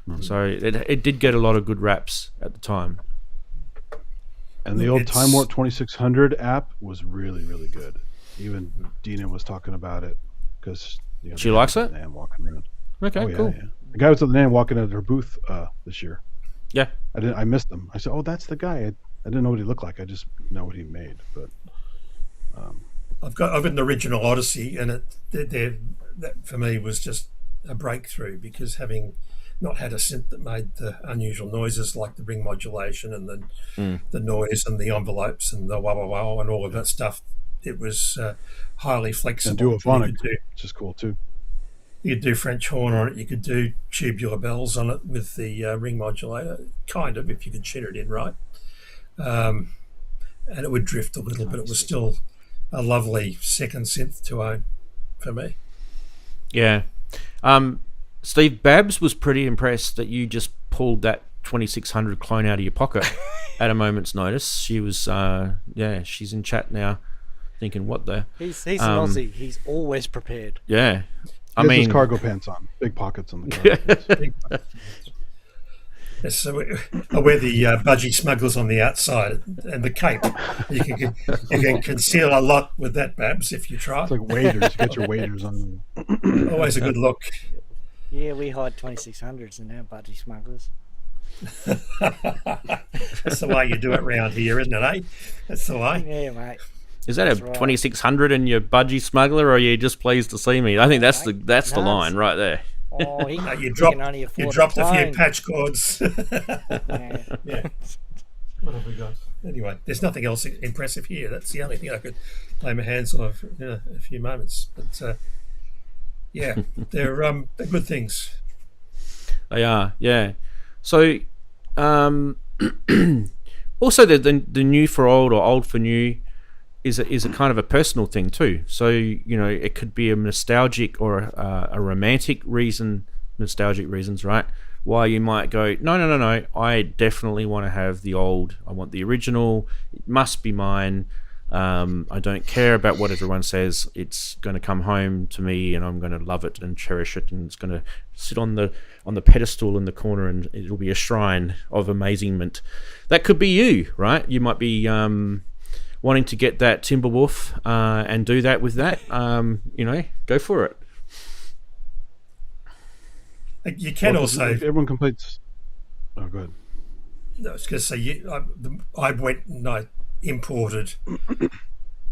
Mm-hmm. So it did get a lot of good raps at the time. And the old Time Warp 2600 app was really, really good. Even Dina was talking about it because she likes it. And walking around. Okay, cool. The guy was at the name walking out of their booth this year. Yeah. I missed him. I said, "Oh, that's the guy." I didn't know what he looked like. I just know what he made. But I've got an original Odyssey, and that for me was just a breakthrough, because having not had a synth that made the unusual noises like the ring modulation and the noise and the envelopes and the wah wah wah and all of that stuff, it was highly flexible. and duophonic, which is cool too. You could do French horn on it. You could do tubular bells on it with the ring modulator, kind of, if you could shit it in right. And it would drift a little, but it was still a lovely second synth to own for me. Yeah. Steve, Babs was pretty impressed that you just pulled that 2600 clone out of your pocket at a moment's notice. She was, she's in chat now thinking, what the... He's an Aussie. He's always prepared. Yeah. He has his cargo pants on, big pockets on the cargo pants. Yes, so I wear the budgie smugglers on the outside and the cape. You can conceal a lot with that, Babs, if you try. It's like waders. You get your waders on. Always a good look. Yeah, we hide 2600s and our budgie smugglers. That's the way you do it round here, isn't it, eh? That's the way. Yeah, mate. Is that a 2600 in your budgie smuggler, or are you just pleased to see me? I think that's the line right there. Oh, you dropped a few patch cords. Yeah. What have we got? Anyway, there's nothing else impressive here. That's the only thing I could lay my hands on in a few moments. But yeah, they're good things. They are, yeah. So, also the new for old or old for new is a kind of a personal thing too. So, you know, it could be a nostalgic or a romantic reason, nostalgic reasons, right? Why you might go, no, I definitely want to have the old. I want the original. It must be mine. I don't care about what everyone says. It's going to come home to me, and I'm going to love it and cherish it, and it's going to sit on the pedestal in the corner, and it'll be a shrine of amazingment. That could be you, right? You might be wanting to get that Timberwolf and do that with that. You know, go for it. You can also. Everyone complains. Oh, go ahead. No, I was going to say, I went and I imported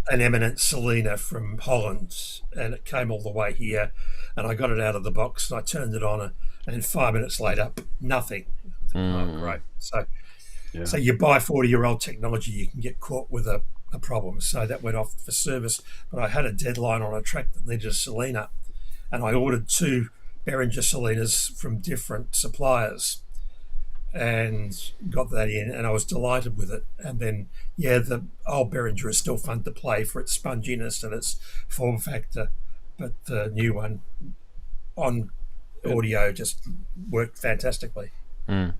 an Eminent Selena from Holland, and it came all the way here, and I got it out of the box and I turned it on, and 5 minutes later, nothing. Oh, great. So you buy 40-year-old technology, you can get caught with a problem. So that went off for service, but I had a deadline on a track that needed a Selena, and I ordered 2 Behringer Selenas from different suppliers and got that in, and I was delighted with it. And then, the old Behringer is still fun to play for its sponginess and its form factor, but the new one on audio just worked fantastically. And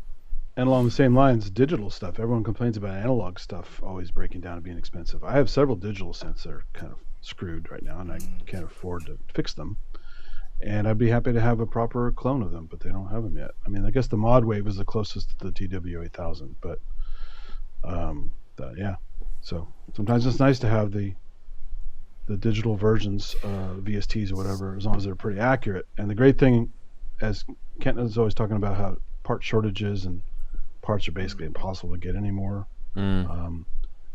along the same lines, digital stuff. Everyone complains about analog stuff always breaking down and being expensive. I have several digital synths that are kind of screwed right now, and I can't afford to fix them. And I'd be happy to have a proper clone of them, but they don't have them yet. I mean, I guess the Mod Wave is the closest to the TW8000, but So sometimes it's nice to have the digital versions, VSTs or whatever, as long as they're pretty accurate. And the great thing, as Kent is always talking about, how part shortages and parts are basically impossible to get anymore.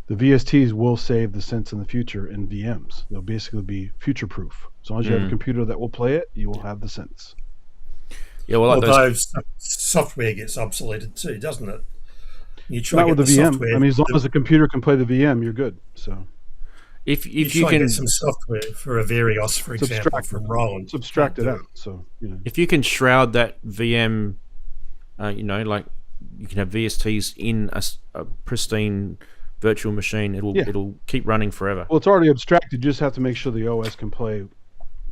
The VSTs will save the synths in the future in VMs. They'll basically be future-proof. As long as you have a computer that will play it, you will have the synths. Yeah, well, although software gets obsoleted too, doesn't it? You try not with the VM. Software. I mean, as long as the computer can play the VM, you're good. So, if you can get some software for a Varios, for example, from Roland, subtract it out. So, if you can shroud that VM, like you can have VSTs in a pristine virtual machine, it'll keep running forever. Well, it's already abstracted. You just have to make sure the OS can play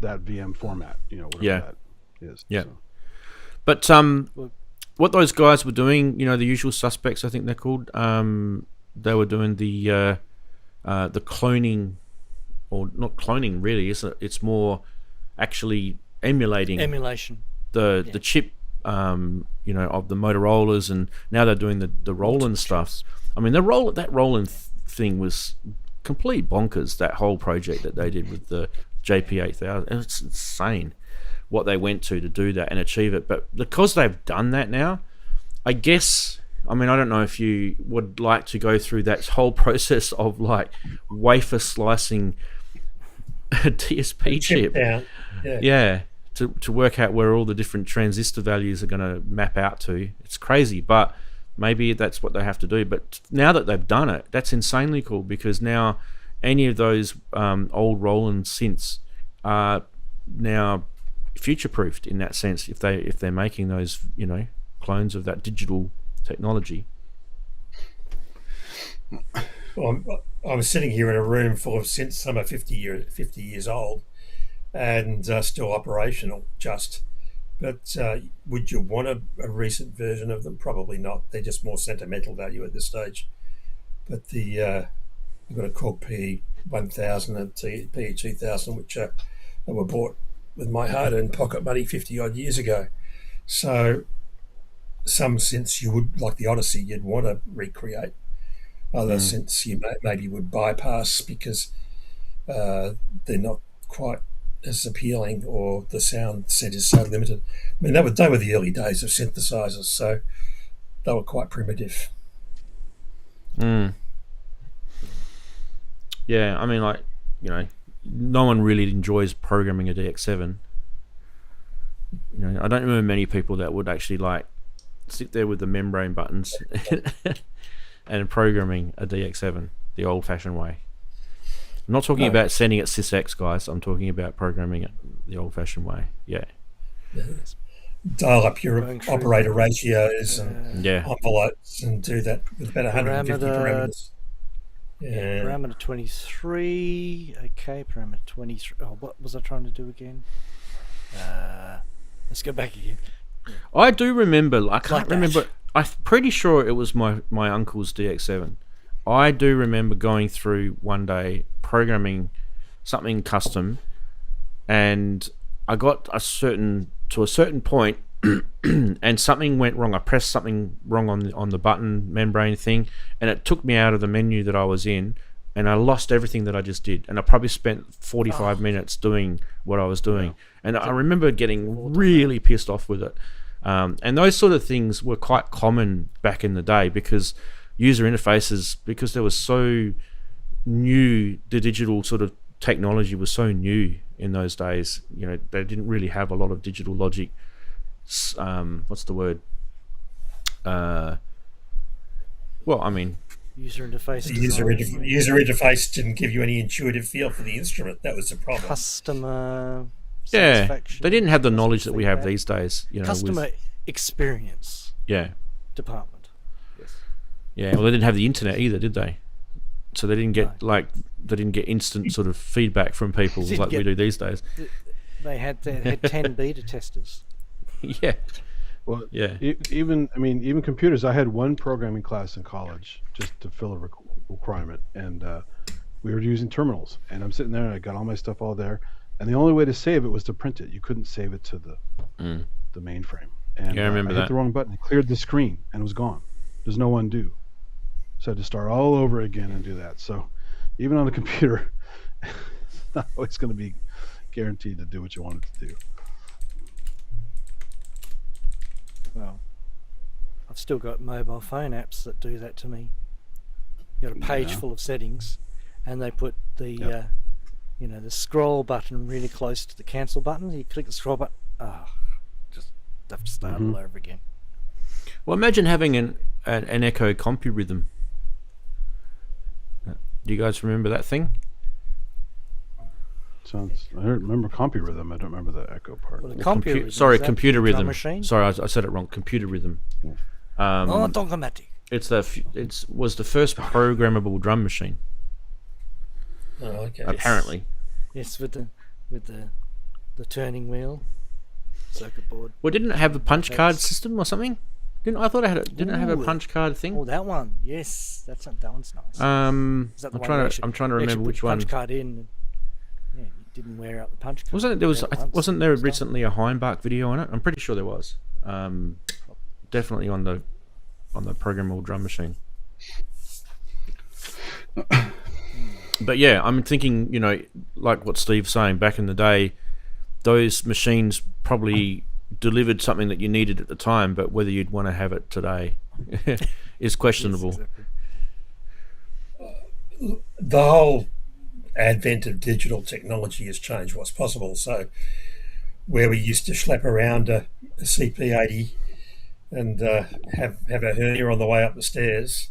that VM format. Whatever that is. Yeah. So. But what those guys were doing, the usual suspects, I think they're called. They were doing the cloning, or not cloning really. It's more actually emulation the chip, of the Motorola's, and now they're doing the Roland stuff. I mean, that Roland thing was complete bonkers. That whole project that they did with the JP8000, it's insane. what they went to do that and achieve it. But because they've done that now, I guess, I mean, I don't know if you would like to go through that whole process of like wafer slicing a DSP chip. Down. Yeah, to work out where all the different transistor values are going to map out to. It's crazy, but maybe that's what they have to do. But now that they've done it, that's insanely cool, because now any of those old Roland synths are now future-proofed in that sense, if they're making those, you know, clones of that digital technology. Well, I'm sitting here in a room full of synths. Some are 50 years old and still operational, but would you want a recent version of them? Probably not. They're just more sentimental value at this stage. But you've got a Korg P1000 and PE2000, which were bought with my hard-earned pocket money 50 odd years ago. So some synths you would, like the Odyssey, you'd want to recreate. Other synths you maybe would bypass because they're not quite as appealing, or the sound set is so limited. I mean, they were the early days of synthesizers, so they were quite primitive. Yeah, I mean, like, you know, no one really enjoys programming a DX7. You know, I don't remember many people that would actually like sit there with the membrane buttons and programming a DX7 the old-fashioned way. I'm not talking about sending it sysx, guys. I'm talking about programming it the old-fashioned way. Yeah. Dial up your operator ratios and envelopes and do that with about 150 parameters. Yeah, parameter 23. Okay, parameter 23. Oh, what was I trying to do again? Let's go back again. I do remember. I can't remember. I'm pretty sure it was my uncle's DX7. I do remember going through one day programming something custom, and I got to a certain point, and something went wrong. I pressed something wrong on the button membrane thing, and it took me out of the menu that I was in, and I lost everything that I just did. And I probably spent 45 minutes doing what I was doing. And I remember getting really pissed off with it. And those sort of things were quite common back in the day, because user interfaces, because there was so new, the digital sort of technology was so new in those days. You know, they didn't really have a lot of digital logic. What's the word? Well, I mean, user interface. The user interface didn't give you any intuitive feel for the instrument. That was the problem. Customer. Yeah, they didn't have the knowledge that we have these days. You know, customer experience. Yeah. Department. Yes. Yeah, well, they didn't have the internet either, did they? So they didn't get instant sort of feedback from people like we do these days. They had 10 beta testers. Yeah. Well, yeah. Even computers. I had one programming class in college just to fill a requirement, and we were using terminals. And I'm sitting there, and I got all my stuff all there, and the only way to save it was to print it. You couldn't save it to the mainframe. And I remember I hit the wrong button. It cleared the screen and it was gone. There's no undo. So I had to start all over again and do that. So even on a computer, it's not always going to be guaranteed to do what you want it to do. Well, I've still got mobile phone apps that do that to me. You got a page full of settings, and they put the the scroll button really close to the cancel button. You click the scroll button, just have to start all over again. Well, imagine having an Echo CompuRhythm. Do you guys remember that thing? I remember CompuRhythm. I don't remember the Echo part. Well, computer rhythm. Machine? Sorry, I said it wrong. Computer rhythm. Automatic. It was the first programmable drum machine. Oh, okay. Apparently. Yes, with the turning wheel, circuit board. Well, didn't it have a punch card system or something? I thought didn't it have a punch card thing? Oh, that one. Yes, that one's nice. I'm trying to remember which one. Punch card in. Yeah, you didn't wear out the punch card. Wasn't there recently a Heimbach video on it? I'm pretty sure there was. Definitely on the programmable drum machine. But yeah, I'm thinking, like what Steve's saying, back in the day, those machines probably delivered something that you needed at the time, but whether you'd want to have it today is questionable. Yes, exactly. The whole advent of digital technology has changed what's possible. So where we used to schlep around a CP80 and have a hernia on the way up the stairs,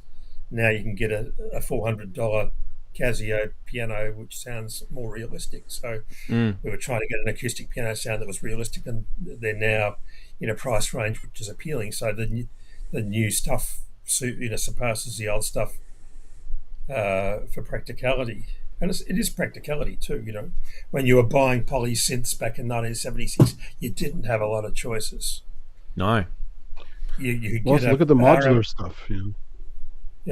now you can get a $400 Casio piano, which sounds more realistic. So we were trying to get an acoustic piano sound that was realistic, and they're now in a price range which is appealing. So the new stuff surpasses the old stuff for practicality. And it is practicality too, When you were buying poly synths back in 1976, you didn't have a lot of choices. No. You could Well, get look at the modular stuff. Yeah.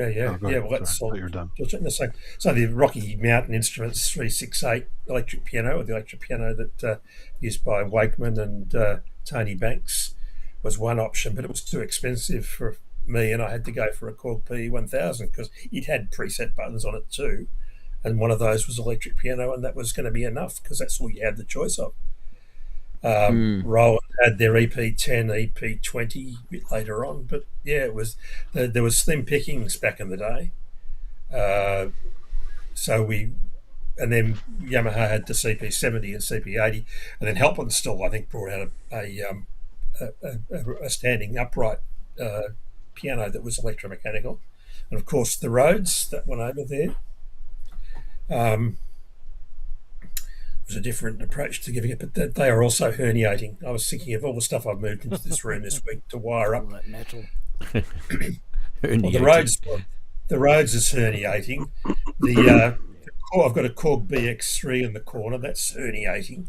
Oh, go Yeah, ahead. well, that's Sorry, I all. thought you were done. So the Rocky Mountain Instruments 368 electric piano, or the electric piano that used by Wakeman and Tony Banks, was one option, but it was too expensive for me, and I had to go for a Korg P1000 because it had preset buttons on it too, and one of those was electric piano, and that was going to be enough because that's all you had the choice of. Roland had their EP10, EP20 a bit later on, but yeah, it was there was slim pickings back in the day. And then Yamaha had the CP70 and CP80, and then Helpman still, I think, brought out a standing upright piano that was electromechanical, and of course the Rhodes that went over there. Was a different approach to giving it, but they are also herniating. I was thinking of all the stuff I've moved into this room this week to wire up. All that metal. Well, the Rhodes is herniating. I've got a Korg BX3 in the corner that's herniating.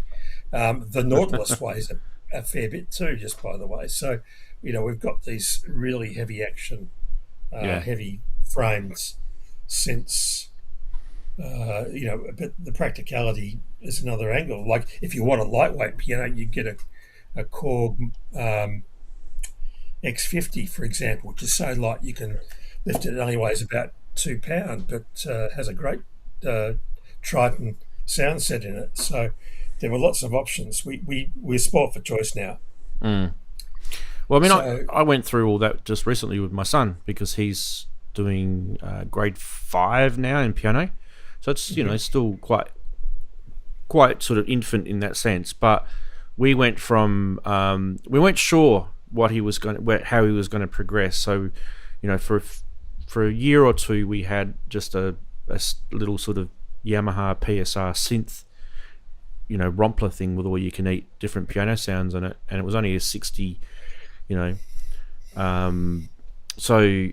The Nautilus weighs a fair bit too, just by the way. So, we've got these really heavy action, heavy frames synths. But the practicality is another angle. Like if you want a lightweight piano, you get a Korg X50, for example, which is so light you can lift it. It only weighs about £2, but has a great Triton sound set in it. So there were lots of options. We're sport for choice now. Well, I went through all that just recently with my son because he's doing grade 5 now in piano. So it's it's still quite sort of infant in that sense. But we went from we weren't sure how he was going to progress. So for a year or two we had just a little sort of Yamaha PSR synth, Rompler thing with all you can eat different piano sounds on it, and it was only a 60, so.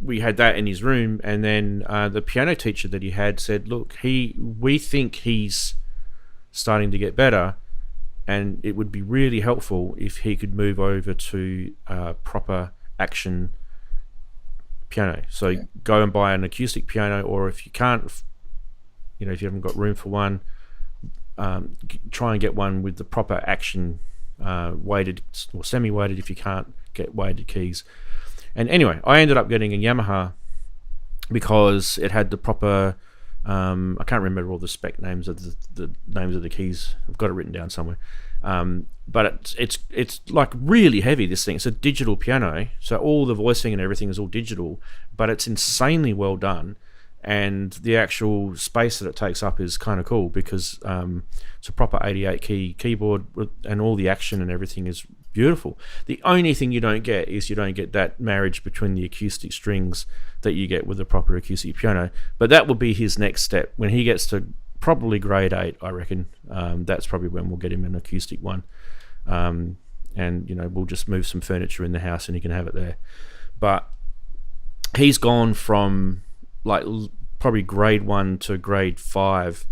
We had that in his room, and then the piano teacher that he had said, "Look, we think he's starting to get better, and it would be really helpful if he could move over to proper action piano. So go and buy an acoustic piano, or if you can't, if you haven't got room for one, try and get one with the proper action, weighted or semi-weighted if you can't get weighted keys." And anyway, I ended up getting a Yamaha because it had the proper. I can't remember all the spec names of the names of the keys. I've got it written down somewhere. But it's like really heavy. This thing. It's a digital piano, so all the voicing and everything is all digital. But it's insanely well done, and the actual space that it takes up is kind of cool because it's a proper 88 key keyboard, and all the action and everything is beautiful. The only thing you don't get is that marriage between the acoustic strings that you get with a proper acoustic piano. But that will be his next step when he gets to probably grade 8, I reckon. That's probably when we'll get him an acoustic one, and we'll just move some furniture in the house and he can have it there. But he's gone from like probably grade 1 to grade 5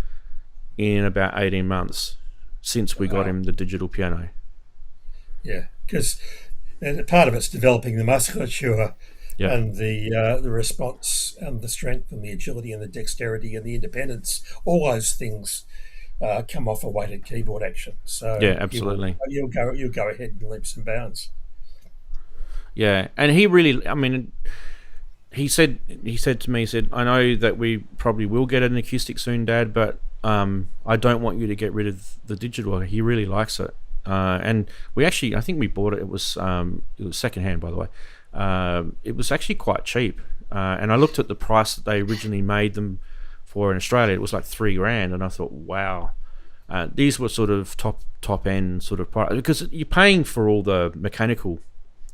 in about 18 months since we got him the digital piano. Yeah, because part of it's developing the musculature and the response and the strength and the agility and the dexterity and the independence. All those things come off a weighted keyboard action. So yeah, absolutely. You'll go ahead in leaps and bounds. Yeah, and he really, he said to me, "I know that we probably will get an acoustic soon, Dad, but I don't want you to get rid of the digital. He really likes it, and I think we bought it. It was secondhand, by the way. It was actually quite cheap, and I looked at the price that they originally made them for in Australia. It was like $3,000, and I thought, wow, these were sort of top end sort of product, because you're paying for all the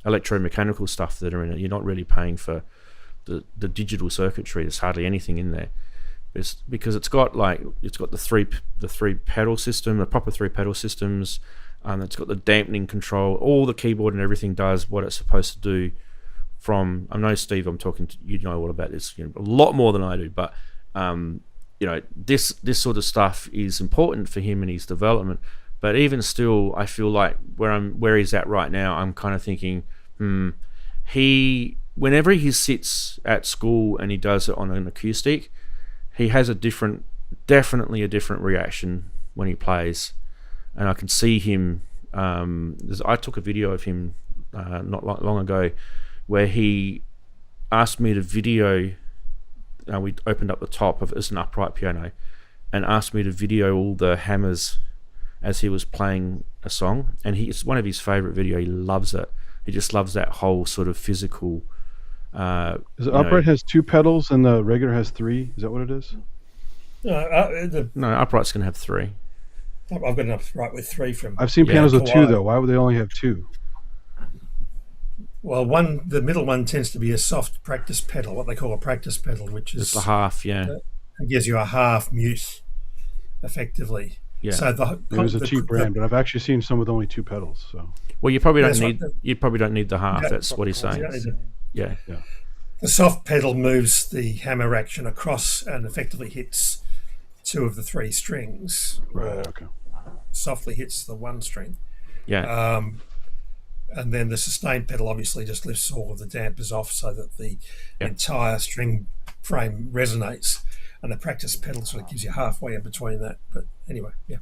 electromechanical stuff that are in it. You're not really paying for the digital circuitry. There's hardly anything in there. It's because it's got the three pedal system, the proper 3 pedal systems. It's got the dampening control. All the keyboard and everything does what it's supposed to do. I know, Steve, I'm talking to you, know all about this, a lot more than I do, but this sort of stuff is important for him in his development. But even still, I feel like where he's at right now, I'm kind of thinking, whenever he sits at school and he does it on an acoustic, he has definitely a different reaction when he plays. And I can see him. I took a video of him not long ago, where he asked me to video. We opened up the top of it's an upright piano, and asked me to video all the hammers as he was playing a song. And it's one of his favorite video. He loves it. He just loves that whole sort of physical. The upright has 2 pedals and the regular has 3. Is that what it is? No, upright's going to have 3. I've got an upright with 3 from. I've seen pianos with 2 though. Why would they only have 2? Well, the middle one tends to be a soft practice pedal, what they call a practice pedal, which is it's a half, yeah. It gives you a half mute, effectively. Yeah. So it was a cheap brand, but I've actually seen some with only 2 pedals. So. Well, you probably don't need the half. That's what he's saying. Yeah. The soft pedal moves the hammer action across and effectively hits 2 of the 3 strings. Right. Okay. Softly hits the 1 string. Yeah. And then the sustain pedal obviously just lifts all of the dampers off so that the entire string frame resonates. And the practice pedal sort of gives you halfway in between that. But anyway, yeah.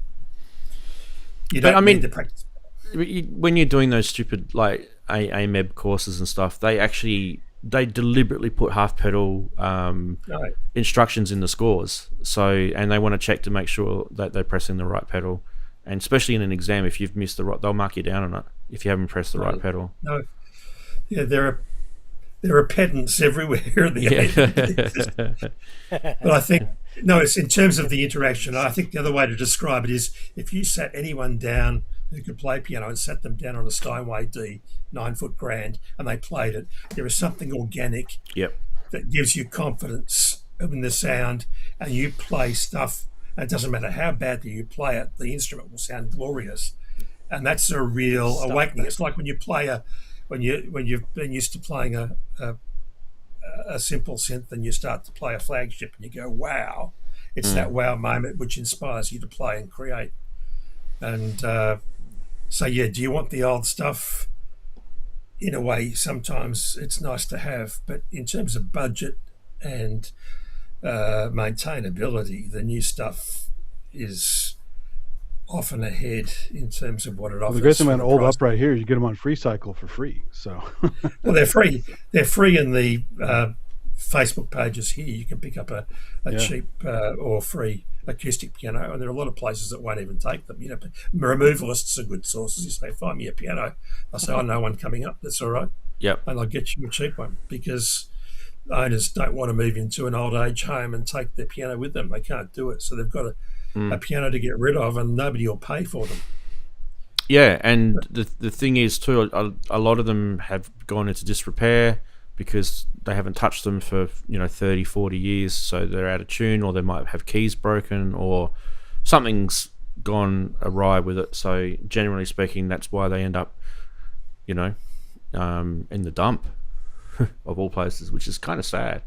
You don't need the practice pedal. When you're doing those stupid like AMEB courses and stuff, they deliberately put half pedal instructions in the scores. And they want to check to make sure that they're pressing the right pedal. And especially in an exam, if you've missed they'll mark you down on it if you haven't pressed the right pedal. No, yeah, there are pedants everywhere in the But I think it's in terms of the interaction. I think the other way to describe it is if you sat anyone down who could play piano and sat them down on a Steinway D 9-foot grand and they played it, there is something organic that gives you confidence in the sound, and you play stuff. And it doesn't matter how badly you play it, the instrument will sound glorious, and that's a real awakening. It's like when you play when you've been used to playing a simple synth, and you start to play a flagship, and you go, "Wow!" It's that wow moment which inspires you to play and create. And do you want the old stuff? In a way, sometimes it's nice to have, but in terms of budget and maintainability, the new stuff is often ahead in terms of what it offers. Well, the great thing about old upright here, you get them on Free Cycle for free. So, well, they're free. They're free in the Facebook pages here. You can pick up a cheap or free acoustic piano, and there are a lot of places that won't even take them. Removalists are good sources. You say, "Find me a piano." I say, "I know one coming up. That's all right." Yep. And I'll get you a cheap one, because owners don't want to move into an old age home and take their piano with them. They can't do it, so they've got a piano to get rid of, and nobody will pay for them. Yeah, and the thing is too, a lot of them have gone into disrepair because they haven't touched them for 30, 40 years, so they're out of tune, or they might have keys broken, or something's gone awry with it. So generally speaking, that's why they end up in the dump of all places, which is kind of sad.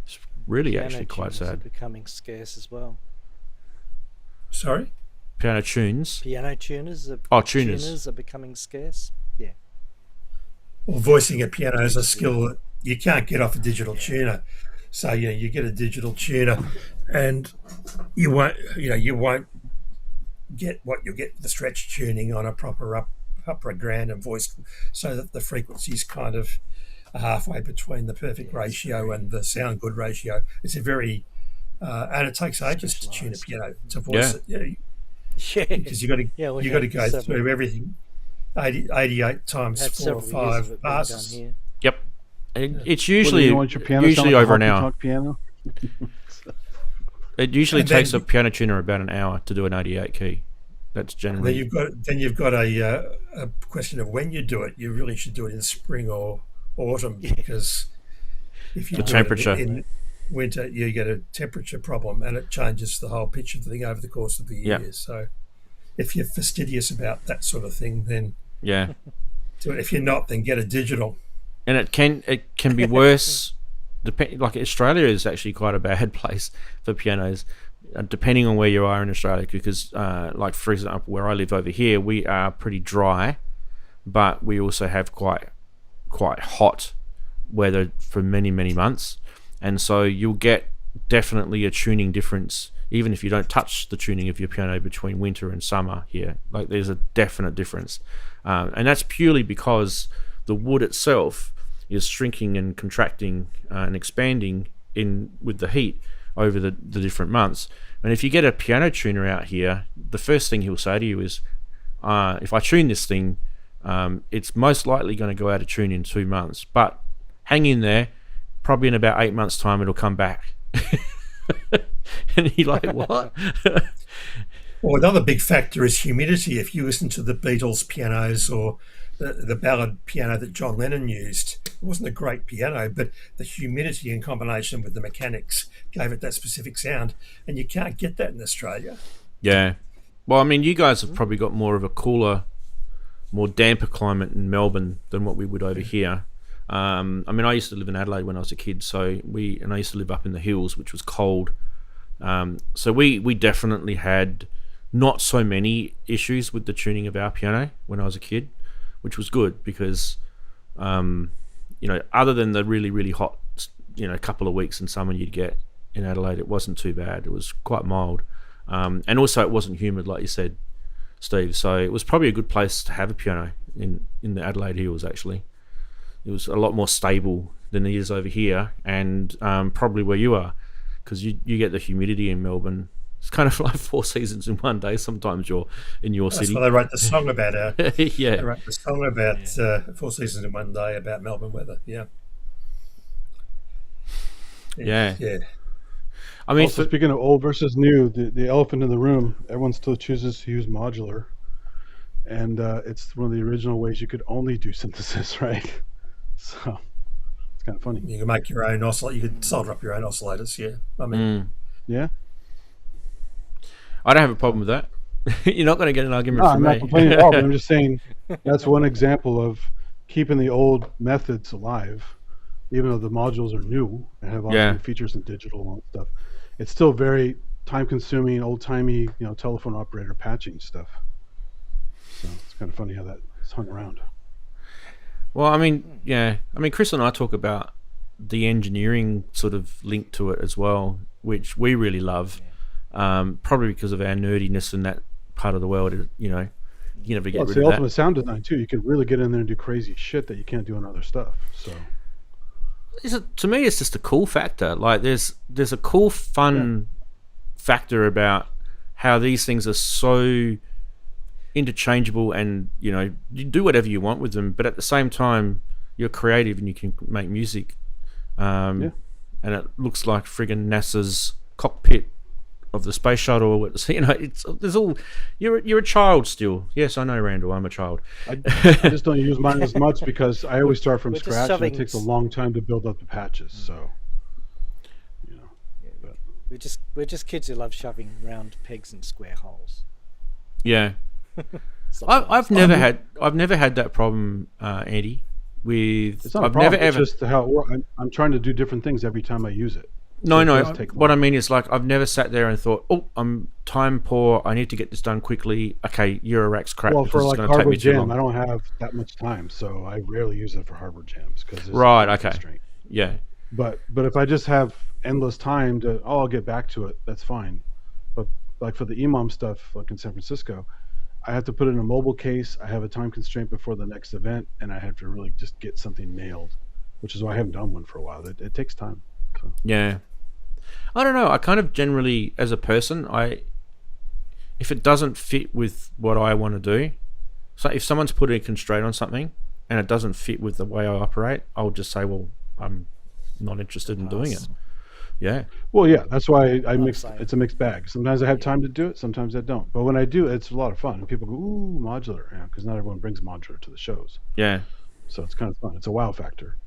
It's really Piano actually quite tuners sad. are becoming scarce as well. Sorry? Piano tunes. Piano tuners are, tuners. tuners are becoming scarce. Yeah. Well, voicing a piano is a skill that you can't get off a digital tuner. So you get a digital tuner, and you won't get what you'll get with the stretch tuning on a proper upper grand and voiced, so that the frequency's kind of halfway between the perfect ratio and the sound good ratio. It's a very and it takes ages to tune a piano to voice Yeah. it. Yeah. Because you got to Yeah, we you got to had go several- through everything. 88 times Had 4 or several years of 5 it being done passes. here. Yep. It's What, usually you want your piano sound like a over an hour. honky-tonk piano? It usually And takes then- a piano tuner about an hour to do an 88 key. That's And generally. then you've got a question of when you do it. You really should do it in spring or autumn because if you The do temperature. it in winter, you get a temperature problem and it changes the whole pitch of the thing over the course of the year. Yeah. So if you're fastidious about that sort of thing, then Yeah. do it. If you're not, then get a digital. And it can be worse. Like Australia is actually quite a bad place for pianos, depending on where you are in Australia. Because, like for example, where I live over here, we are pretty dry, but we also have quite hot weather for many months, and so you'll get definitely a tuning difference, even if you don't touch the tuning of your piano between winter and summer here. Like there's a definite difference, and that's purely because the wood itself is shrinking and contracting and expanding in with the heat over the different months. And if you get a piano tuner out here, the first thing he'll say to you is, if I tune this thing, it's most likely going to go out of tune in 2 months, but hang in there, probably in about 8 months time it'll come back. And you're like, what? Well, another big factor is humidity. If you listen to the Beatles pianos or the ballad piano that John Lennon used, it wasn't a great piano, but the humidity in combination with the mechanics gave it that specific sound, and you can't get that in Australia. Yeah. Well, I mean, you guys have probably got more of a cooler, more damper climate in Melbourne than what we would over here. I mean, I used to live in Adelaide when I was a kid, and I used to live up in the hills, which was cold. So we definitely had not so many issues with the tuning of our piano when I was a kid, which was good because, other than the really hot, couple of weeks in summer you'd get in Adelaide, it wasn't too bad. It was quite mild. And also it wasn't humid, like you said, Steve. So it was probably a good place to have a piano in the Adelaide Hills, actually. It was a lot more stable than it is over here, and probably where you are, because you get the humidity in Melbourne. It's kind of like 4 seasons in one day. Sometimes you're in your That's city. why they wrote the song about Yeah. They wrote the song about 4 seasons in one day about Melbourne weather. Yeah. Yeah. Yeah. I mean, Also, speaking of old versus new, the elephant in the room, everyone still chooses to use modular. And it's one of the original ways you could only do synthesis, right? So it's kind of funny. You can make your own oscillator. You could solder up your own oscillators. Yeah. I mean, Yeah? I don't have a problem with that. You're not going to get an argument No, from I'm me. not complaining at all, but I'm just saying that's one example of keeping the old methods alive, even though the modules are new and have all new features and digital and stuff. It's still very time-consuming, old-timey, telephone operator patching stuff. So it's kind of funny how that's hung around. Well, I mean, yeah. I mean, Chris and I talk about the engineering sort of link to it as well, which we really love, probably because of our nerdiness in that part of the world. You never get Well, it's rid the of ultimate that. sound design, too. You can really get in there and do crazy shit that you can't do on other stuff. So To me, it's just a cool factor. Like, there's a cool, fun factor about how these things are so interchangeable, and you do whatever you want with them, but at the same time you're creative and you can make music, and it looks like friggin' NASA's cockpit of the space shuttle. There's all you're a child still. Yes, I know, Randall, I'm a child. I just don't use mine as much because I always start from We're just scratch, and it shoving- takes a long time to build up the patches. So We're just kids who love shoving round pegs in square holes. Yeah. I've never had that problem, Andy. With it's not a I've problem. never It's ever. just how it works. I'm trying to do different things every time I use it. No, it no. does take What I long. mean is, like, I've never sat there and thought, "Oh, I'm time poor. I need to get this done quickly." Okay, Eurorack's crap. Well, because for it's like going to take me hardware too jam, long. I don't have that much time, so I rarely use it for hardware jams because Right. Okay. Yeah. But if I just have endless time I'll get back to it. That's fine. But like for the EMOM stuff, like in San Francisco, I have to put it in a mobile case. I have a time constraint before the next event, and I have to really just get something nailed, which is why I haven't done one for a while. It takes time. So. Yeah. I don't know. I kind of generally, as a person, if it doesn't fit with what I want to do, so if someone's putting a constraint on something and it doesn't fit with the way I operate, I'll just say, well, I'm not interested in doing it. Yeah. Well, yeah, that's why I mix. same. It's a mixed bag. Sometimes I have time to do it. Sometimes I don't. But when I do, it's a lot of fun. And people go, "Ooh, modular," because not everyone brings modular to the shows. Yeah. So it's kind of fun. It's a wow factor.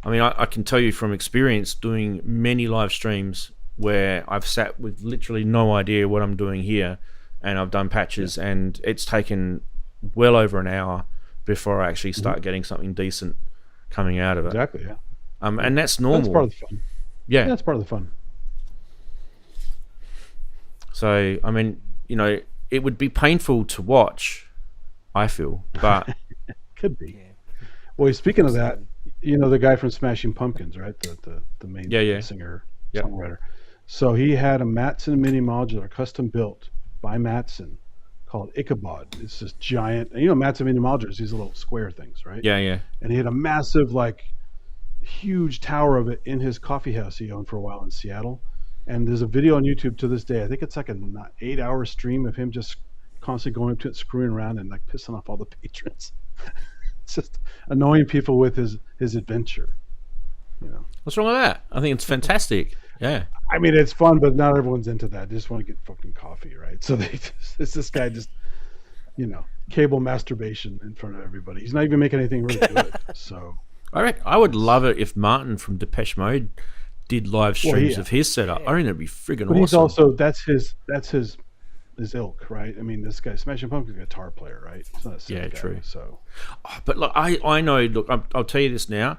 I mean, I can tell you from experience doing many live streams where I've sat with literally no idea what I'm doing here, and I've done patches, and it's taken well over an hour before I actually start getting something decent coming out of it. Exactly. Yeah. And that's normal. That's part of the fun. Yeah. That's part of the fun. So, I mean, it would be painful to watch, I feel, but Could be. Yeah. Well, speaking of that, the guy from Smashing Pumpkins, right? The main singer, Yep. songwriter. So he had a Matson mini modular, custom built by Matson, called Ichabod. It's this giant. Matson mini modulars, these little square things, right? yeah. And he had a massive, huge tower of it in his coffee house he owned for a while in Seattle. And there's a video on YouTube to this day. I think it's like an 8-hour stream of him just constantly going up to it, screwing around and pissing off all the patrons. It's just annoying people with his adventure. What's wrong with that? I think it's fantastic. Yeah. I mean, it's fun, but not everyone's into that. They just want to get fucking coffee, right? So it's this guy just, cable masturbation in front of everybody. He's not even making anything really good. So I would love it if Martin from Depeche Mode did live streams of his setup. I think that'd be friggin' but awesome. he's also that's his ilk, right? I mean, this guy Smashing Pumpkins is a guitar player, right? He's not a synth guy, true. So, But look, I know. Look, I'll tell you this now.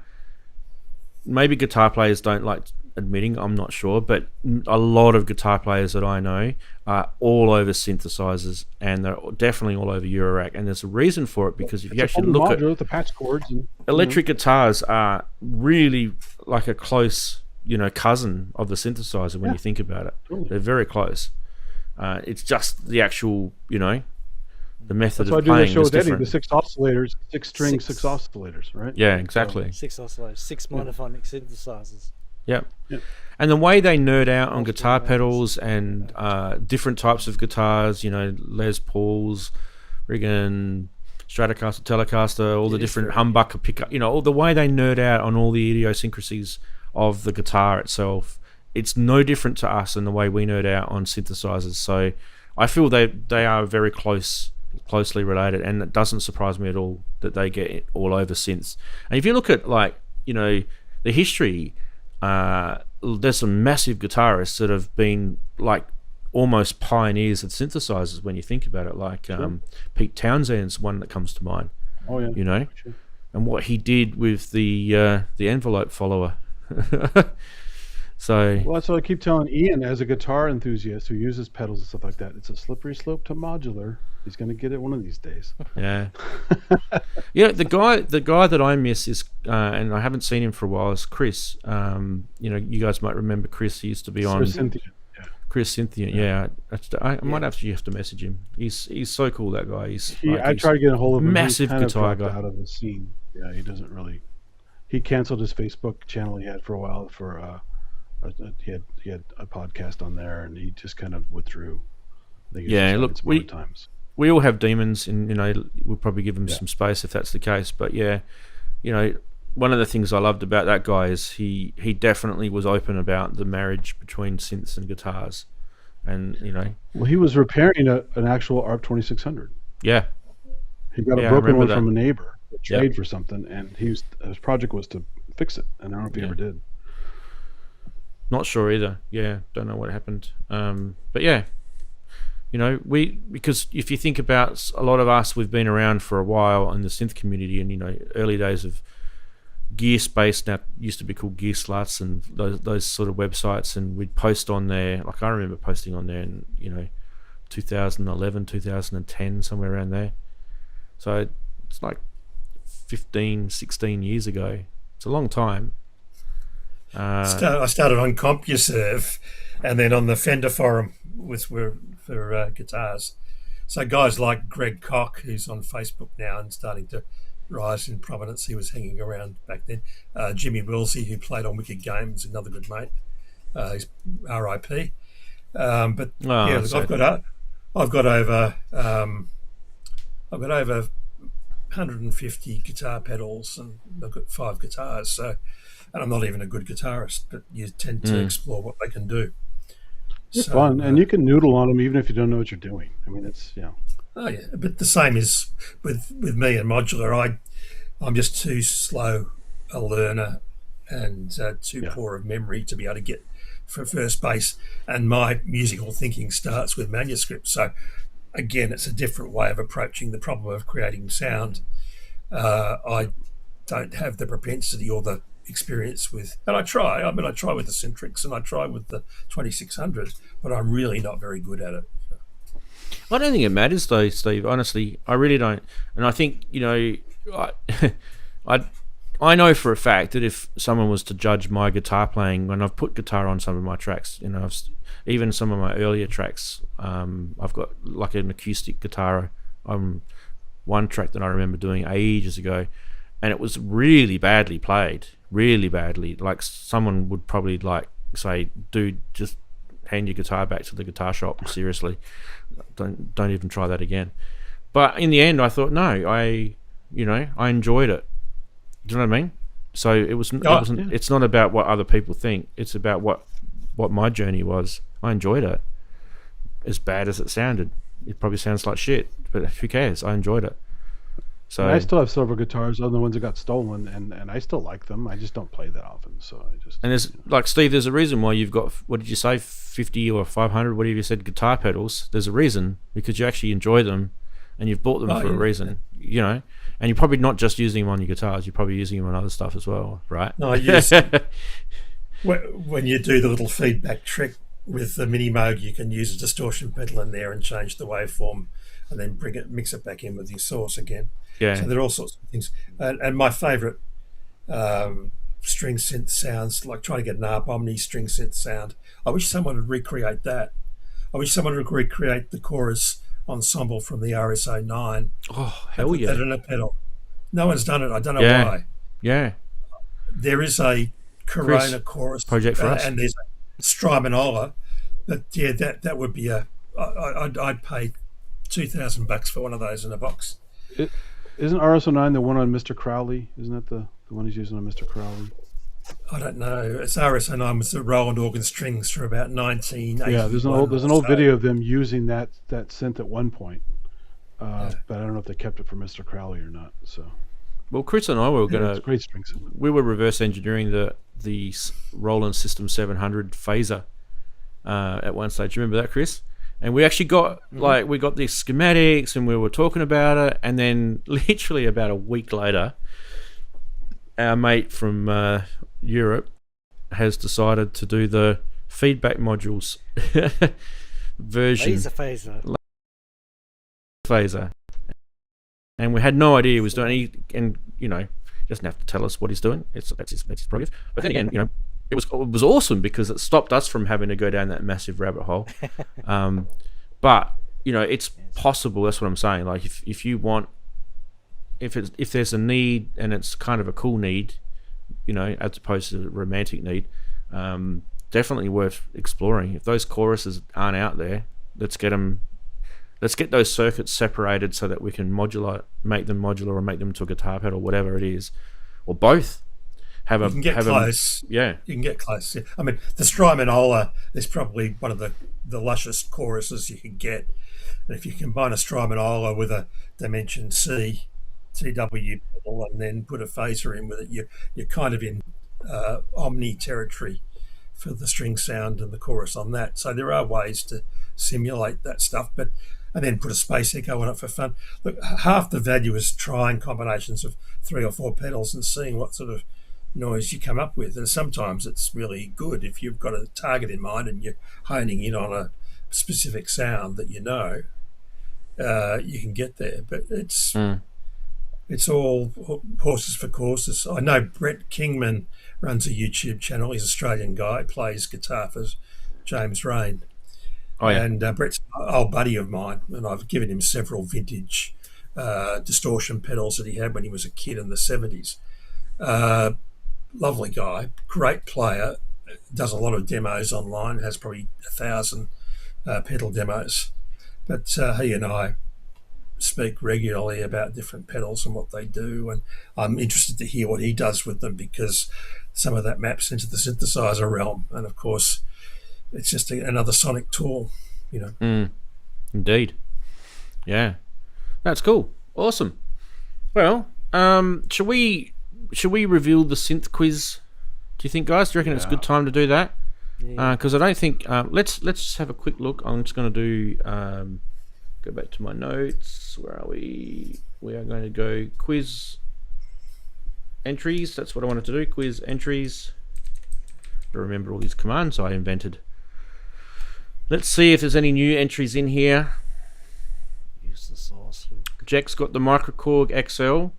Maybe guitar players don't like admitting. I'm not sure, but a lot of guitar players that I know are all over synthesizers, and they're definitely all over Eurorack. And there's a reason for it, because if you actually look at the patch chords, and, electric guitars are really like a close, cousin of the synthesizer when you think about it. Totally. They're very close. It's just the actual, the method that's why I of do playing the show is with Eddie, different. the 6 oscillators, 6 oscillators, right? Yeah, exactly. 6 oscillators, 6 monophonic synthesizers. Yep. Yeah. And the way they nerd out on Multiple guitar modes. pedals and different types of guitars, Les Pauls, friggin' Stratocaster, Telecaster, all the different humbucker pickup, all the way they nerd out on all the idiosyncrasies of the guitar itself. It's no different to us in the way we nerd out on synthesizers. So I feel they are very closely related, and it doesn't surprise me at all that they get all over synths. And if you look at the history, there's some massive guitarists that have been almost pioneers of synthesizers when you think about it, Pete Townsend's one that comes to mind. Oh yeah. Sure. And what he did with the envelope follower. So Well, that's what I keep telling Ian, as a guitar enthusiast who uses pedals and stuff like that. It's a slippery slope to modular. He's going to get it one of these days. yeah. The guy that I miss is and I haven't seen him for a while, is Chris. You guys might remember Chris. He used to be on Cynthia. Yeah. Chris Cynthia. Yeah. I might actually have to message him. He's so cool, that guy. I tried to get a hold of him. Massive He's kind guitar of dropped guy. out of the scene. Yeah, he doesn't really. He canceled his Facebook channel he had for a while for he had a podcast on there, and he just kind of withdrew. I think he was just having some hard times. We all have demons, and we'll probably give him some space if that's the case. But one of the things I loved about that guy is he definitely was open about the marriage between synths and guitars, and Well, he was repairing an actual ARP 2600. yeah, He got Yeah, a I broken remember one that. from a neighbor, a trade for something, and his project was to fix it. And I don't know if he ever did. not sure either. Yeah, don't know what happened. But yeah, because if you think about a lot of us, we've been around for a while in the synth community, and early days of Gearspace, now used to be called Gear Sluts, and those sort of websites, and we'd post on there. I remember posting on there in 2011, 2010, somewhere around there. So it's 15, 16 years ago. It's a long time. I started on CompuServe, and then on the Fender forum for guitars. So guys like Greg Koch, who's on Facebook now and starting to rise in prominence, he was hanging around back then. Jimmy Wilsey, who played on Wicked Games, another good mate. He's R.I.P. But Oh, yeah, look, sad. I've got over 150 guitar pedals, and I've got 5 guitars. So, and I'm not even a good guitarist, but you tend to explore what they can do. It's fun, and you can noodle on them even if you don't know what you're doing. I mean, it's Oh yeah, but the same is with me and modular. I'm just too slow a learner and too poor of memory to be able to get for first base. And my musical thinking starts with manuscripts. So again, it's a different way of approaching the problem of creating sound. I don't have the propensity or the experience with, and I try. I mean, I try with the Centrics and I try with the 2600, but I'm really not very good at it. I don't think it matters though, Steve. Honestly, I really don't. And I think I know for a fact that if someone was to judge my guitar playing, when I've put guitar on some of my tracks, even some of my earlier tracks, I've got like an acoustic guitar on one track that I remember doing ages ago, and it was really badly played, really badly. Like someone would probably say, "Dude, just hand your guitar back to the guitar shop. Seriously, don't even try that again." But in the end, I thought, no, I enjoyed it. Do you know what I mean? So it wasn't. It's not about what other people think. It's about what my journey was. I enjoyed it. As bad as it sounded, it probably sounds like shit, but who cares? I enjoyed it. So I still have several guitars, other than the ones that got stolen, and I still like them. I just don't play that often, so I just. And there's Steve. There's a reason why you've got, what did you say, 50 or 500, whatever you said, guitar pedals. There's a reason, because you actually enjoy them, and you've bought them for a reason. And you're probably not just using them on your guitars. You're probably using them on other stuff as well, right? No, when you do the little feedback trick with the mini Moog, you can use a distortion pedal in there and change the waveform, and then mix it back in with your source again. Yeah. So there are all sorts of things. And my favourite string synth sounds, like trying to get an ARP Omni string synth sound. I wish someone would recreate that. I wish someone would recreate the chorus ensemble from the RS-09. Oh, hell yeah. Put that in a pedal. No one's done it. I don't know why. Yeah. There is a Corona chorus project for us, and there's a Strymon. But yeah, that would be I'd pay $2,000 for one of those in a box. Isn't RS-09 the one on Mr. Crowley? Isn't that the one he's using on Mr. Crowley? I don't know. It's RS-09 with the Roland organ strings from about 1980. Yeah, there's an old video of them using that synth at one point, but I don't know if they kept it for Mr. Crowley or not. So, well, Chris and I were it's a great string synth. We were reverse engineering the Roland System 700 phaser at one stage. Remember that, Chris? And we actually got we got these schematics, and we were talking about it, and then literally about a week later, our mate from Europe has decided to do the feedback modules version. Laser phaser. And we had no idea he was doing any, and he doesn't have to tell us what he's doing. That's his prerogative. But then again, it was awesome, because it stopped us from having to go down that massive rabbit hole. But it's possible. That's what I'm saying. Like if you want, if there's a need, and it's kind of a cool need, as opposed to a romantic need, definitely worth exploring. If those choruses aren't out there, let's get those circuits separated so that we can make them modular, or make them to a guitar pedal, whatever it is, or both. You can get close. Yeah. You can get close. Yeah. I mean, the Strymon is probably one of the lushest choruses you can get. And if you combine a Strymon with a Dimension C TW pedal, and then put a phaser in with it, you're kind of in Omni territory for the string sound and the chorus on that. So there are ways to simulate that stuff, and then put a space echo on it for fun. Look, half the value is trying combinations of 3 or 4 pedals and seeing what sort of noise you come up with. And sometimes it's really good if you've got a target in mind and you're honing in on a specific sound that you can get there. But it's all horses for courses. I know Brett Kingman runs a YouTube channel. He's an Australian guy, plays guitar for James Rain. Oh, yeah. And Brett's an old buddy of mine, and I've given him several vintage distortion pedals that he had when he was a kid in the 70s. Lovely guy, great player, does a lot of demos online, has probably 1,000 pedal demos. But he and I speak regularly about different pedals and what they do, and I'm interested to hear what he does with them, because some of that maps into the synthesizer realm, and of course it's just another sonic tool, you know. Indeed. Yeah, that's cool. Awesome. Well, should we reveal the synth quiz? Do you think, guys? Do you reckon it's a good time to do that? Because I don't think let's just have a quick look. I'm just going to do go back to my notes. Where are we? We are going to go quiz entries. That's what I wanted to do. Quiz entries. Remember all these commands I invented. Let's see if there's any new entries in here. Use the source. Jack's got the Microkorg XL,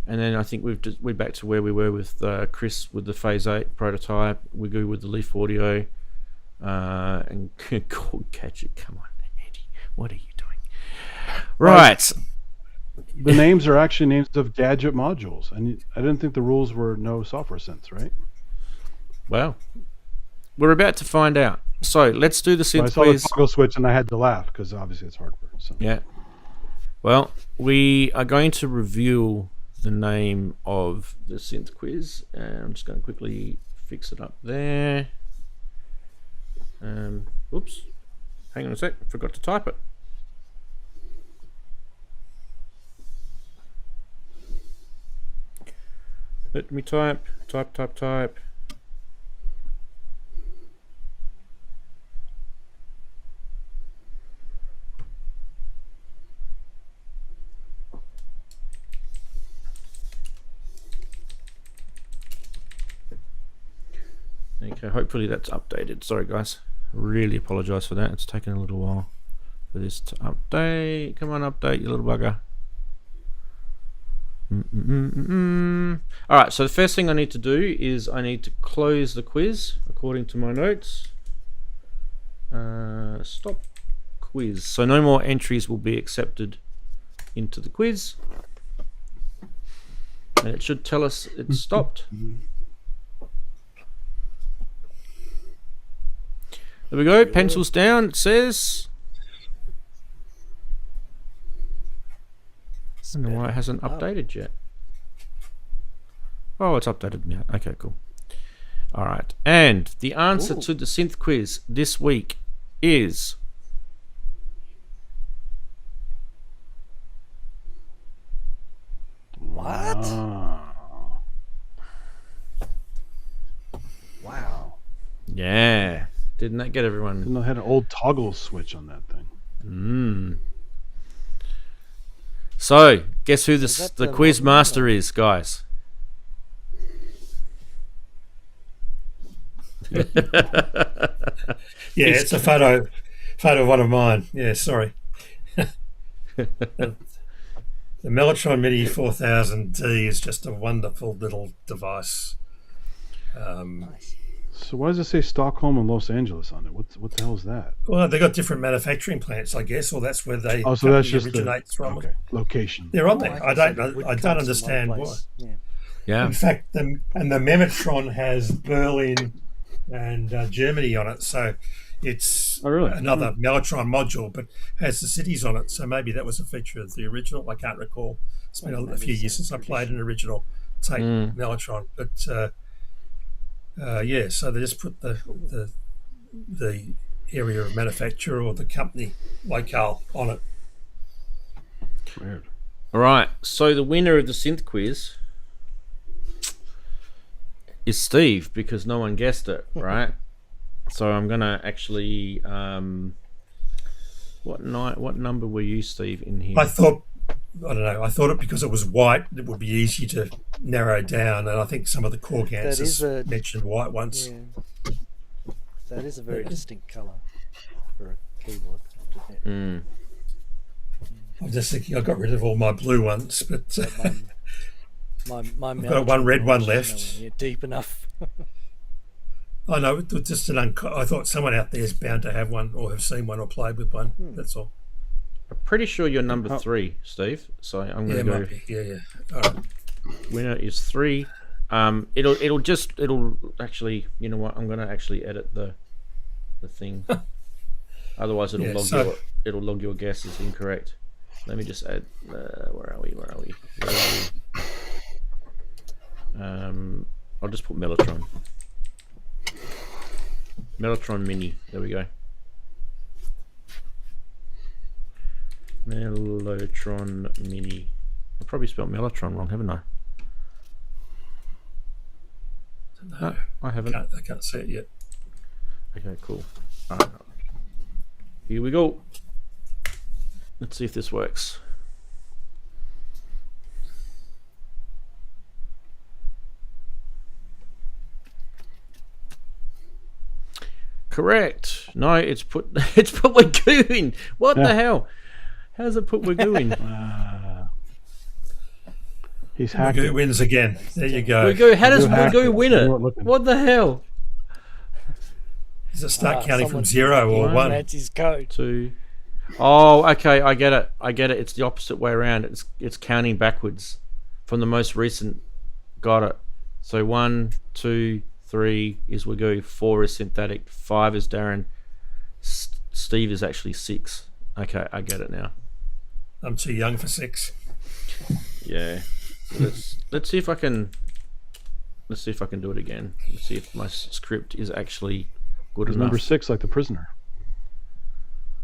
and then I think we're back to where we were with Chris with the Phase 8 prototype. We go with the Leaf Audio, and Korg Gadget. Come on, Andy, what are you doing? Right. The names are actually names of gadget modules, and I didn't think the rules were no software synths, right? Well, we're about to find out. So let's do the synth I saw quiz. the toggle switch and I had to laugh because obviously it's hardware. So. Yeah. Well, we are going to reveal the name of the synth quiz. I'm just going to quickly fix it up there. Oops. Hang on a sec. I forgot to type it. Let me type. Okay, hopefully that's updated. Sorry guys, really apologise for that. It's taken a little while for this to update. Come on, update, you little bugger. Alright, so the first thing I need to do is I need to close the quiz according to my notes. Stop quiz. So no more entries will be accepted into the quiz. And it should tell us it's stopped. There we go, pencils down, it says. I don't know why it hasn't updated yet. Oh, it's updated now. Okay, cool. Alright, and the answer to the synth quiz this week is... What? Wow. Yeah. Didn't that get everyone? Didn't know I had an old toggle switch on that thing. So, guess who the quiz master is, guys? Yeah, it's a photo of one of mine. Yeah, sorry. The Mellotron Mini 4000D is just a wonderful little device. Nice. So why does it say Stockholm and Los Angeles on it? What the hell is that? Well, they've got different manufacturing plants, I guess, or that's where they Oh, so that's just originates from. Okay, location. They're on Oh, there. I I don't see. know. Would I come don't from understand one why. place. Yeah. Yeah. In fact, the Memetron has Berlin and Germany on it, so it's really? another Mellotron module, but has the cities on it. So maybe that was a feature of the original. I can't recall. It's been a few years since I played an original tape Mellotron, but yeah. So they just put the area of manufacture or the company locale on it. Weird. All right. So the winner of the synth quiz is Steve because no one guessed it, right? So I'm gonna actually what number were you, Steve, in here? I thought it because it was white, it would be easy to narrow down, and I think some of the Korg answers mentioned white ones. Yeah. That is a very distinct colour for a keyboard. I'm just thinking I got rid of all my blue ones, but My I've got one red one left. You're deep enough. I know, it was just I thought someone out there is bound to have one or have seen one or played with one. That's all. I'm pretty sure you're number 3, Steve. So I'm Yeah, gonna might go. be. Yeah. All right. Winner is 3. It'll actually, you know what? I'm gonna actually edit the thing. Otherwise, it'll log your guess as incorrect. Let me just add. Where are we? I'll just put Mellotron. Mellotron Mini. There we go. Mellotron Mini. I probably spelled Mellotron wrong, haven't I? No, I haven't. I can't see it yet. Okay, cool. Alright. Here we go. Let's see if this works. Correct. No, it's put Wagyu in. What the hell? How's it put Wagyu in? He's hacked. Wagyu wins again. There you go. Wagyu. How does hacked Wagyu it. win You it? weren't looking. What the hell? Does it start counting from someone- 0 or 1? That's his code. 2. Oh, okay. I get it. It's the opposite way around. It's counting backwards from the most recent. Got it. So 1, 2, 3 is Wagyu. 4 is SynthAddict. 5 is Daren. Steve is actually 6. Okay, I get it now. I'm too young for 6. Yeah. Let's see if I can. Let's see if I can do it again. Let's see if my script is actually good He's enough. number 6, like the prisoner.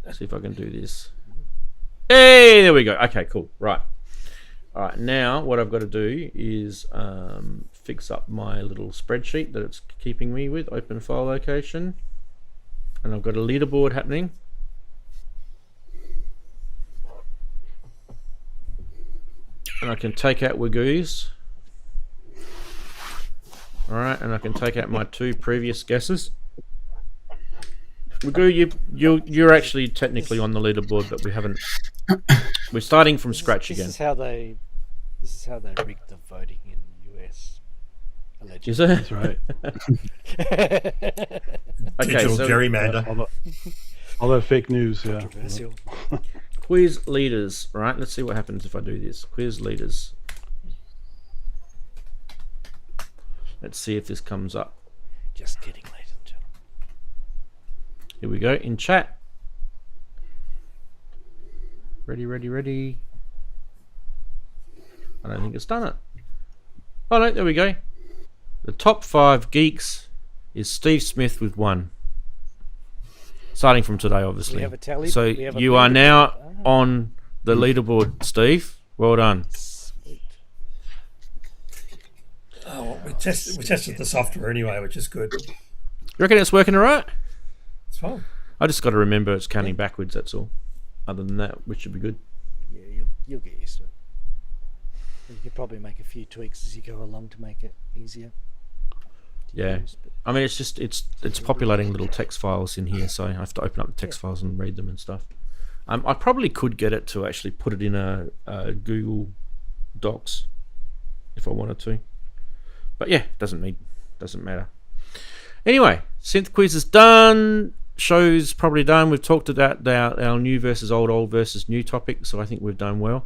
Let's see if I can do this. Hey, there we go. Okay, cool. Right. All right. Now what I've got to do is fix up my little spreadsheet that it's keeping me with. Open file location, and I've got a leaderboard happening. And I can take out Wagyus. All right, and I can take out my 2 previous guesses. Wagyu, you're actually technically on the leaderboard, but we haven't. We're starting from scratch again. This is how they rig the voting in the US. Allegedly. Is it? That's right. Okay, Digital so gerrymander. All that fake news, yeah. Controversial. quiz leaders. Right, let's see what happens if I do this. Quiz leaders. Let's see if this comes up. Just kidding, ladies and gentlemen. Here we go in chat. Ready. I don't think it's done it. Oh no, there we go. The top 5 geeks is Steve Smith with 1. Starting from today, obviously. We have a tally. So We have a you are leaderboard. now on the leaderboard, Steve. Well done. Sweet. Oh, well, we tested the software anyway, which is good. You reckon it's working all right? It's fine. I just got to remember it's counting backwards, that's all. Other than that, which should be good. Yeah, you'll get used to it. You could probably make a few tweaks as you go along to make it easier. to Yeah. use, but I mean, it's just it's populating little text files in here, so I have to open up the text files and read them and stuff. I probably could get it to actually put it in a Google Docs if I wanted to, but yeah, doesn't matter. Anyway, Synth Quiz is done. Show's probably done. We've talked about our new versus old versus new topic, so I think we've done well.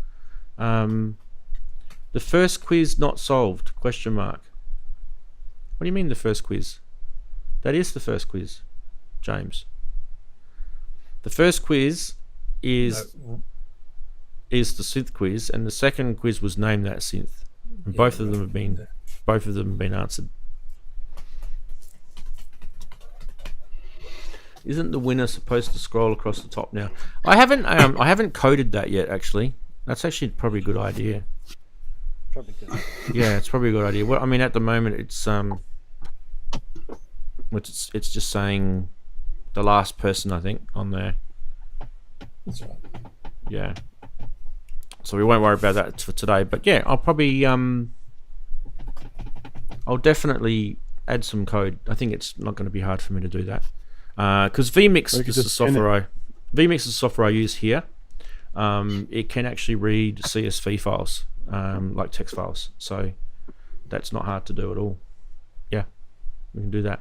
The first quiz not solved? Question mark. What do you mean the first quiz? That is the first quiz, James. The first quiz is the Synth Quiz, and the second quiz was Name That Synth. And both of them have been answered. Isn't the winner supposed to scroll across the top now? I haven't coded that yet. Actually, that's actually probably a good idea. probably good. Yeah, it's probably a good idea. Well, I mean, at the moment, it's just saying the last person, I think, on there. That's right. Yeah. So we won't worry about that for today. But yeah, I'll probably I'll definitely add some code. I think it's not going to be hard for me to do that. Because vMix is the software I use here. It can actually read CSV files, like text files. So that's not hard to do at all. Yeah, we can do that.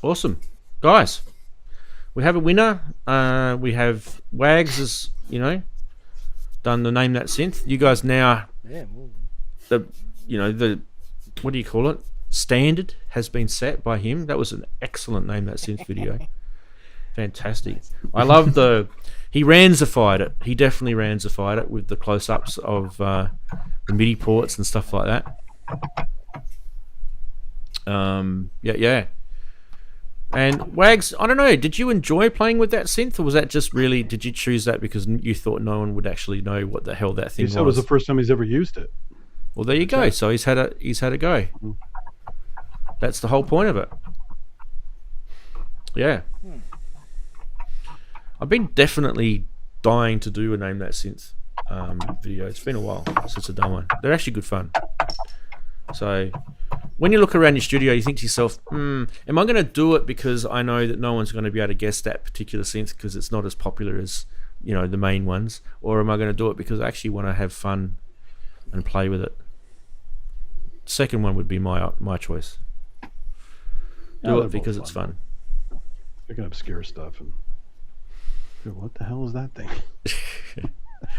Awesome, guys. We have a winner. We have Wags has, done the Name That Synth. You guys now, Yeah, well, you know, the, what do you call it? Standard has been set by him. That was an excellent name, that synth video. Fantastic. I love he Ranzified it. He definitely Ranzified it with the close-ups of the MIDI ports and stuff like that. Yeah. And Wags, I don't know, did you enjoy playing with that synth, or was that just really, did you choose that because you thought no one would actually know what the hell that thing He said it was the first time he's ever used it. Well, there you go. So he's had a go. That's the whole point of it. Yeah. I've been definitely dying to do a Name That Synth video. It's been a while since I've done one. They're actually good fun. So when you look around your studio, you think to yourself, am I going to do it because I know that no one's going to be able to guess that particular synth because it's not as popular as, you know, the main ones? Or am I going to do it because I actually want to have fun and play with it? Second one would be my choice. Do it because it's fun. Picking obscure stuff and what the hell is that thing?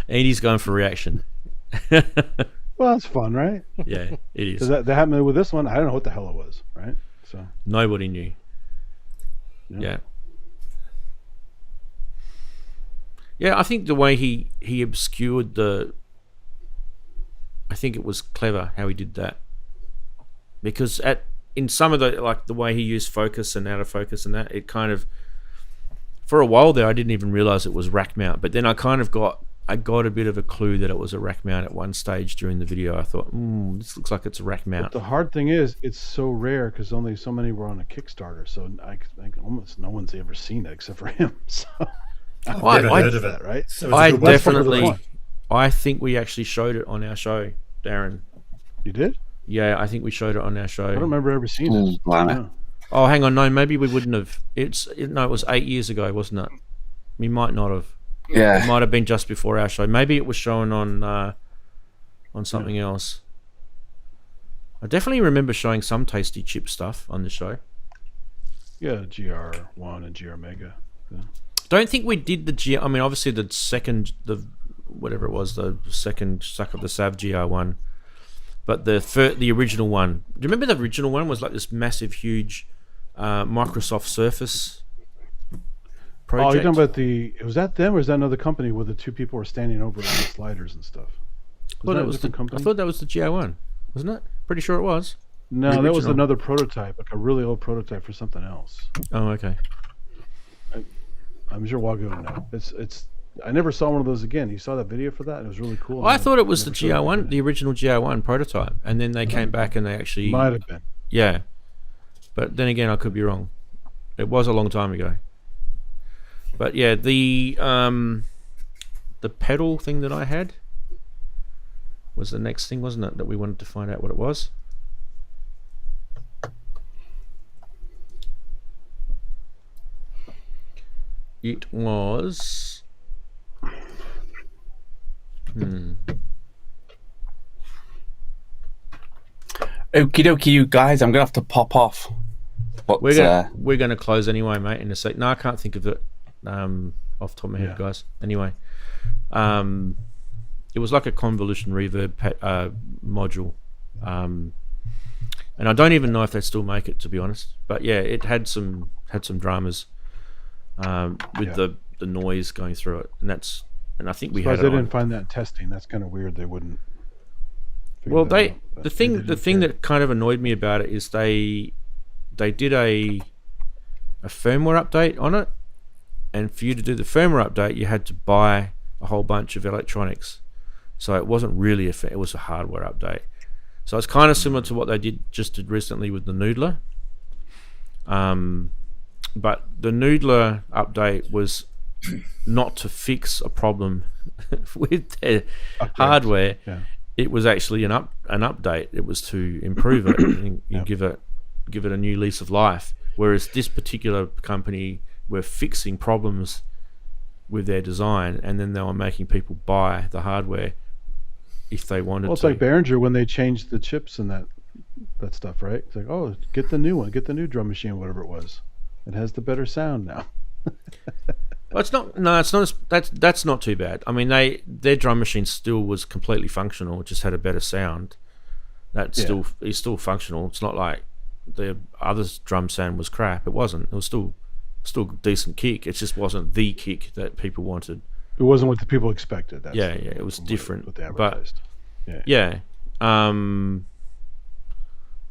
Andy's going for reaction. Well, it's fun, right? Yeah, it is. That happened with this one. I don't know what the hell it was, right? So nobody knew. Yeah. I think the way he obscured I think it was clever how he did that, because in some of the way he used focus and out of focus and that, it kind of, for a while there I didn't even realize it was rack mount, but then I got a bit of a clue that it was a rack mount at one stage during the video. I thought, this looks like it's a rack mount. But the hard thing is, it's so rare because only so many were on a Kickstarter, so I think almost no one's ever seen it except for him. So I've never heard of it, right? So it's a good one. I think we actually showed it on our show, Daren. You did? Yeah, I think we showed it on our show. I don't remember ever seeing it. Blimey. Oh, hang on, no, maybe we wouldn't have. It was 8 years ago, wasn't it? We might not have. Yeah. It might have been just before our show. Maybe it was shown on something else. I definitely remember showing some Tasty Chip stuff on the show. Yeah, GR1 and GR Mega. Yeah. Don't think we did the I mean, obviously the second Suck of the Sav GR1, but the original one. Do you remember the original one was like this massive, huge Microsoft Surface project? Oh, you're talking about was that them or is that another company where the two people were standing over the sliders and stuff? I thought that was the GR1, wasn't it? Pretty sure it was. No, that was another prototype, like a really old prototype for something else. Oh, okay. I'm sure Wagyu will know. It's. I never saw one of those again. You saw that video for that? It was really cool. I thought it was the GR1, the original GR1 prototype, and then they came back and they actually might have been. Yeah, but then again, I could be wrong. It was a long time ago. But yeah, the pedal thing that I had was the next thing, wasn't it? That we wanted to find out what it was. It was. Okie dokie, you guys. I'm gonna have to pop off. But we're gonna close anyway, mate. In a sec. No, I can't think of it off the top of my head, guys. Anyway, it was like a convolution reverb module, and I don't even know if they still make it, to be honest. But yeah, it had some dramas with the noise going through it, and I think we had. They didn't find that in testing. That's kind of weird. They wouldn't. Well, the thing that kind of annoyed me about it is they did a firmware update on it, and for you to do the firmware update, you had to buy a whole bunch of electronics. So it wasn't really it was a hardware update. So it's kind of similar to what they did recently with the Noodler. But the Noodler update was not to fix a problem with their hardware. Yeah. It was actually an update. It was to improve it and give it a new lease of life. Whereas this particular company were fixing problems with their design, and then they were making people buy the hardware if they wanted to. Well, it's like Behringer when they changed the chips and that stuff, right? It's like, oh, get the new one, get the new drum machine, whatever it was. It has the better sound now. Well, it's not. No, it's not. That's not too bad. I mean, their drum machine still was completely functional. It just had a better sound. That's Yeah. still is still functional. It's not like the other drum sound was crap. It wasn't. It was still decent kick. It just wasn't the kick that people wanted. It wasn't what the people expected. That's Yeah, it was different. What they But advertised. yeah,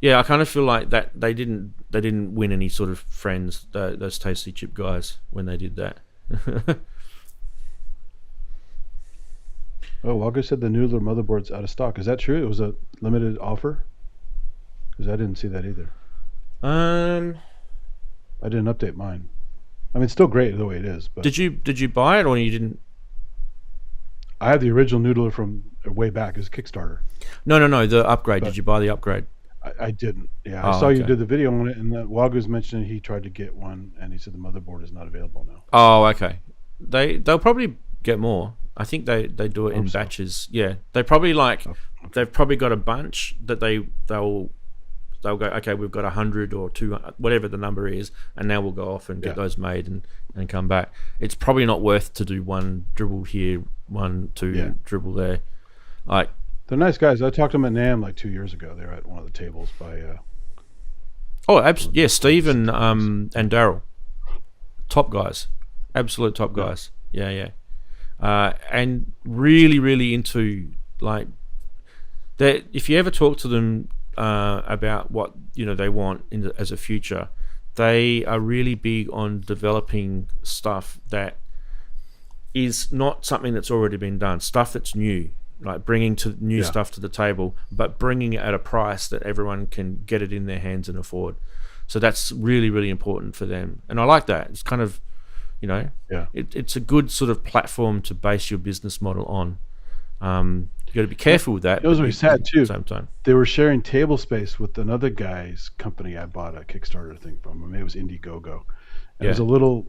yeah, I kind of feel like that they didn't win any sort of friends, those Tasty Chip guys, when they did that. Oh, Walker said the Noodler motherboard's out of stock. Is that true? It was a limited offer? Because I didn't see that either. I didn't update mine. I mean, it's still great the way it is. But did you buy it or you didn't? I have the original Noodler from way back. It was Kickstarter. No, the upgrade. But- Did you buy the upgrade? I didn't. Yeah, Oh, I saw you okay. did the video on it, and Wagu's mentioned he tried to get one, and he said the motherboard is not available now. Oh, okay. They'll probably get more. I think they do it in Hope so. batches. Yeah, they probably Okay. they've probably got a bunch that they'll go, okay, we've got 100 or 200, whatever the number is, and now we'll go off and get Yeah. those made and come back. It's probably not worth to do one dribble here, two Yeah. dribble there. Like, They're nice guys. I talked to them at NAMM like 2 years ago. They were at one of the tables by. oh, absolutely, yeah, Steve and Daryl, top guys, absolute top guys. Yeah. And really, really into like that. If you ever talk to them about what they want as a future, they are really big on developing stuff that is not something that's already been done, stuff that's new, like bringing new stuff to the table, but bringing it at a price that everyone can get it in their hands and afford. So that's really, really important for them, and I like that. It's kind of, it's a good sort of platform to base your business model on. You got to be careful with that. It was but really sad too. At the same time, They were sharing table space with another guy's company. I bought a Kickstarter thing from. Maybe it was Indiegogo. And It was a little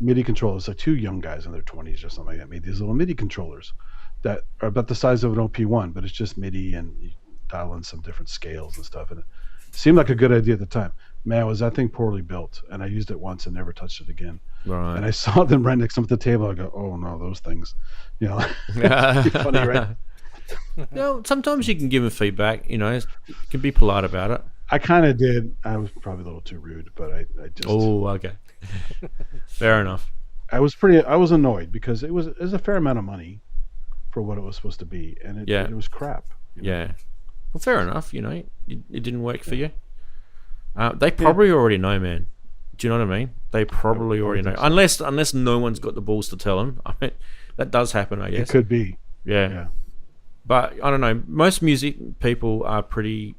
MIDI controller. It's like two young guys in their 20s or something like that made these little MIDI controllers that are about the size of an OP1, but it's just MIDI and you dial in some different scales and stuff. And it seemed like a good idea at the time. Man, was that thing poorly built, and I used it once and never touched it again. right? And I saw them right next to them at the table. I go, oh no, those things, it's funny, right? Sometimes you can give them feedback. You can be polite about it. I kind of did. I was probably a little too rude, but I just. Oh, okay. Fair enough. I was annoyed because it was a fair amount of money for what it was supposed to be, and it was crap. Yeah. Well, fair enough. It didn't work for you. They probably already know, man. Do you know what I mean? They probably already know, so. unless no one's got the balls to tell them. I mean, that does happen, I guess. It could be. Yeah. But I don't know. Most music people are pretty,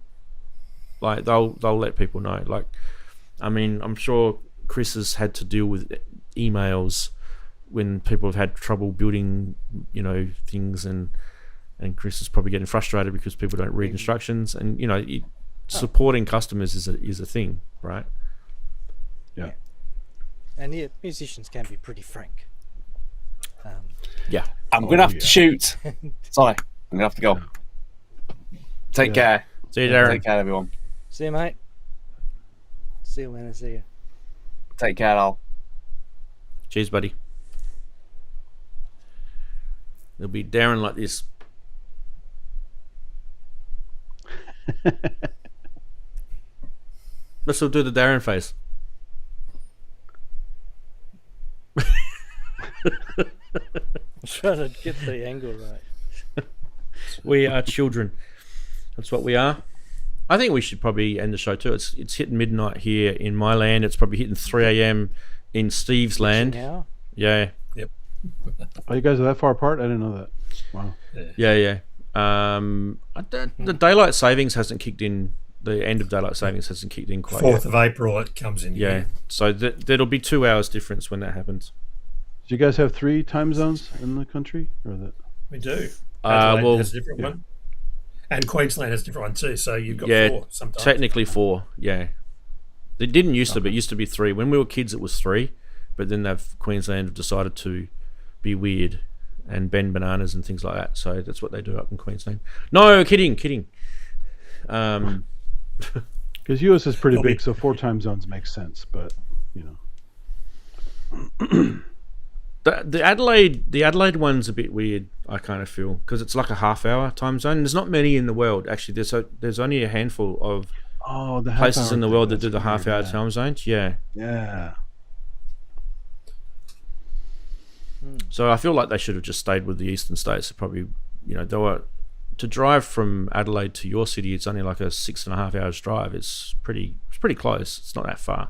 like, they'll let people know. Like, I mean, I'm sure Chris has had to deal with emails when people have had trouble building, things, and Chris is probably getting frustrated because people don't read instructions, and supporting customers is a thing, right? Yeah. And yeah, musicians can be pretty frank. Yeah. I'm going to have to shoot. Sorry, I'm going to have to go. Take care. See you, Daren. Take care, everyone. See you, mate. See you when I see you. Take care, Al. Cheers, buddy. It'll be Daren like this. Let's still do the Daren face. I'm trying to get the angle right. We are children. That's what we are. I think we should probably end the show too. It's hitting midnight here in my land. It's probably hitting 3 a.m. in Steve's land. Now? Yeah. Oh, you guys are that far apart? I didn't know that. Wow. Yeah. The daylight savings hasn't kicked in. The end of daylight savings hasn't kicked in quite 4th yet. of April it comes in. Yeah. So there'll be 2 hours difference when that happens. Do you guys have 3 time zones in the country, or that? We do. Adelaide well, has a different one. And Queensland has a different one too, so you've got 4 sometimes. Technically 4, yeah. It didn't used to, but it used to be 3. When we were kids it was 3, but then Queensland have decided to be weird and bend bananas and things like that, so that's what they do up in Queensland. No, kidding. Because US is pretty big, so 4 time zones makes sense, but The Adelaide one's a bit weird. I kind of feel, because it's like a half-hour time zone. There's not many in the world actually. There's only a handful of the places half-hour in the thing, world that that's do the weird, half-hour yeah. time zones. Yeah. Yeah. So I feel like they should have just stayed with the eastern states. Probably, they were to drive from Adelaide to your city. It's only like a 6.5 hours drive. It's pretty close. It's not that far.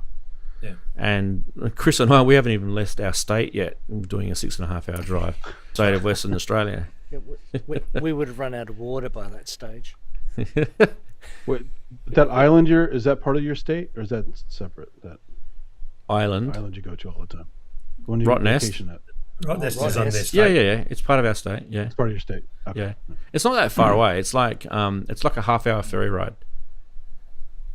Yeah. And Chris and I, we haven't even left our state yet. We're doing a 6.5 hour drive, state of Western Australia. Yeah, we would have run out of water by that stage. Wait, that island is that part of your state, or is that separate? That Island you go to all the time. When you Rottnest. vacation at? Right, that's on their state. Yeah. It's part of our state. Yeah. It's part of your state. Okay. Yeah. It's not that far away. It's like a half-hour ferry ride.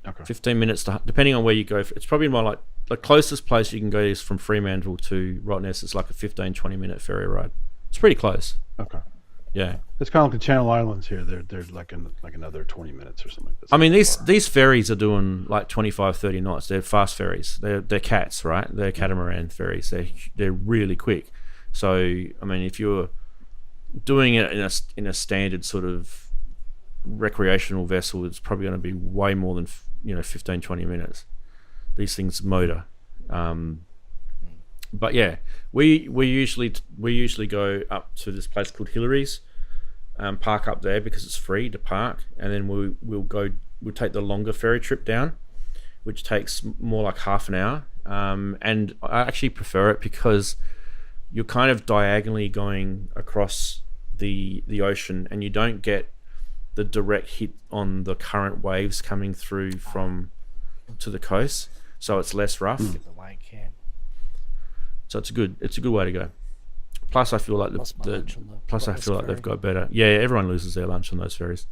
Okay. 15 minutes depending on where you go. It's probably more like the closest place you can go is from Fremantle to Rottnest. It's like a 15-20 minute ferry ride. It's pretty close. Okay. Yeah. It's kind of like the Channel Islands here. They're like another 20 minutes or something like that. I mean, these ferries are doing like 25, 30 knots. They're fast ferries. They're cats, right? They're catamaran ferries. They're really quick. So, I mean, if you're doing it in a standard sort of recreational vessel, it's probably going to be way more than 15, 20 minutes. These things motor. But yeah, we usually go up to this place called Hillary's, park up there because it's free to park, and then we'll take the longer ferry trip down, which takes more like half an hour. And I actually prefer it because you're kind of diagonally going across the ocean, and you don't get the direct hit on the current waves coming through to the coast, so it's less rough. The way it can. So it's a good way to go. Plus, I feel like they've got better. Yeah, everyone loses their lunch on those ferries.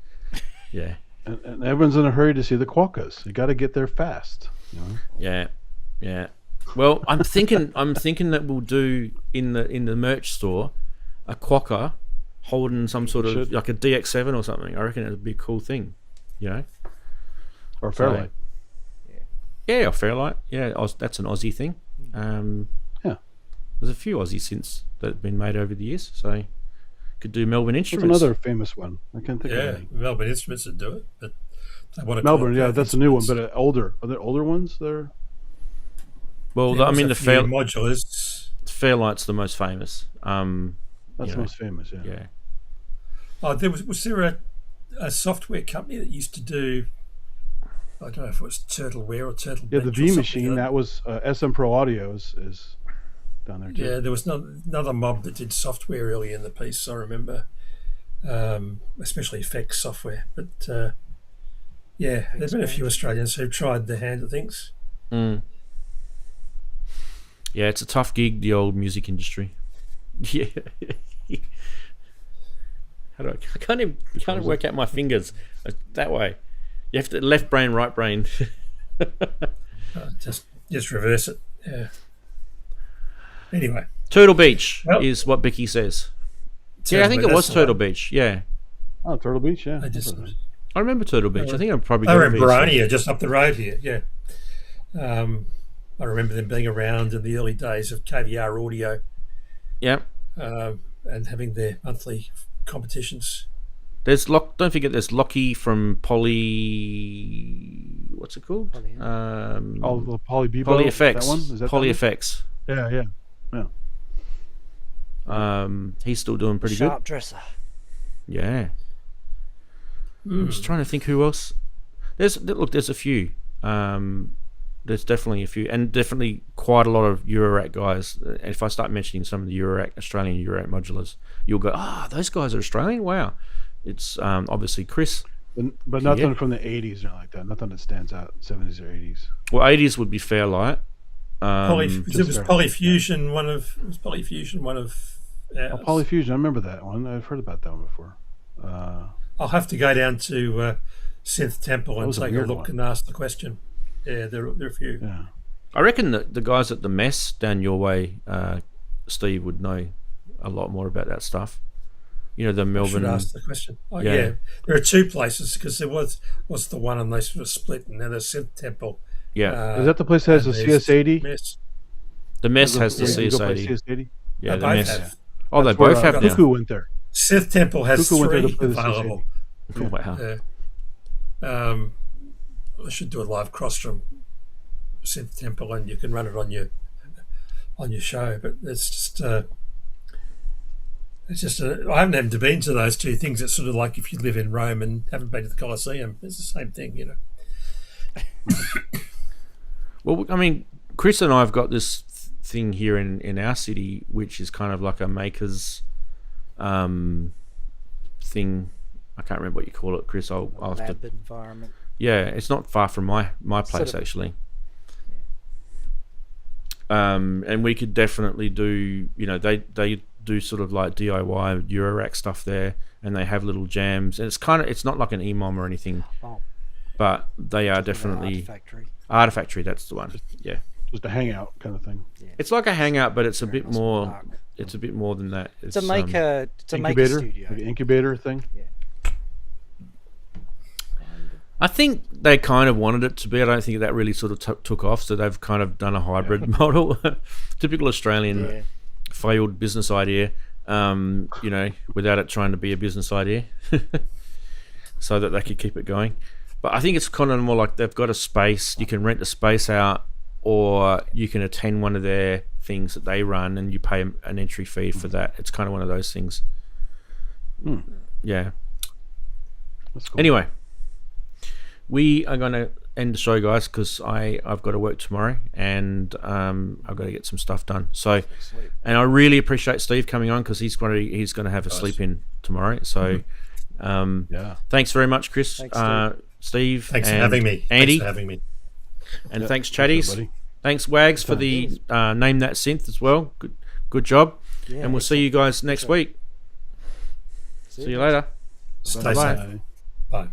Yeah. And everyone's in a hurry to see the quokkas. You got to get there fast. Yeah. Well, I'm thinking that we'll do in the merch store a quokka holding some sort of like a DX7 or something. I reckon it'd be a cool thing, Or a Fairlight. Yeah, or Fairlight. Yeah, that's an Aussie thing. Yeah. There's a few Aussie synths that have been made over the years, so could do Melbourne There's Instruments. another famous one. I can't think of any. Melbourne Instruments would do it, but they want to Melbourne, that's a new one, but older. Are there older ones there? Well, Yeah, I mean, the modulars. Fairlight's the most famous. That's the most famous, yeah. Yeah. Oh, was there a software company that used to do? I don't know if it was Turtleware or Turtle. Yeah, the Bench or V something Machine, like that was SM Pro Audio is down there too. Yeah, there was another mob that did software early in the piece, I remember, especially effects software. But yeah, there's been a few Australians who've tried their hand at things. Mm. Yeah, it's a tough gig, the old music industry. Yeah. I can't even work out my fingers that way. You have to left brain, right brain. Just reverse it. Yeah. Anyway, Turtle Beach Well- is what Becky says. Yeah, I think it was Turtle Beach. Yeah, Oh, Turtle Beach, yeah. I remember Turtle Beach. I think I'm probably. They were in going to Baronia, just up the road here. Yeah. I remember them being around in the early days of KVR Audio Yeah. and having their monthly competitions. There's Don't forget, there's Lockie from Poly. What's it called? Poly, the Poly Bebo. Poly Effects. That one? Is that Poly that one? Effects. Yeah. He's still doing pretty good. Sharp dresser. Yeah. I'm just trying to think who else. There's a few. There's definitely a few, and definitely quite a lot of Eurorack guys. And if I start mentioning some of the Australian Eurorack modulars, you'll go, those guys are Australian? Wow. It's obviously Chris. But nothing from the 80s or like that. Nothing that stands out, 70s or 80s. Well, 80s would be Fairlight. Polyfusion one of ours. Polyfusion, I remember that one. I've heard about that one before. I'll have to go down to Synth Temple and was a take a weird look one. and ask the question. Yeah, there are a few. Yeah. I reckon that the guys at the mess down your way, Steve, would know a lot more about that stuff. The I should Melbourne. ask the question. Oh, Yeah. yeah. There are two places because there was the one and they sort of split, and now there's Synth Temple. Yeah. Is that the place that has the and there's CS80? Mess. The mess has the You can go play CS80. CS80? Yeah, They the both mess. have. Oh, they That's where, both have now. Cuckoo went there. Synth Temple has Cuckoo went there to 3 play the available. Wow. I should do a live cross from Synth Temple, and you can run it on your show. But it's just I haven't even been to those 2 things. It's sort of like if you live in Rome and haven't been to the Colosseum. It's the same thing, you know. Well, I mean, Chris and I have got this thing here in our city, which is kind of like a maker's thing. I can't remember what you call it, Chris. I'll have to. Lab environment. Yeah, it's not far from my place Sort of. actually. And we could definitely do. You know, they do sort of like DIY eurorack stuff there, and they have little jams, and it's not like an EMOM or anything, Oh, but they are definitely Factory. Artifactory. That's the one. Yeah, Just a hangout kind of thing. it's like a hangout, but it's a bit Nice more. park. It's a bit more than that. It's a maker. It's a maker Incubator, studio. like an incubator thing. I think they kind of wanted it to be. I don't think that really sort of took off. So they've kind of done a hybrid model, typical Australian Yeah. failed business idea. You know, without it trying to be a business idea, so that they could keep it going. But I think it's kind of more like they've got a space. You can rent the space out, or you can attend one of their things that they run, and you pay an entry fee for that. It's kind of one of those things. Yeah. That's cool. Anyway, we are going to end the show, guys, because I've got to work tomorrow, and I've got to get some stuff done. So, and I really appreciate Steve coming on, because he's going to have a sleep in tomorrow. So, Yeah. thanks very much, Chris, Thanks, Steve. Thanks for and having me. Andy. Thanks for having me. And Yeah, thanks, thanks, chatties. everybody. Thanks, Wags, for the name that synth as well. Good job. Yeah, And we'll see you guys next week. See you later. Stay Bye-bye. safe. Bye.